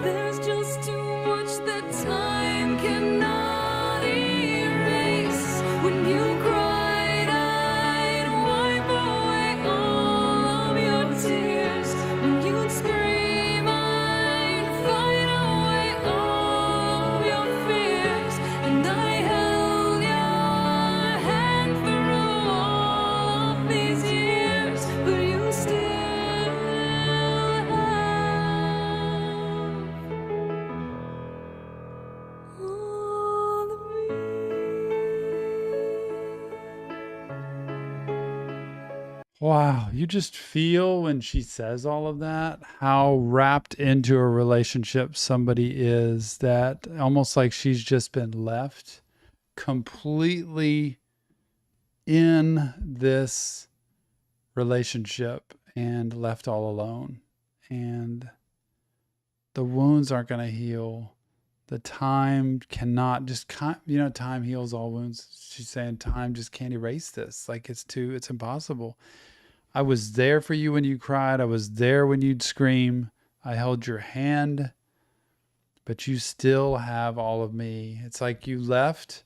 There's just too much that time cannot erase. When you cried, I'd wipe away all of your tears. When you'd scream, I'd fight away all of your fears. And I held your hand through all of these years, but you still have all of me. Wow, you just feel when she says all of that, how wrapped into a relationship somebody is, that almost like she's just been left completely in this relationship. and left all alone. And the wounds aren't going to heal. The time cannot time heals all wounds. She's saying time just can't erase this. Like it's impossible. I was there for you when you cried. I was there when you'd scream. I held your hand, but you still have all of me. It's like you left.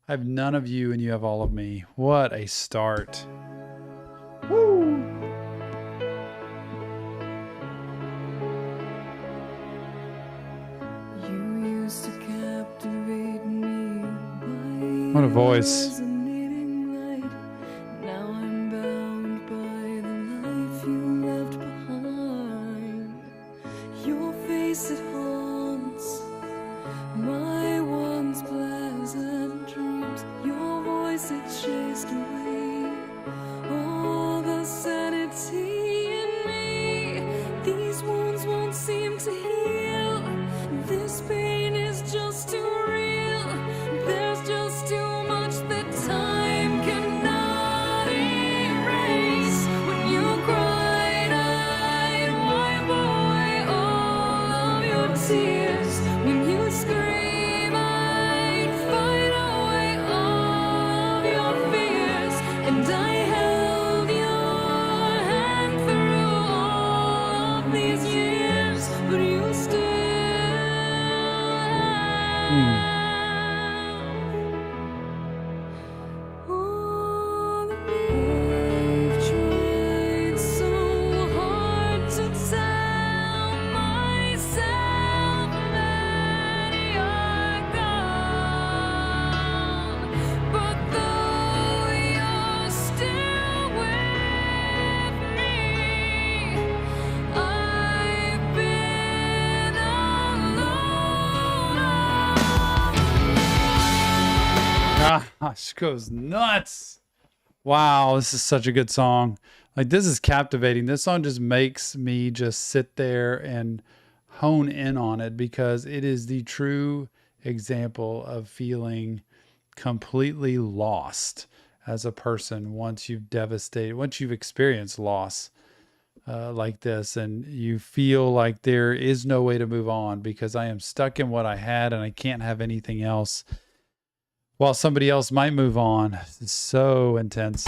I have none of you and you have all of me. What a start. Woo! What a voice. Gosh, goes nuts. Wow, this is such a good song. Like, this is captivating. This song just makes me just sit there and hone in on it because it is the true example of feeling completely lost as a person once you've experienced loss like this, and you feel like there is no way to move on because I am stuck in what I had and I can't have anything else. While somebody else might move on. It's so intense.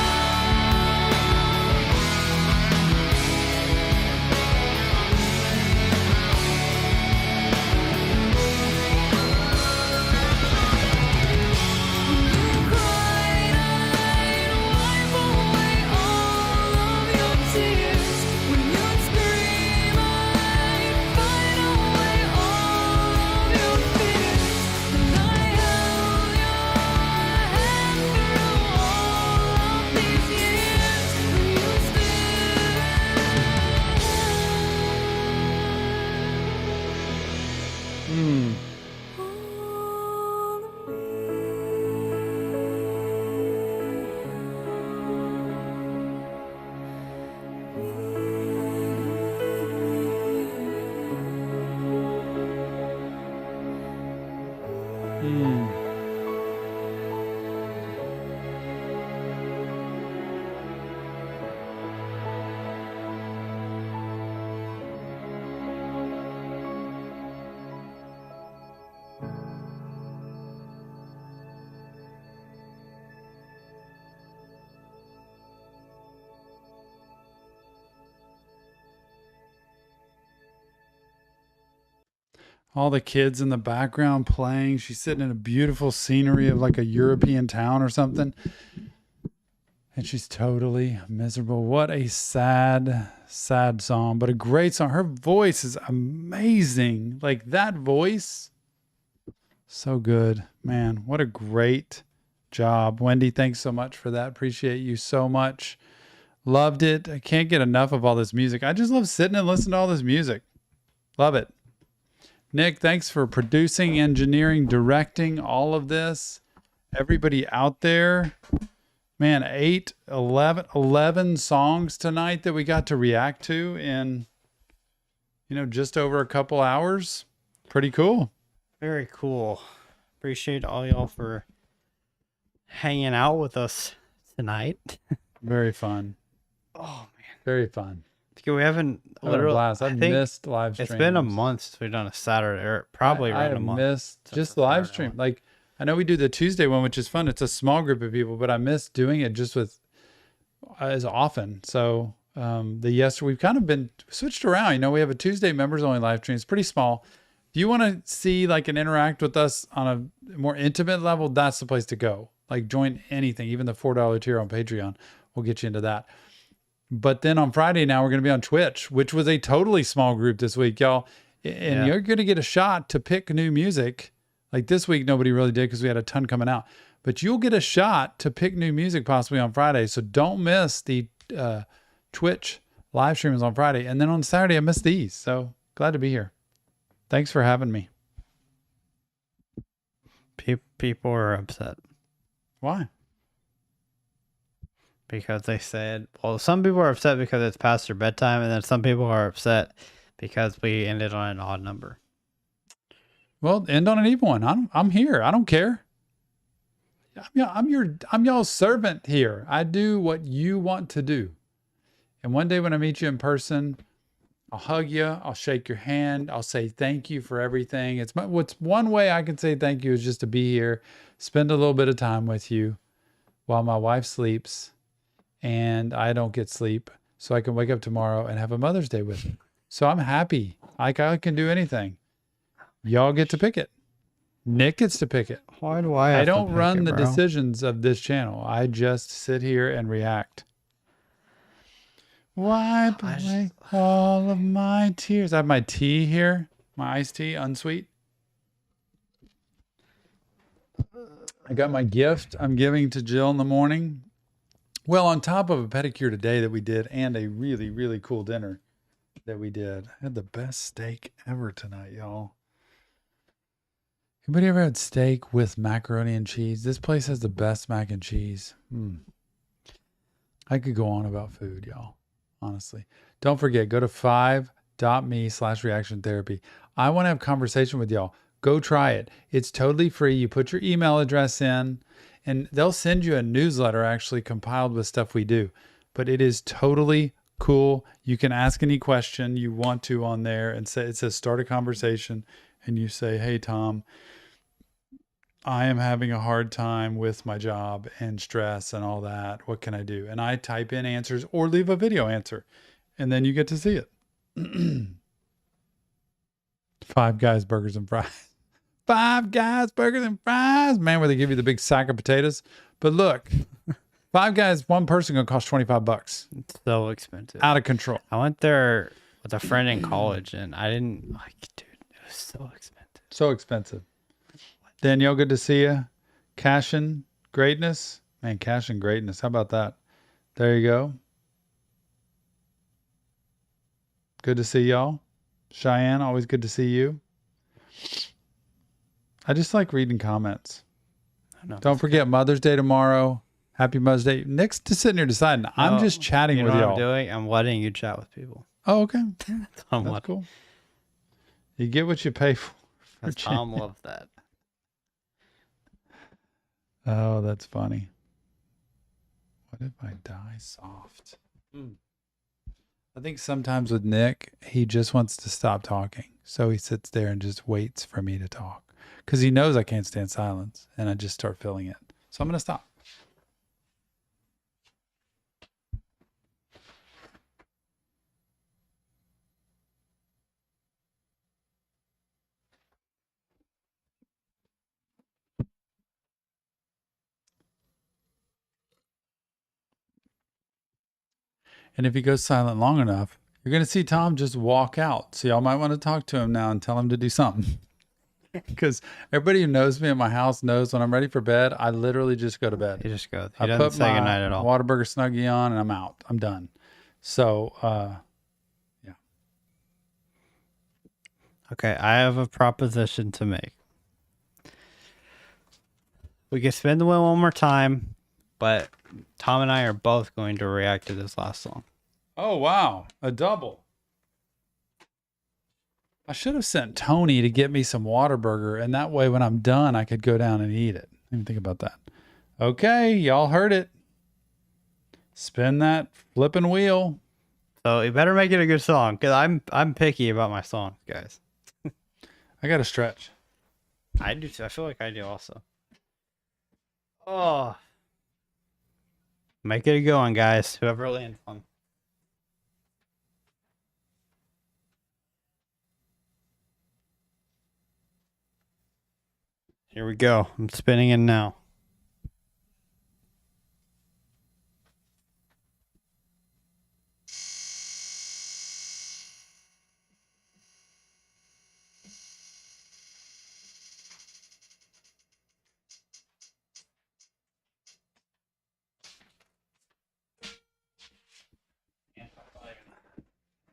All the kids in the background playing. She's sitting in a beautiful scenery of like a European town or something. And she's totally miserable. What a sad, sad song, but a great song. Her voice is amazing. Like that voice, so good. Man, what a great job. Wendy, thanks so much for that. Appreciate you so much. Loved it. I can't get enough of all this music. I just love sitting and listening to all this music. Love it. Nick, thanks for producing, engineering, directing all of this. Everybody out there, man, 11 songs tonight that we got to react to in, just over a couple hours. Pretty cool. Very cool. Appreciate all y'all for hanging out with us tonight. Very fun. Oh, man. Very fun. We haven't I had a literally. blast. I I've think missed live streams. it's been a month since we've done a Saturday, or probably I around a have month. missed since just the the live Saturday stream. one. Like, I know we do the Tuesday one, which is fun. It's a small group of people, but I miss doing it just with as often. So we've kind of been switched around. You know, we have a Tuesday members only live stream. It's pretty small. If you want to see like and interact with us on a more intimate level, that's the place to go. Like join anything, even the $4 tier on Patreon. We'll get you into that. But then on Friday now we're going to be on Twitch, which was a totally small group this week, y'all. And you're going to get a shot to pick new music. Like this week, nobody really did because we had a ton coming out. But you'll get a shot to pick new music possibly on Friday. So don't miss the Twitch live streams on Friday. And then on Saturday, I missed these. So glad to be here. Thanks for having me. People are upset Why? because they said, well, some people are upset because it's past their bedtime, and then some people are upset because we ended on an odd number. Well, end on an even one. I'm here. I don't care. I'm y'all's servant here. I do what you want to do. And one day when I meet you in person, I'll hug you. I'll shake your hand. I'll say thank you for everything. What's one way I can say thank you is just to be here, spend a little bit of time with you while my wife sleeps and I don't get sleep, so I can wake up tomorrow and have a Mother's Day with her. So I'm happy. I can do anything. Y'all get to pick it. Nick gets to pick it. Why do I have I to don't pick run it, the bro? decisions of this channel. I just sit here and react. Wipe away all of my tears. I have my tea here, my iced tea, unsweet. I got my gift I'm giving to Jill in the morning. Well, on top of a pedicure today that we did and a really, really cool dinner that we did. I had the best steak ever tonight, y'all. Anybody ever had steak with macaroni and cheese? This place has the best mac and cheese. I could go on about food, y'all. Honestly. Don't forget, go to 5.me/reaction therapy. I want to have conversation with y'all. Go try it. It's totally free. You put your email address in and they'll send you a newsletter actually compiled with stuff we do. But it is totally cool. You can ask any question you want to on there and say, it says start a conversation and you say, hey, Tom, I am having a hard time with my job and stress and all that. What can I do? And I type in answers or leave a video answer and then you get to see it. Five Guys Burgers and Fries. Five Guys Burgers and Fries. Man, where they give you the big sack of potatoes. But look, Five Guys, one person gonna cost $25. It's so expensive. Out of control. I went there with a friend in college, and I didn't like, dude, it was so expensive. So expensive. Danielle, good to see you. Cash and Greatness. Man, Cash and Greatness. How about that? There you go. Good to see y'all. Cheyenne, always good to see you. I just like reading comments. Don't forget Mother's Day tomorrow. Happy Mother's Day. Nick's just sitting here deciding. I'm just chatting with what y'all. I'm doing? I'm letting you chat with people. Oh, okay. That's cool. You get what you pay for. Tom loves that. Oh, that's funny. What if I die soft? I think sometimes with Nick, he just wants to stop talking. So he sits there and just waits for me to talk. Because he knows I can't stand silence. And I just start filling it. So I'm going to stop. And if he goes silent long enough, you're going to see Tom just walk out. So y'all might want to talk to him now and tell him to do something. Because everybody who knows me at my house knows when I'm ready for bed, I literally just go to bed. He just goes. He I doesn't put say my goodnight at all. Whataburger Snuggie on and I'm out. I'm done. So, yeah. Okay, I have a proposition to make. We can spin the wheel one more time, but Tom and I are both going to react to this last song. Oh, wow. A double. I should have sent Tony to get me some Whataburger, and that way when I'm done, I could go down and eat it. Let me think about that. Okay, y'all heard it. Spin that flipping wheel. So you better make it a good song, because I'm picky about my songs, guys. I got to stretch. I do too. I feel like I do also. Oh. Make it a good one, guys. Whoever lands one. Here we go. I'm spinning in now.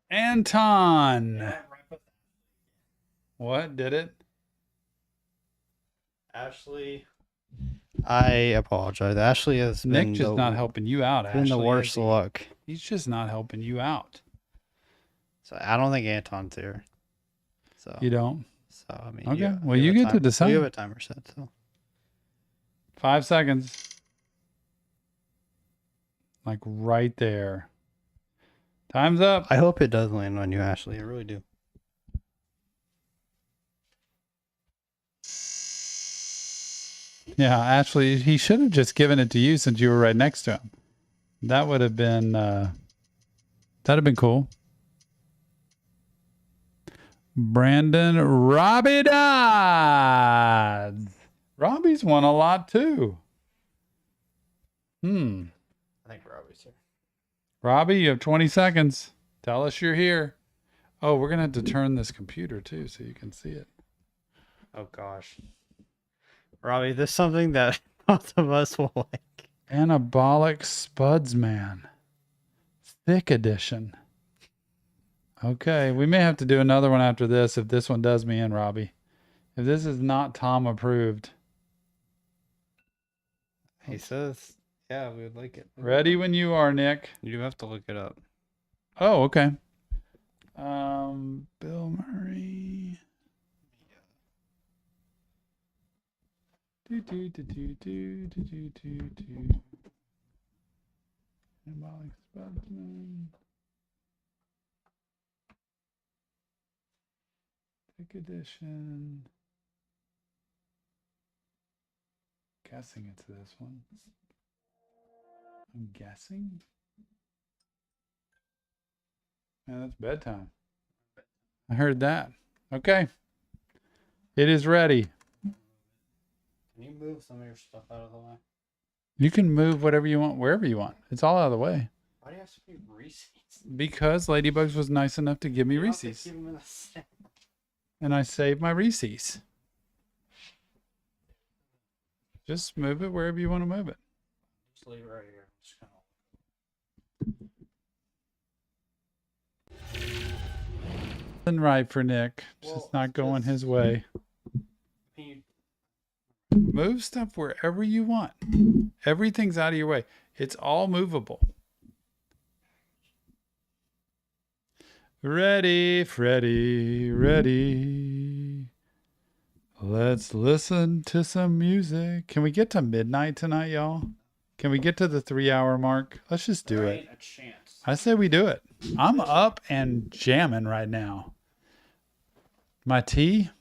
Anton. What did it? Ashley. I apologize. Ashley has Nick been just not helping you out. been the Ashley, worst is he? luck. He's just not helping you out. So I don't think Anton's here. So You don't? So I mean, Okay. Well, have you a get to time- decide. You have a timer set. So 5 seconds. Like right there. Time's up. I hope it does land on you, Ashley. I really do. Yeah, Ashley, he should have just given it to you since you were right next to him. That would have been that'd have been cool. Brandon Robbie Dodds. Robbie's won a lot too. I think Robbie's here. Robbie, you have 20 seconds. Tell us you're here. Oh, we're gonna have to turn this computer too so you can see it. Oh gosh, Robbie, this is something that both of us will like. Anabolic Spudsman. Thick edition. Okay, we may have to do another one after this if this one does me in, Robbie. If this is not Tom approved. He says, "Yeah, we would like it." Ready when you are, Nick. You have to look it up. Oh, okay. Bill Murray. Anabolic Spudsman. Thick edition. Guessing it's this one. I'm guessing. Man, that's bedtime. I heard that. Okay. It is ready. Can you move some of your stuff out of the way? You can move whatever you want, wherever you want. It's all out of the way. Why do you have to be Reese's? Because Ladybugs was nice enough to give me You don't have to Reese's. keep 'em in the same- And I saved my Reese's. Just move it wherever you want to move it. Just leave it right here. Just kinda- Nothing right for Nick. It's just not going his way. Can you- Move stuff wherever you want. Everything's out of your way. It's all movable. Ready, Freddy, ready. Let's listen to some music. Can we get to midnight tonight, y'all? Can we get to the 3-hour mark? Let's just do There it. ain't a chance. I say we do it. I'm up and jamming right now. My tea.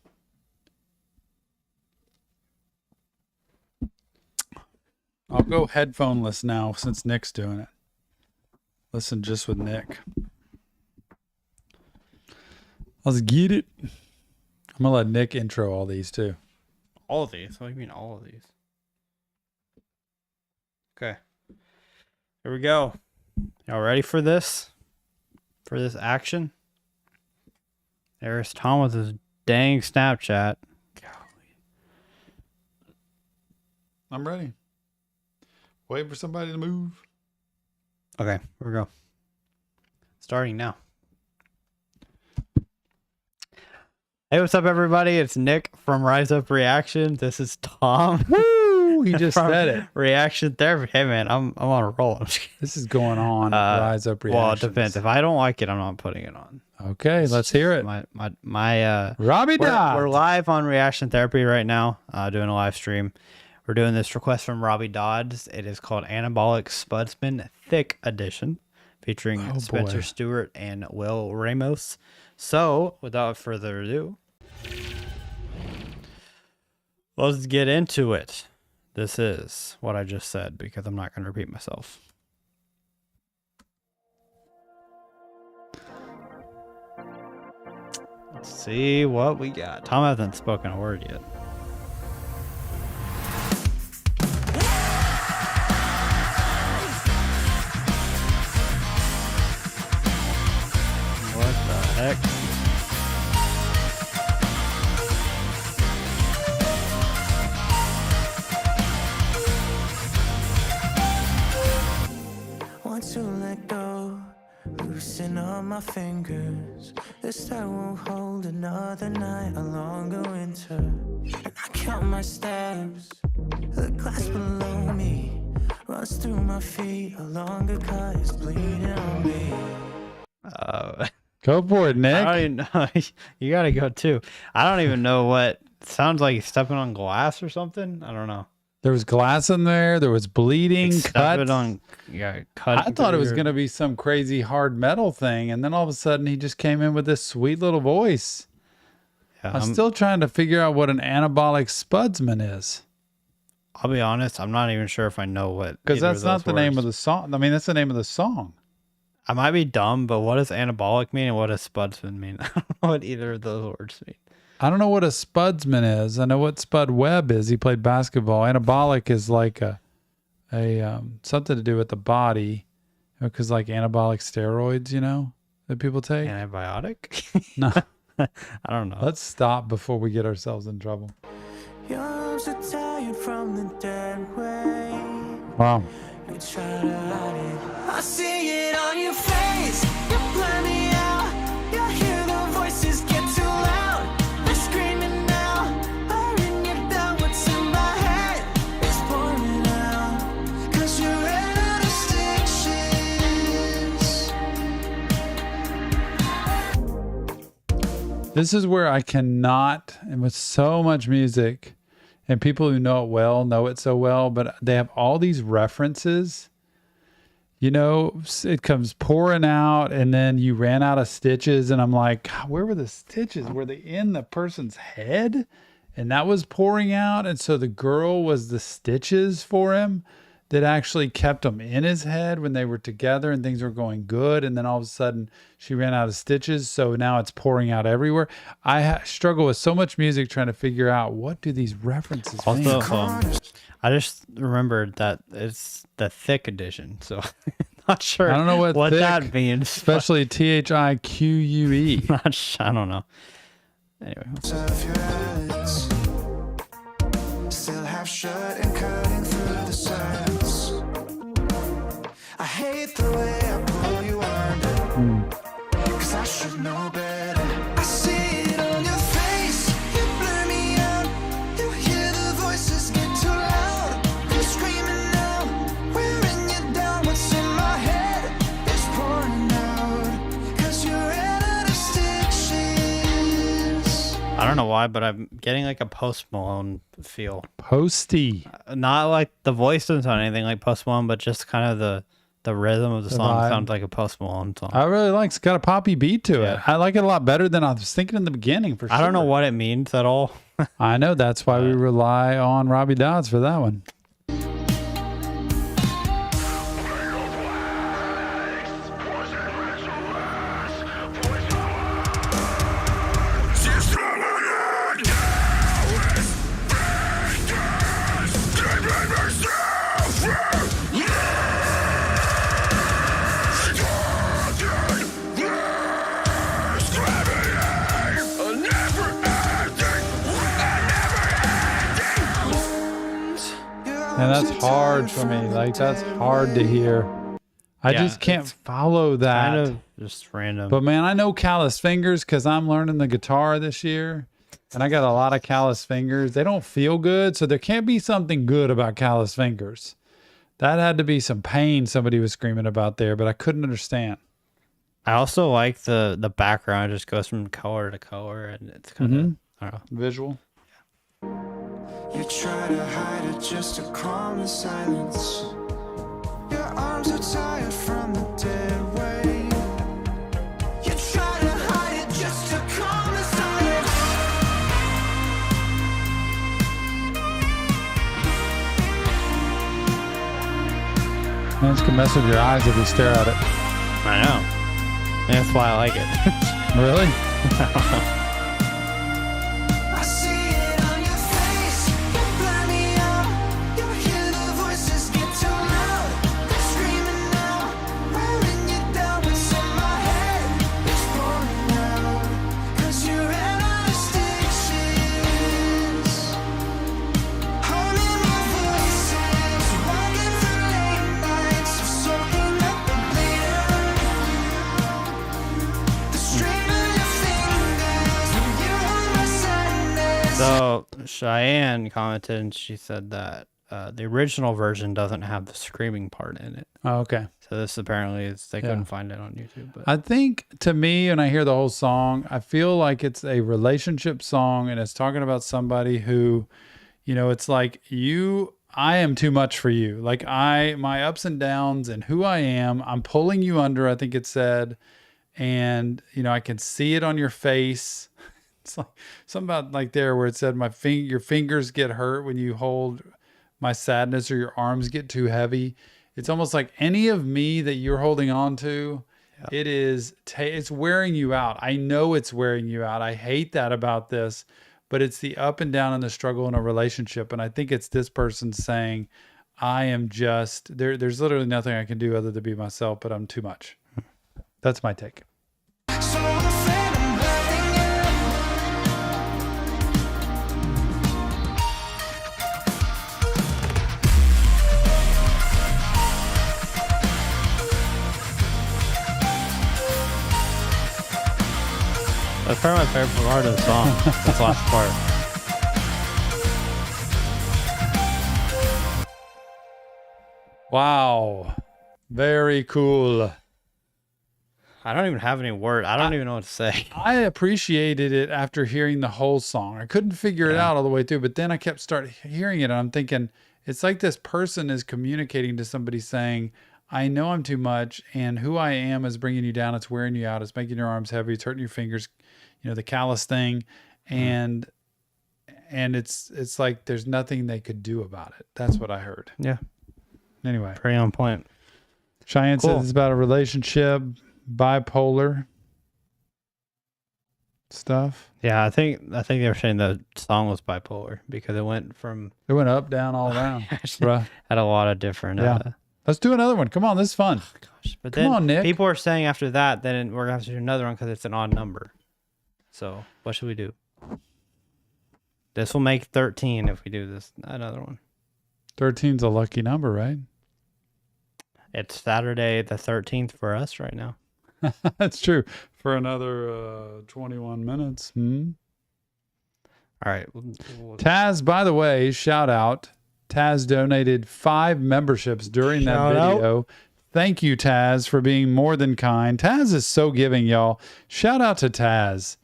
I'll go headphoneless now since Nick's doing it. Listen just with Nick. Let's get it. I'm going to let Nick intro all these too. All of these? What do you mean all of these? Okay. Here we go. Y'all ready for this? For this action? There's Tom with his dang Snapchat. I'm ready. Waiting for somebody to move. Okay, here we go. Starting now. Hey, what's up, everybody? It's Nick from Rise Up Reaction. This is Tom. Woo! He just from said it. Reaction Therapy. Hey, man, I'm on a roll. I'm just kidding. This is going on. Rise Up Well, it Reactions. depends. If I don't like it, I'm not putting it on. Okay, let's hear it. My Robbie we're Dodds. live on Reaction Therapy right now, doing a live stream. We're doing this request from Robbie Dodds. It is called Anabolic Spudsman Thick Edition featuring Spencer Stewart and Will Ramos. So, without further ado, let's get into it. This is what I just said because I'm not going to repeat myself. Let's see what we got. Tom hasn't spoken a word yet. What the heck? Want to let go, loosen up my fingers. This that won't hold another night, a longer winter. And I count my steps, the glass below me runs through my feet, a longer cut is bleeding on me. Go for it, Nick. I don't even know. You gotta go too. I don't even know what sounds like he's stepping on glass or something. I don't know. There was glass in there. There was bleeding, Cut. cuts. I thought it was going to be some crazy hard metal thing. And then all of a sudden he just came in with this sweet little voice. Yeah, I'm still trying to figure out what an anabolic spudsman is. I'll be honest. I'm not even sure if I know what. Because that's not the name of the song. I mean, that's the name of the song. I might be dumb, but what does anabolic mean and what does spudsman mean? I don't know what either of those words mean. I don't know what a spudsman is. I know what Spud Webb is. He played basketball. Anabolic is like a something to do with the body, because like anabolic steroids, you know, that people take. Antibiotic? No, I don't know. let's stop before we get ourselves in trouble. Your arms are tired from the dead weight. Wow. You try to hide it. I see it on your face. You blur me out. You hear the voices get too loud. They're screaming now. Wearing you down. What's in my head is pouring out. 'Cause you're out of stitches. This is where I cannot, and with so much music, and people who know it well know it so well, but they have all these references. You know, it comes pouring out, and then you ran out of stitches, and I'm like, God, where were the stitches? Were they in the person's head? And that was pouring out, and so the girl was the stitches for him that actually kept him in his head when they were together and things were going good, and then all of a sudden she ran out of stitches, so now it's pouring out everywhere. I struggle with so much music trying to figure out what do these references mean. Also, I just remembered that it's the thick edition, so not sure. I don't know what thick, that means, especially THIQUE. I don't know. Anyway, Of your eyelids still half shut and cutting through the silence. I hate the way I pull you under, 'cause I should know better. I see it on your face. You blur me out. You hear the voices get too loud. You're screaming out, wearing you down. What's in my head is pouring out. 'Cause you're out of stitches. I don't know why, but I'm getting like a Post Malone feel. Posty. Not like the voice doesn't sound anything like Post Malone, but just kind of the rhythm of the song vibe. sounds like a Post Malone song. I really like it. It's got a poppy beat to Yeah. it. I like it a lot better than I was thinking in the beginning, for sure. I don't know what it means at all. I know. That's why we rely on Robbie Dodds for that one. And that's hard for me. Like, that's hard to hear. I Yeah, just can't follow that. Kind of just random. But man, I know callous fingers because I'm learning the guitar this year. And I got a lot of callous fingers. They don't feel good. So there can't be something good about callous fingers. That had to be some pain somebody was screaming about there, but I couldn't understand. I also like the background. It just goes from color to color, and it's kind of, I don't know. Visual. You try to hide it just to calm the silence. Your arms are tired from the dead Man, it can mess with your eyes if you stare at it. I know. And that's why I like it. Really? I see it on your face. You burn me out. You hear the voices get too loud. They're screaming out, wearing you down. What's in my head is falling out. 'Cause you ran out of stitches. Holding my voices, walking through late nights, soaking up the bleeder. The strain of your fingers when you hold my sadness. So Cheyenne commented and she said that the original version doesn't have the screaming part in it. Oh, okay. So this apparently is they couldn't find it on YouTube. But I think to me, when I hear the whole song, I feel like it's a relationship song and it's talking about somebody who, you know, it's like I am too much for you. Like my ups and downs and who I am, I'm pulling you under, I think it said. And, you know, I can see it on your face. It's like something about like there where it said your fingers get hurt when you hold my sadness or your arms get too heavy. It's almost like any of me that you're holding on to, it is, it's wearing you out. I know it's wearing you out. I hate that about this, but it's the up and down and the struggle in a relationship. And I think it's this person saying, I am just, there's literally nothing I can do other than be myself, but I'm too much. That's my take. So I'm afraid I'm loving you. that's probably my favorite part of the song. This last part. Wow. Very cool. I don't even have any word. I don't even know what to say. I appreciated it after hearing the whole song. I couldn't figure it out all the way through, but then I kept hearing it and I'm thinking, it's like this person is communicating to somebody saying, I know I'm too much and who I am is bringing you down. It's wearing you out. It's making your arms heavy. It's hurting your fingers, you know, the callus thing. And it's like there's nothing they could do about it. That's what I heard. Yeah. Anyway. Pretty on point. Cheyenne Cool. says it's about a relationship, bipolar stuff. Yeah, I think they were saying the song was bipolar because it went from It went up, down, all around. Bruh. had a lot of different Yeah. Let's do another one. Come on, this is fun. gosh. But Come then on, Nick. people are saying after that, then we're gonna have to do another one because it's an odd number. So what should we do? This will make 13 if we do this another one. 13's a lucky number, right? It's Saturday the 13th for us right now. That's true. For another 21 minutes. All right. Taz, by the way, shout out. Taz donated 5 memberships during that Shout out. video. Thank you, Taz, for being more than kind. Taz is so giving, y'all. Shout out to Taz.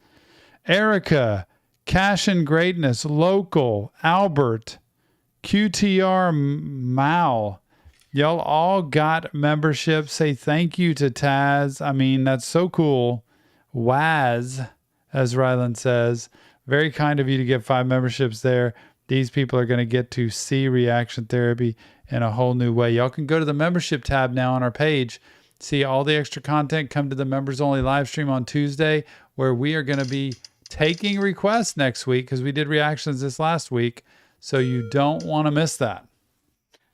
Erica, Cash and Greatness, Local, Albert, QTR Mal. Y'all all got memberships. Say thank you to Taz. I mean, that's so cool. Waz, as Ryland says. Very kind of you to get 5 memberships there. These people are going to get to see reaction therapy in a whole new way. Y'all can go to the membership tab now on our page, see all the extra content, come to the members only live stream on Tuesday, where we are going to be taking requests next week because we did reactions this last week. So you don't want to miss that.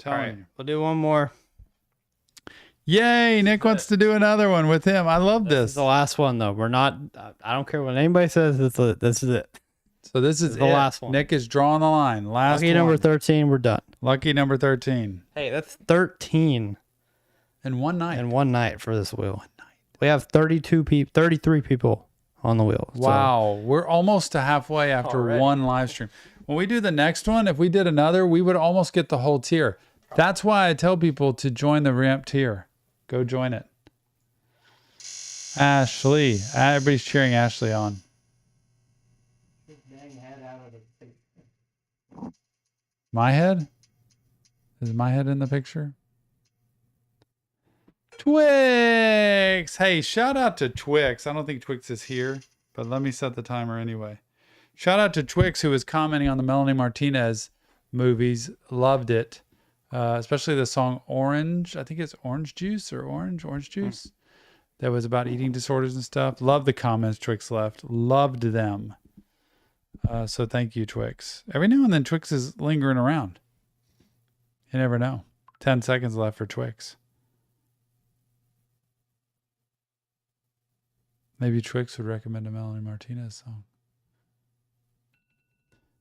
All right. We'll do one more. Yay. Nick wants to do another one with him. I love This this. is the last one, though. We're not, I don't care what anybody says. This is it. So this is the it. last one. Nick is drawing the line. Last Lucky number one. 13. We're done. Lucky number 13. Hey, that's 13 In one night. in one night for this wheel. We have 33 people on the wheel. So Wow. We're almost to halfway after Already. one live stream. When we do the next one, if we did another, we would almost get the whole tier. That's why I tell people to join the ramp tier. Go join it. Ashley. Everybody's cheering Ashley on. My head? Is my head in the picture? Twix! Hey, shout out to Twix. I don't think Twix is here, but let me set the timer anyway. Shout out to Twix, who was commenting on the Melanie Martinez movies. Loved it. especially the song Orange. I think it's Orange Juice or Orange Juice. That was about eating disorders and stuff. Love the comments Twix left. Loved them. So thank you, Twix. Every now and then Twix is lingering around. You never know. 10 seconds left for Twix. Maybe Twix would recommend a Melanie Martinez song.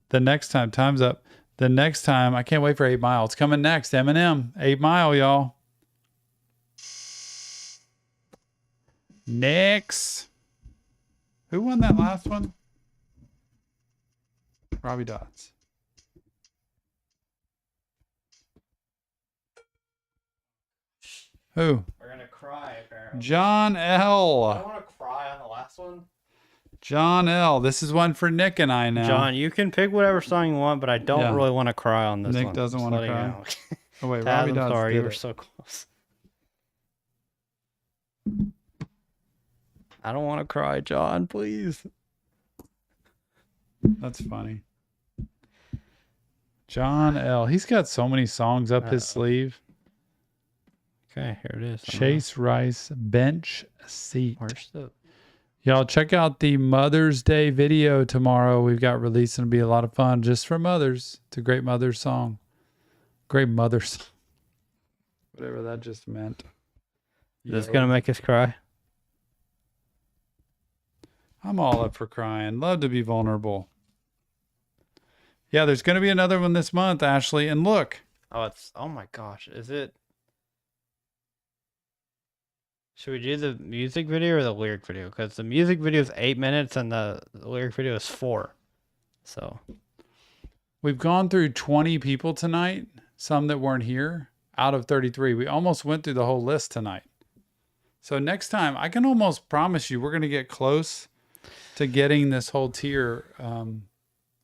The next time, time's up. The next time, I can't wait for 8 Mile. It's coming next. Eminem, 8 Mile, y'all. Next. Who won that last one? Robbie Dodds. Who? We're gonna cry apparently. John I L. want to cry on the last one. John L. This is one for Nick and I now. John, you can pick whatever song you want, but I don't really want to cry on this Nick one. doesn't Just want to letting you cry. know. Oh wait, Taz, Robbie I'm Dodds sorry, did you were it. so close. I don't want to cry, John, please. That's funny. John L. He's got so many songs up his sleeve. Okay, here it is. Chase Rice, Bench Seat. Where's the... Y'all check out the Mother's Day video tomorrow. We've got released and it'll be a lot of fun just for mothers. It's a great mother's song. Great mother's. Whatever that just meant. Is this going to make us cry? I'm all up for crying. Love to be vulnerable. Yeah, there's going to be another one this month, Ashley. And look. Oh my gosh. Is it... Should we do the music video or the lyric video? Because the music video is 8 minutes and the lyric video is 4. So we've gone through 20 people tonight, some that weren't here, out of 33. We almost went through the whole list tonight. So next time, I can almost promise you we're going to get close to getting this whole tier,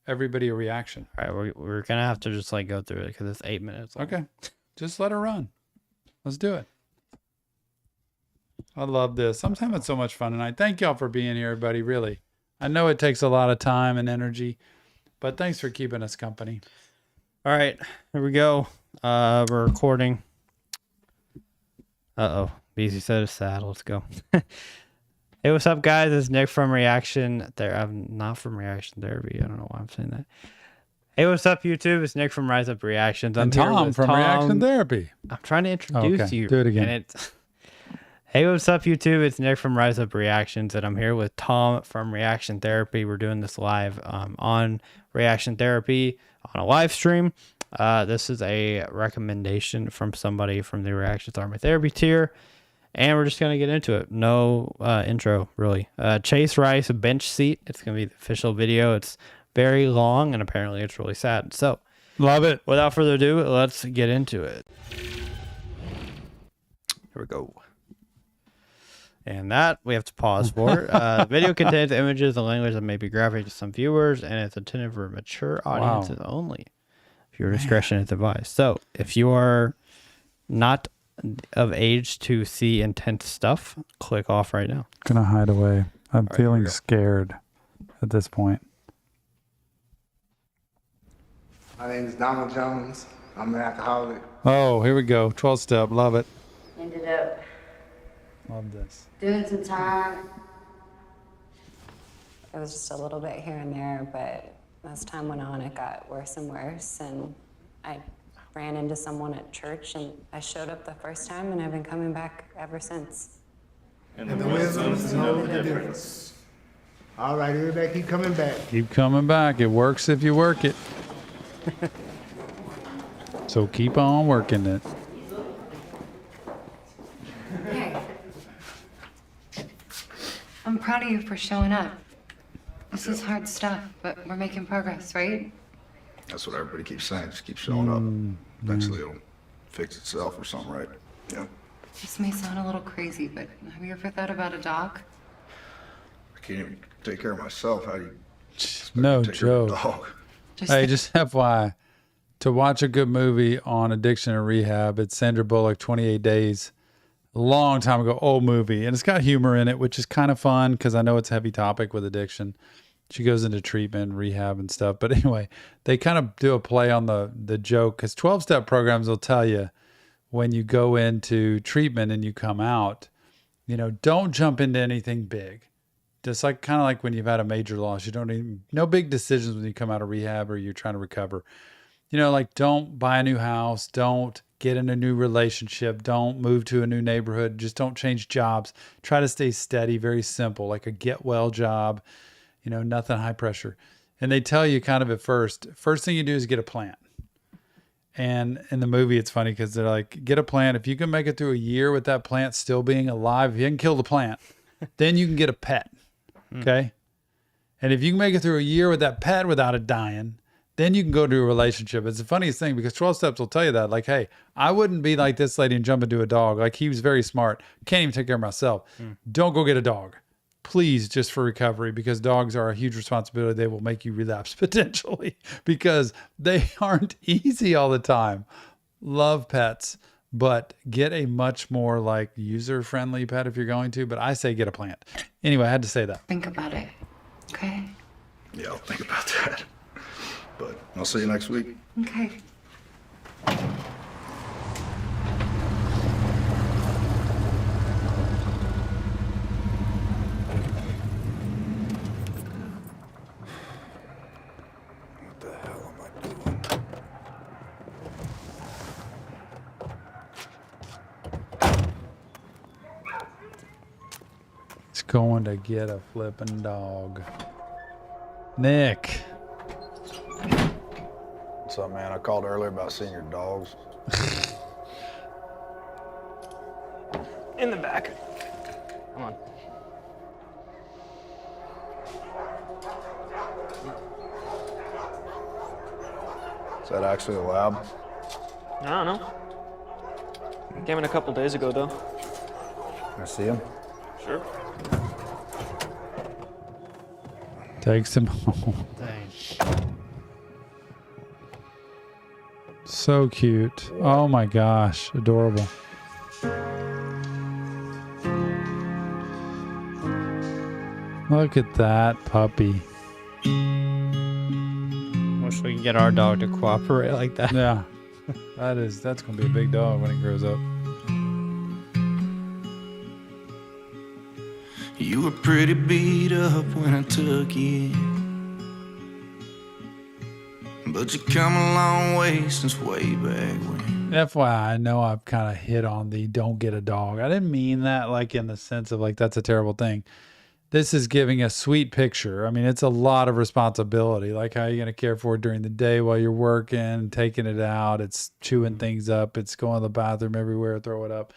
everybody a reaction. all right, we're going to have to just like go through it because it's 8 minutes long. Okay. Just let her run. Let's do it. I love this. I'm having so much fun tonight. Thank y'all for being here, everybody. Really. I know it takes a lot of time and energy, but thanks for keeping us company. All right, here we go. We're recording. Uh-oh. BZ said it's sad. Let's go. Hey, what's up, guys? It's Nick from Reaction. I'm not from Reaction Therapy. I don't know why I'm saying that. Hey, what's up, YouTube? It's Nick from Rise Up Reactions. I'm And here Tom with from Tom. Reaction Therapy. I'm trying to introduce Okay, you. do it again. And it's... Hey, what's up, YouTube? It's Nick from Rise Up Reactions, and I'm here with Tom from Reaction Therapy. We're doing this live on Reaction Therapy on a live stream. This is a recommendation from somebody from the Reactions Army Therapy tier, and we're just going to get into it. No intro, really. Chase Rice, Bench Seat. It's going to be the official video. It's very long, and apparently it's really sad. So, love it. Without further ado, let's get into it. Here we go. And that we have to pause for. The video contains images and language that may be graphic to some viewers, and it's intended for mature audiences only. Viewer discretion is advised. So, if you are not of age to see intense stuff, click off right now. Gonna hide away. I'm feeling scared at this point. My name is Donald Jones. I'm an alcoholic. Oh, here we go. 12 step. Love it. Ended up Love this. doing some time. It was just a little bit here and there, but as time went on, it got worse and worse. And I ran into someone at church, and I showed up the first time, and I've been coming back ever since. And the wisdom's know the difference. All right, everybody keep coming back. Keep coming back. It works if you work it. So keep on working it. Hey. I'm proud of you for showing up. This is hard stuff, but we're making progress, right? That's what everybody keeps saying. Just keep showing up. Eventually it'll fix itself or something, right? Yeah. This may sound a little crazy, but have you ever thought about a dog? I can't even take care of myself. How do you No take care of a joke. dog? Hey, just FYI, to watch a good movie on addiction and rehab, it's Sandra Bullock, 28 Days. A long time ago, old movie. And it's got humor in it, which is kind of fun because I know it's a heavy topic with addiction. She goes into treatment, rehab and stuff. But anyway, they kind of do a play on the joke, because 12-step programs will tell you when you go into treatment and you come out, don't jump into anything big. Just like kind of like when you've had a major loss, no big decisions when you come out of rehab or you're trying to recover. Like don't buy a new house, don't get in a new relationship, don't move to a new neighborhood, just don't change jobs. Try to stay steady, very simple, like a get well job, nothing high pressure. And they tell you kind of at first thing you do is get a plant. And in the movie, it's funny because they're like, get a plant. If you can make it through a year with that plant still being alive, if you can kill the plant, then you can get a pet. Okay. And if you can make it through a year with that pet without it dying, then you can go to a relationship. It's the funniest thing because 12 steps will tell you that. Like, hey, I wouldn't be like this lady and jump into a dog. Like, he was very smart. Can't even take care of myself. Don't go get a dog. Please, just for recovery, because dogs are a huge responsibility. They will make you relapse potentially because they aren't easy all the time. Love pets, but get a much more like user-friendly pet if you're going to. But I say get a plant. Anyway, I had to say that. Think about it, okay? Yeah, I'll think about that. But I'll see you next week. Okay. What the hell am I doing? It's going to get a flipping dog. Nick. What's up, man? I called earlier about seeing your dogs. In the back. Come on. Is that actually a lab? I don't know. Came in a couple days ago, though. Can I see him? Sure. Takes him home. Dang. So cute. Oh my gosh. Adorable. Look at that puppy. Wish we could get our dog to cooperate like that. Yeah. That's going to be a big dog when it grows up. You were pretty beat up when I took you in. But you come a long way since way back when. FYI, I know I've kind of hit on the don't get a dog. I didn't mean that like in the sense of like that's a terrible thing. This is giving a sweet picture. I mean, it's a lot of responsibility. Like how are you going to care for it during the day while you're working, taking it out. It's chewing things up. It's going to the bathroom everywhere, throw it up.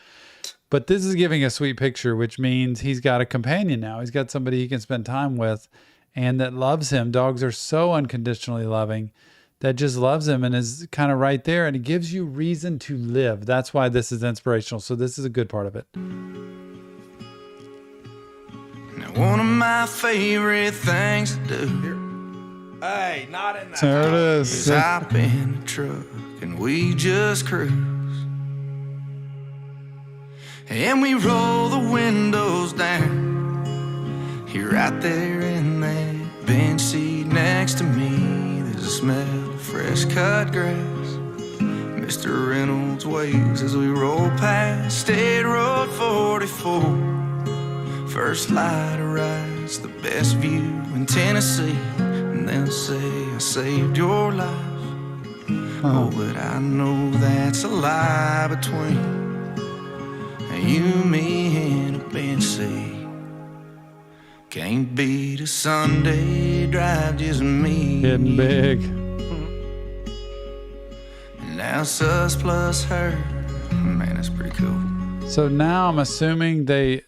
But this is giving a sweet picture, which means he's got a companion now. He's got somebody he can spend time with and that loves him. Dogs are so unconditionally loving that just loves him and is kind of right there. And it gives you reason to live. That's why this is inspirational. So this is a good part of it. Now, one of my favorite things to do. Hey, not in that. There it is. Is hop in the truck and we just cruise. And we roll the windows down. You're right there in that bench seat next to me. There's a smell of fresh cut grass. Mr. Reynolds waves as we roll past State Road 44. First light arrives, the best view in Tennessee. And they'll say I saved your life. Oh, but I know that's a lie between you, me, and a bench seat. Can't beat a Sunday drive, just me. Getting big. And now it's us plus her. Man, that's pretty cool. So now I'm assuming I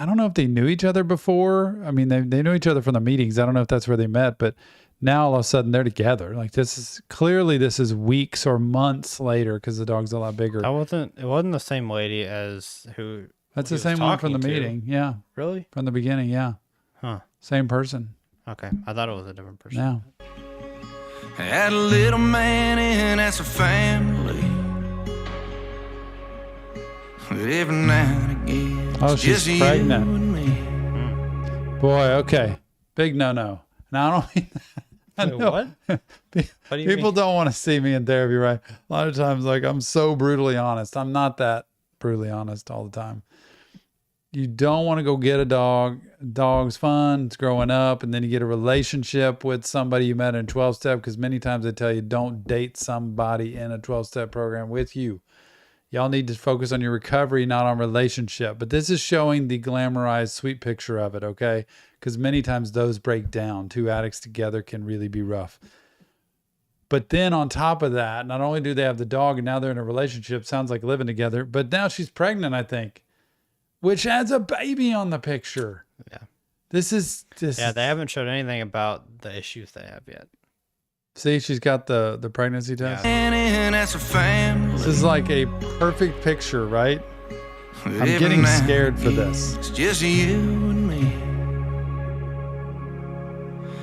don't know if they knew each other before. I mean, they knew each other from the meetings. I don't know if that's where they met, but now all of a sudden they're together. Like this is weeks or months later because the dog's a lot bigger. It wasn't the same lady as who. That's the same one from the meeting. Yeah. Really? From the beginning. Yeah. Huh. Same person. Okay. I thought it was a different person. Yeah. Had a little man in as a family. But every now and again, Oh, it's she's just pregnant. you and me. Boy, okay. Big no-no. Now, I don't mean I Wait, know. what? What do you People mean? don't want to see me in therapy, right? A lot of times, like, I'm so brutally honest. I'm not that brutally honest all the time. You don't want to go get a dog. Dog's fun. It's growing up. And then you get a relationship with somebody you met in a 12-step, because many times they tell you don't date somebody in a 12-step program with you. Y'all need to focus on your recovery, not on relationship. But this is showing the glamorized, sweet picture of it, okay? Because many times those break down. Two addicts together can really be rough. But then on top of that, not only do they have the dog and now they're in a relationship, sounds like living together, but now she's pregnant, I think, which adds a baby on the picture. Yeah. This. Yeah, they haven't showed anything about the issues they have yet. See, she's got the pregnancy test. And that's a family. This is like a perfect picture, right? I'm Every getting night scared for this. It's just you and me.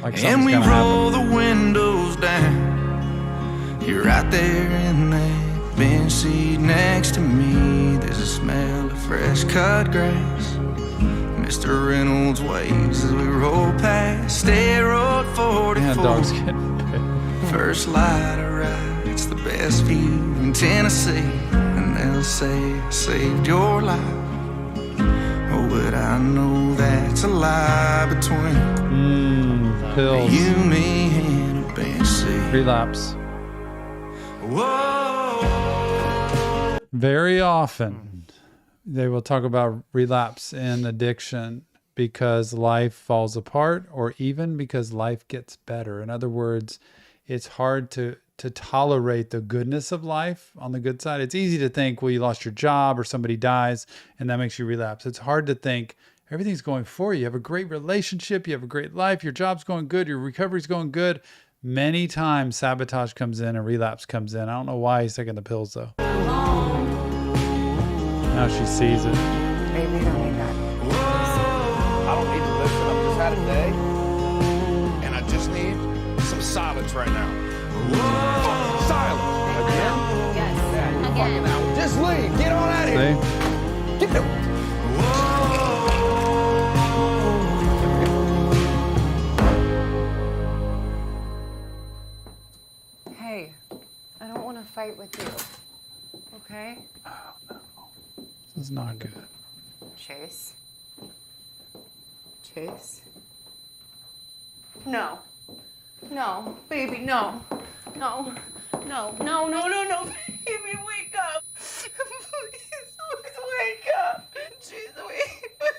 Like And something's we gonna roll happen. the windows down. You're right there in that bench seat next to me. There's a smell of fresh cut grass. Mr. Reynolds waves as we roll past State Road 44. Yeah, dog's getting big. First light of ride, it's the best view in Tennessee. And they'll say I saved your life. Oh, but I know that's a lie between Pills. you, me, and a bench seat. Relapse. Whoa. Very often, they will talk about relapse in addiction because life falls apart, or even because life gets better. In other words, it's hard to tolerate the goodness of life on the good side. It's easy to think, well, you lost your job or somebody dies and that makes you relapse. It's hard to think everything's going for you. You have a great relationship. You have a great life. Your job's going good. Your recovery's going good. Many times sabotage comes in and relapse comes in. I don't know why he's taking the pills though. Now she sees it. Baby, don't need that. I don't need to listen. I've just had a day, and I just need some silence right now. Silence. Again? Yes. Fucking out. Just leave. Get on out of here. See? Get the... Hey, I don't want to fight with you. Okay? This is not good. Chase. Chase. No. No, baby, no. No. No, no, no, no, no. Baby, wake up. Please wake up. Jeez, wake up.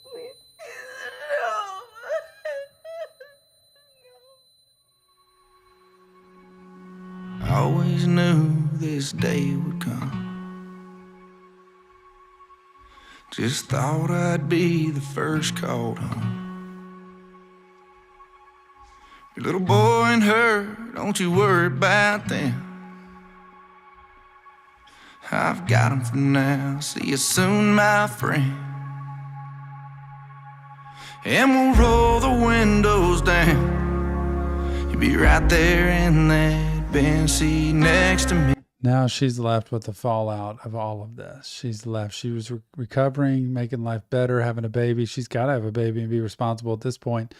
Please. No. I always knew this day would come. Just thought I'd be the first called home. Your little boy and her, don't you worry about them. I've got them for now. See you soon, my friend. And we'll roll the windows down. You'll be right there in that bench seat next to me. Now she's left with the fallout of all of this. She's left. She was recovering, making life better, having a baby. She's got to have a baby and be responsible at this point.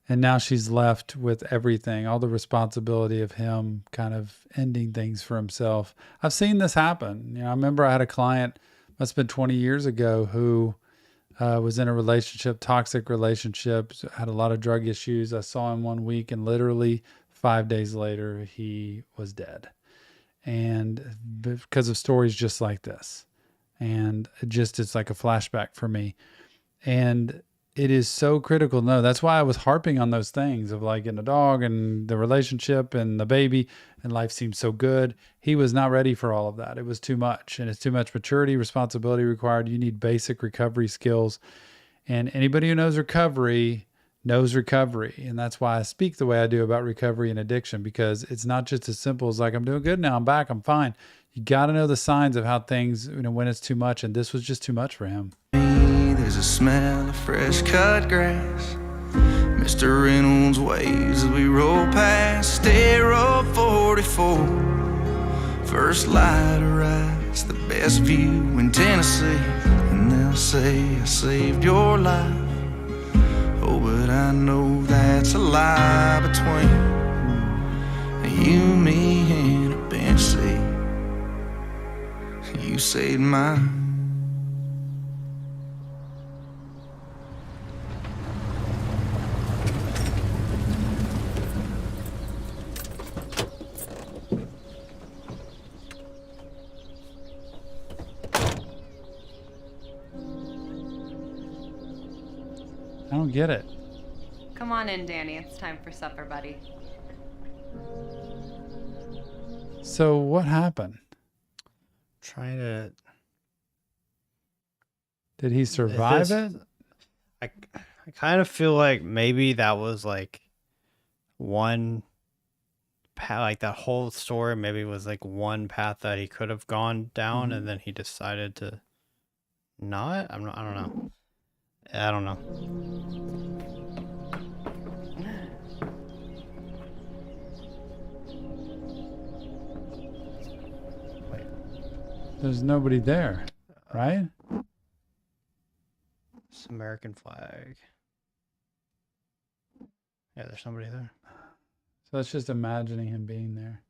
And now she's left with everything, all the responsibility of him kind of ending things for himself. I've seen this happen. I remember I had a client, must have been 20 years ago, who was in a relationship, toxic relationship, had a lot of drug issues. I saw him one week and literally 5 days later, he was dead. And because of stories just like this. And it's like a flashback for me. And it is so critical. No, that's why I was harping on those things of like getting a dog and the relationship and the baby, and life seemed so good. He was not ready for all of that. It was too much, and it's too much maturity, responsibility required. You need basic recovery skills, and anybody who knows recovery knows recovery. And that's why I speak the way I do about recovery and addiction, because it's not just as simple as like, I'm doing good now, I'm back, I'm fine. You got to know the signs of how things, when it's too much, and this was just too much for him. There's a smell of fresh cut grass. Mr. Reynolds waves as we roll past State Road 44. First light of rise, the best view in Tennessee. And they'll say I saved your life. Oh, but I know that's a lie between you, me, and a bench seat. You saved mine. I don't get it. Come on in, Danny. It's time for supper, buddy. So what happened? Trying to. Did he survive it? I kind of feel like maybe that was like one path, like that whole story maybe was like one path that he could have gone down, and then he decided to not. I don't know. I don't know. There's nobody there, right? It's American flag. Yeah, there's somebody there. So it's just imagining him being there.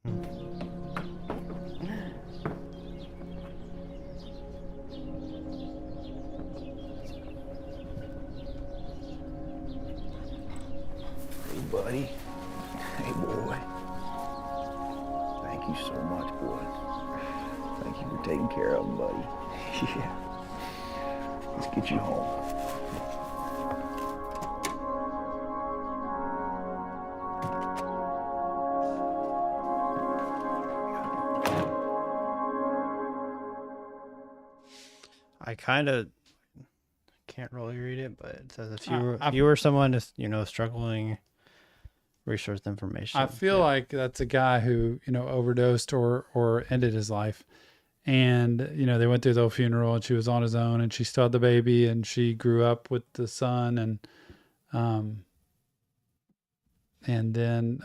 Hey, buddy. Hey, boy. Thank you so much, boy. Thank you for taking care of him, buddy. Yeah. Let's get you home. I kind of can't really read it, but it says if you were someone that's, struggling, research information. I feel like that's a guy who, overdosed or ended his life. And, they went through the whole funeral and she was on his own and she still had the baby and she grew up with the son. And then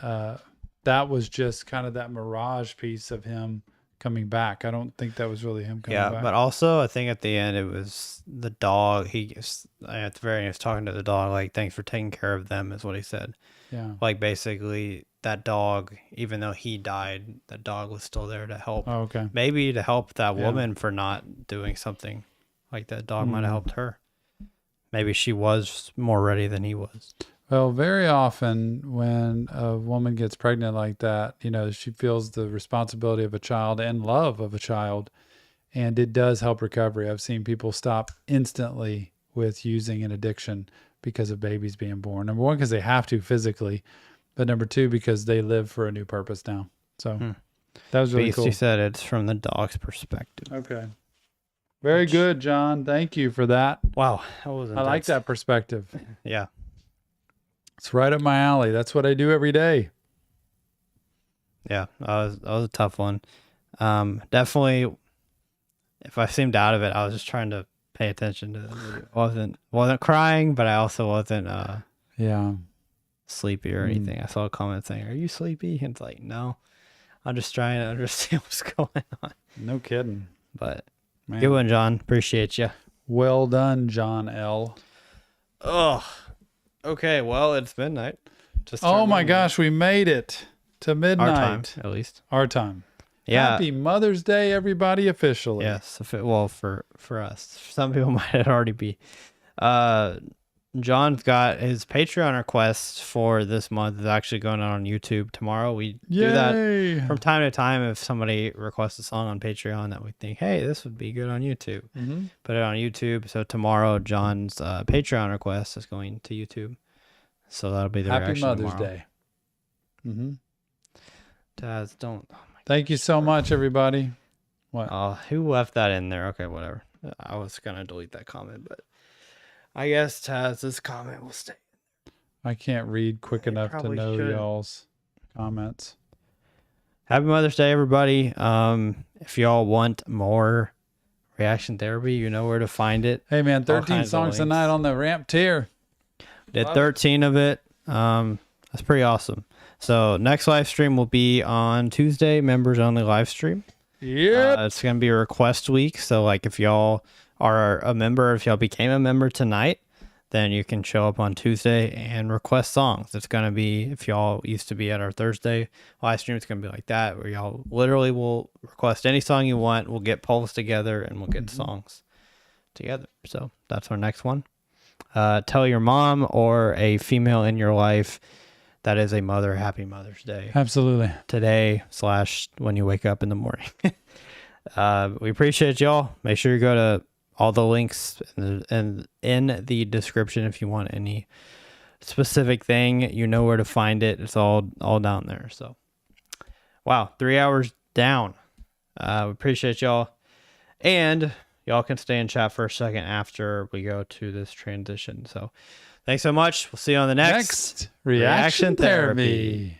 that was just kind of that mirage piece of him coming back. I don't think that was really him coming back. Yeah, but also I think at the end it was the dog. At the very end, he was talking to the dog, like, thanks for taking care of them, is what he said. Yeah. Like, basically, that dog, even though he died, that dog was still there to help. Oh, okay. Maybe to help that woman for not doing something. Like, that dog might have helped her. Maybe she was more ready than he was. Well, very often when a woman gets pregnant like that, she feels the responsibility of a child and love of a child, and it does help recovery. I've seen people stop instantly with using an addiction because of babies being born. Number one, because they have to physically, but number two, because they live for a new purpose now. So that was really cool. She said it's from the dog's perspective. Okay. Very good, John. Thank you for that. Wow. That was I like that perspective. Yeah. It's right up my alley. That's what I do every day. Yeah, that was a tough one. Definitely, if I seemed out of it, I was just trying to pay attention to the video. Wasn't crying, but I also wasn't sleepy or anything. I saw a comment saying, "Are you sleepy?" And it's like, no, I'm just trying to understand what's going on. No kidding. But good one, John. Appreciate you. Well done, John L. Oh. Okay, well, it's midnight. Oh my gosh, we made it to midnight. Our time, at least. Our time. Yeah. Happy Mother's Day, everybody, officially. Yes. For us. Some people might already be. John's got his Patreon request for this month is actually going on YouTube tomorrow. We do that from time to time if somebody requests a song on Patreon that we think, hey, this would be good on YouTube. Put it on YouTube. So tomorrow, John's Patreon request is going to YouTube. So that'll be the Happy reaction Mother's tomorrow. Day. Taz, don't. Oh Thank you so much, everybody. What? Oh, who left that in there? Okay, whatever. I was going to delete that comment, but I guess Taz's comment will stay. I can't read quick enough to know y'all's comments. Happy Mother's Day, everybody. If y'all want more reaction therapy, you know where to find it. Hey, man, 13 songs tonight on the ramp tier. Did 13 of it. That's pretty awesome. So next live stream will be on Tuesday, members only live stream. Yeah. It's going to be a request week. So like if y'all are a member, if y'all became a member tonight, then you can show up on Tuesday and request songs. It's going to be, if y'all used to be at our Thursday live stream, it's going to be like that, where y'all literally will request any song you want. We'll get polls together and we'll get songs together. So that's our next one. Tell your mom or a female in your life that is a mother, happy Mother's Day. Absolutely. Today / when you wake up in the morning. We appreciate y'all. Make sure you go to all the links in the description if you want any specific thing. You know where to find it. It's all down there. So, wow, 3 hours down. We appreciate y'all. And y'all can stay and chat for a second after we go to this transition. So, thanks so much. We'll see you on the next Reaction Therapy.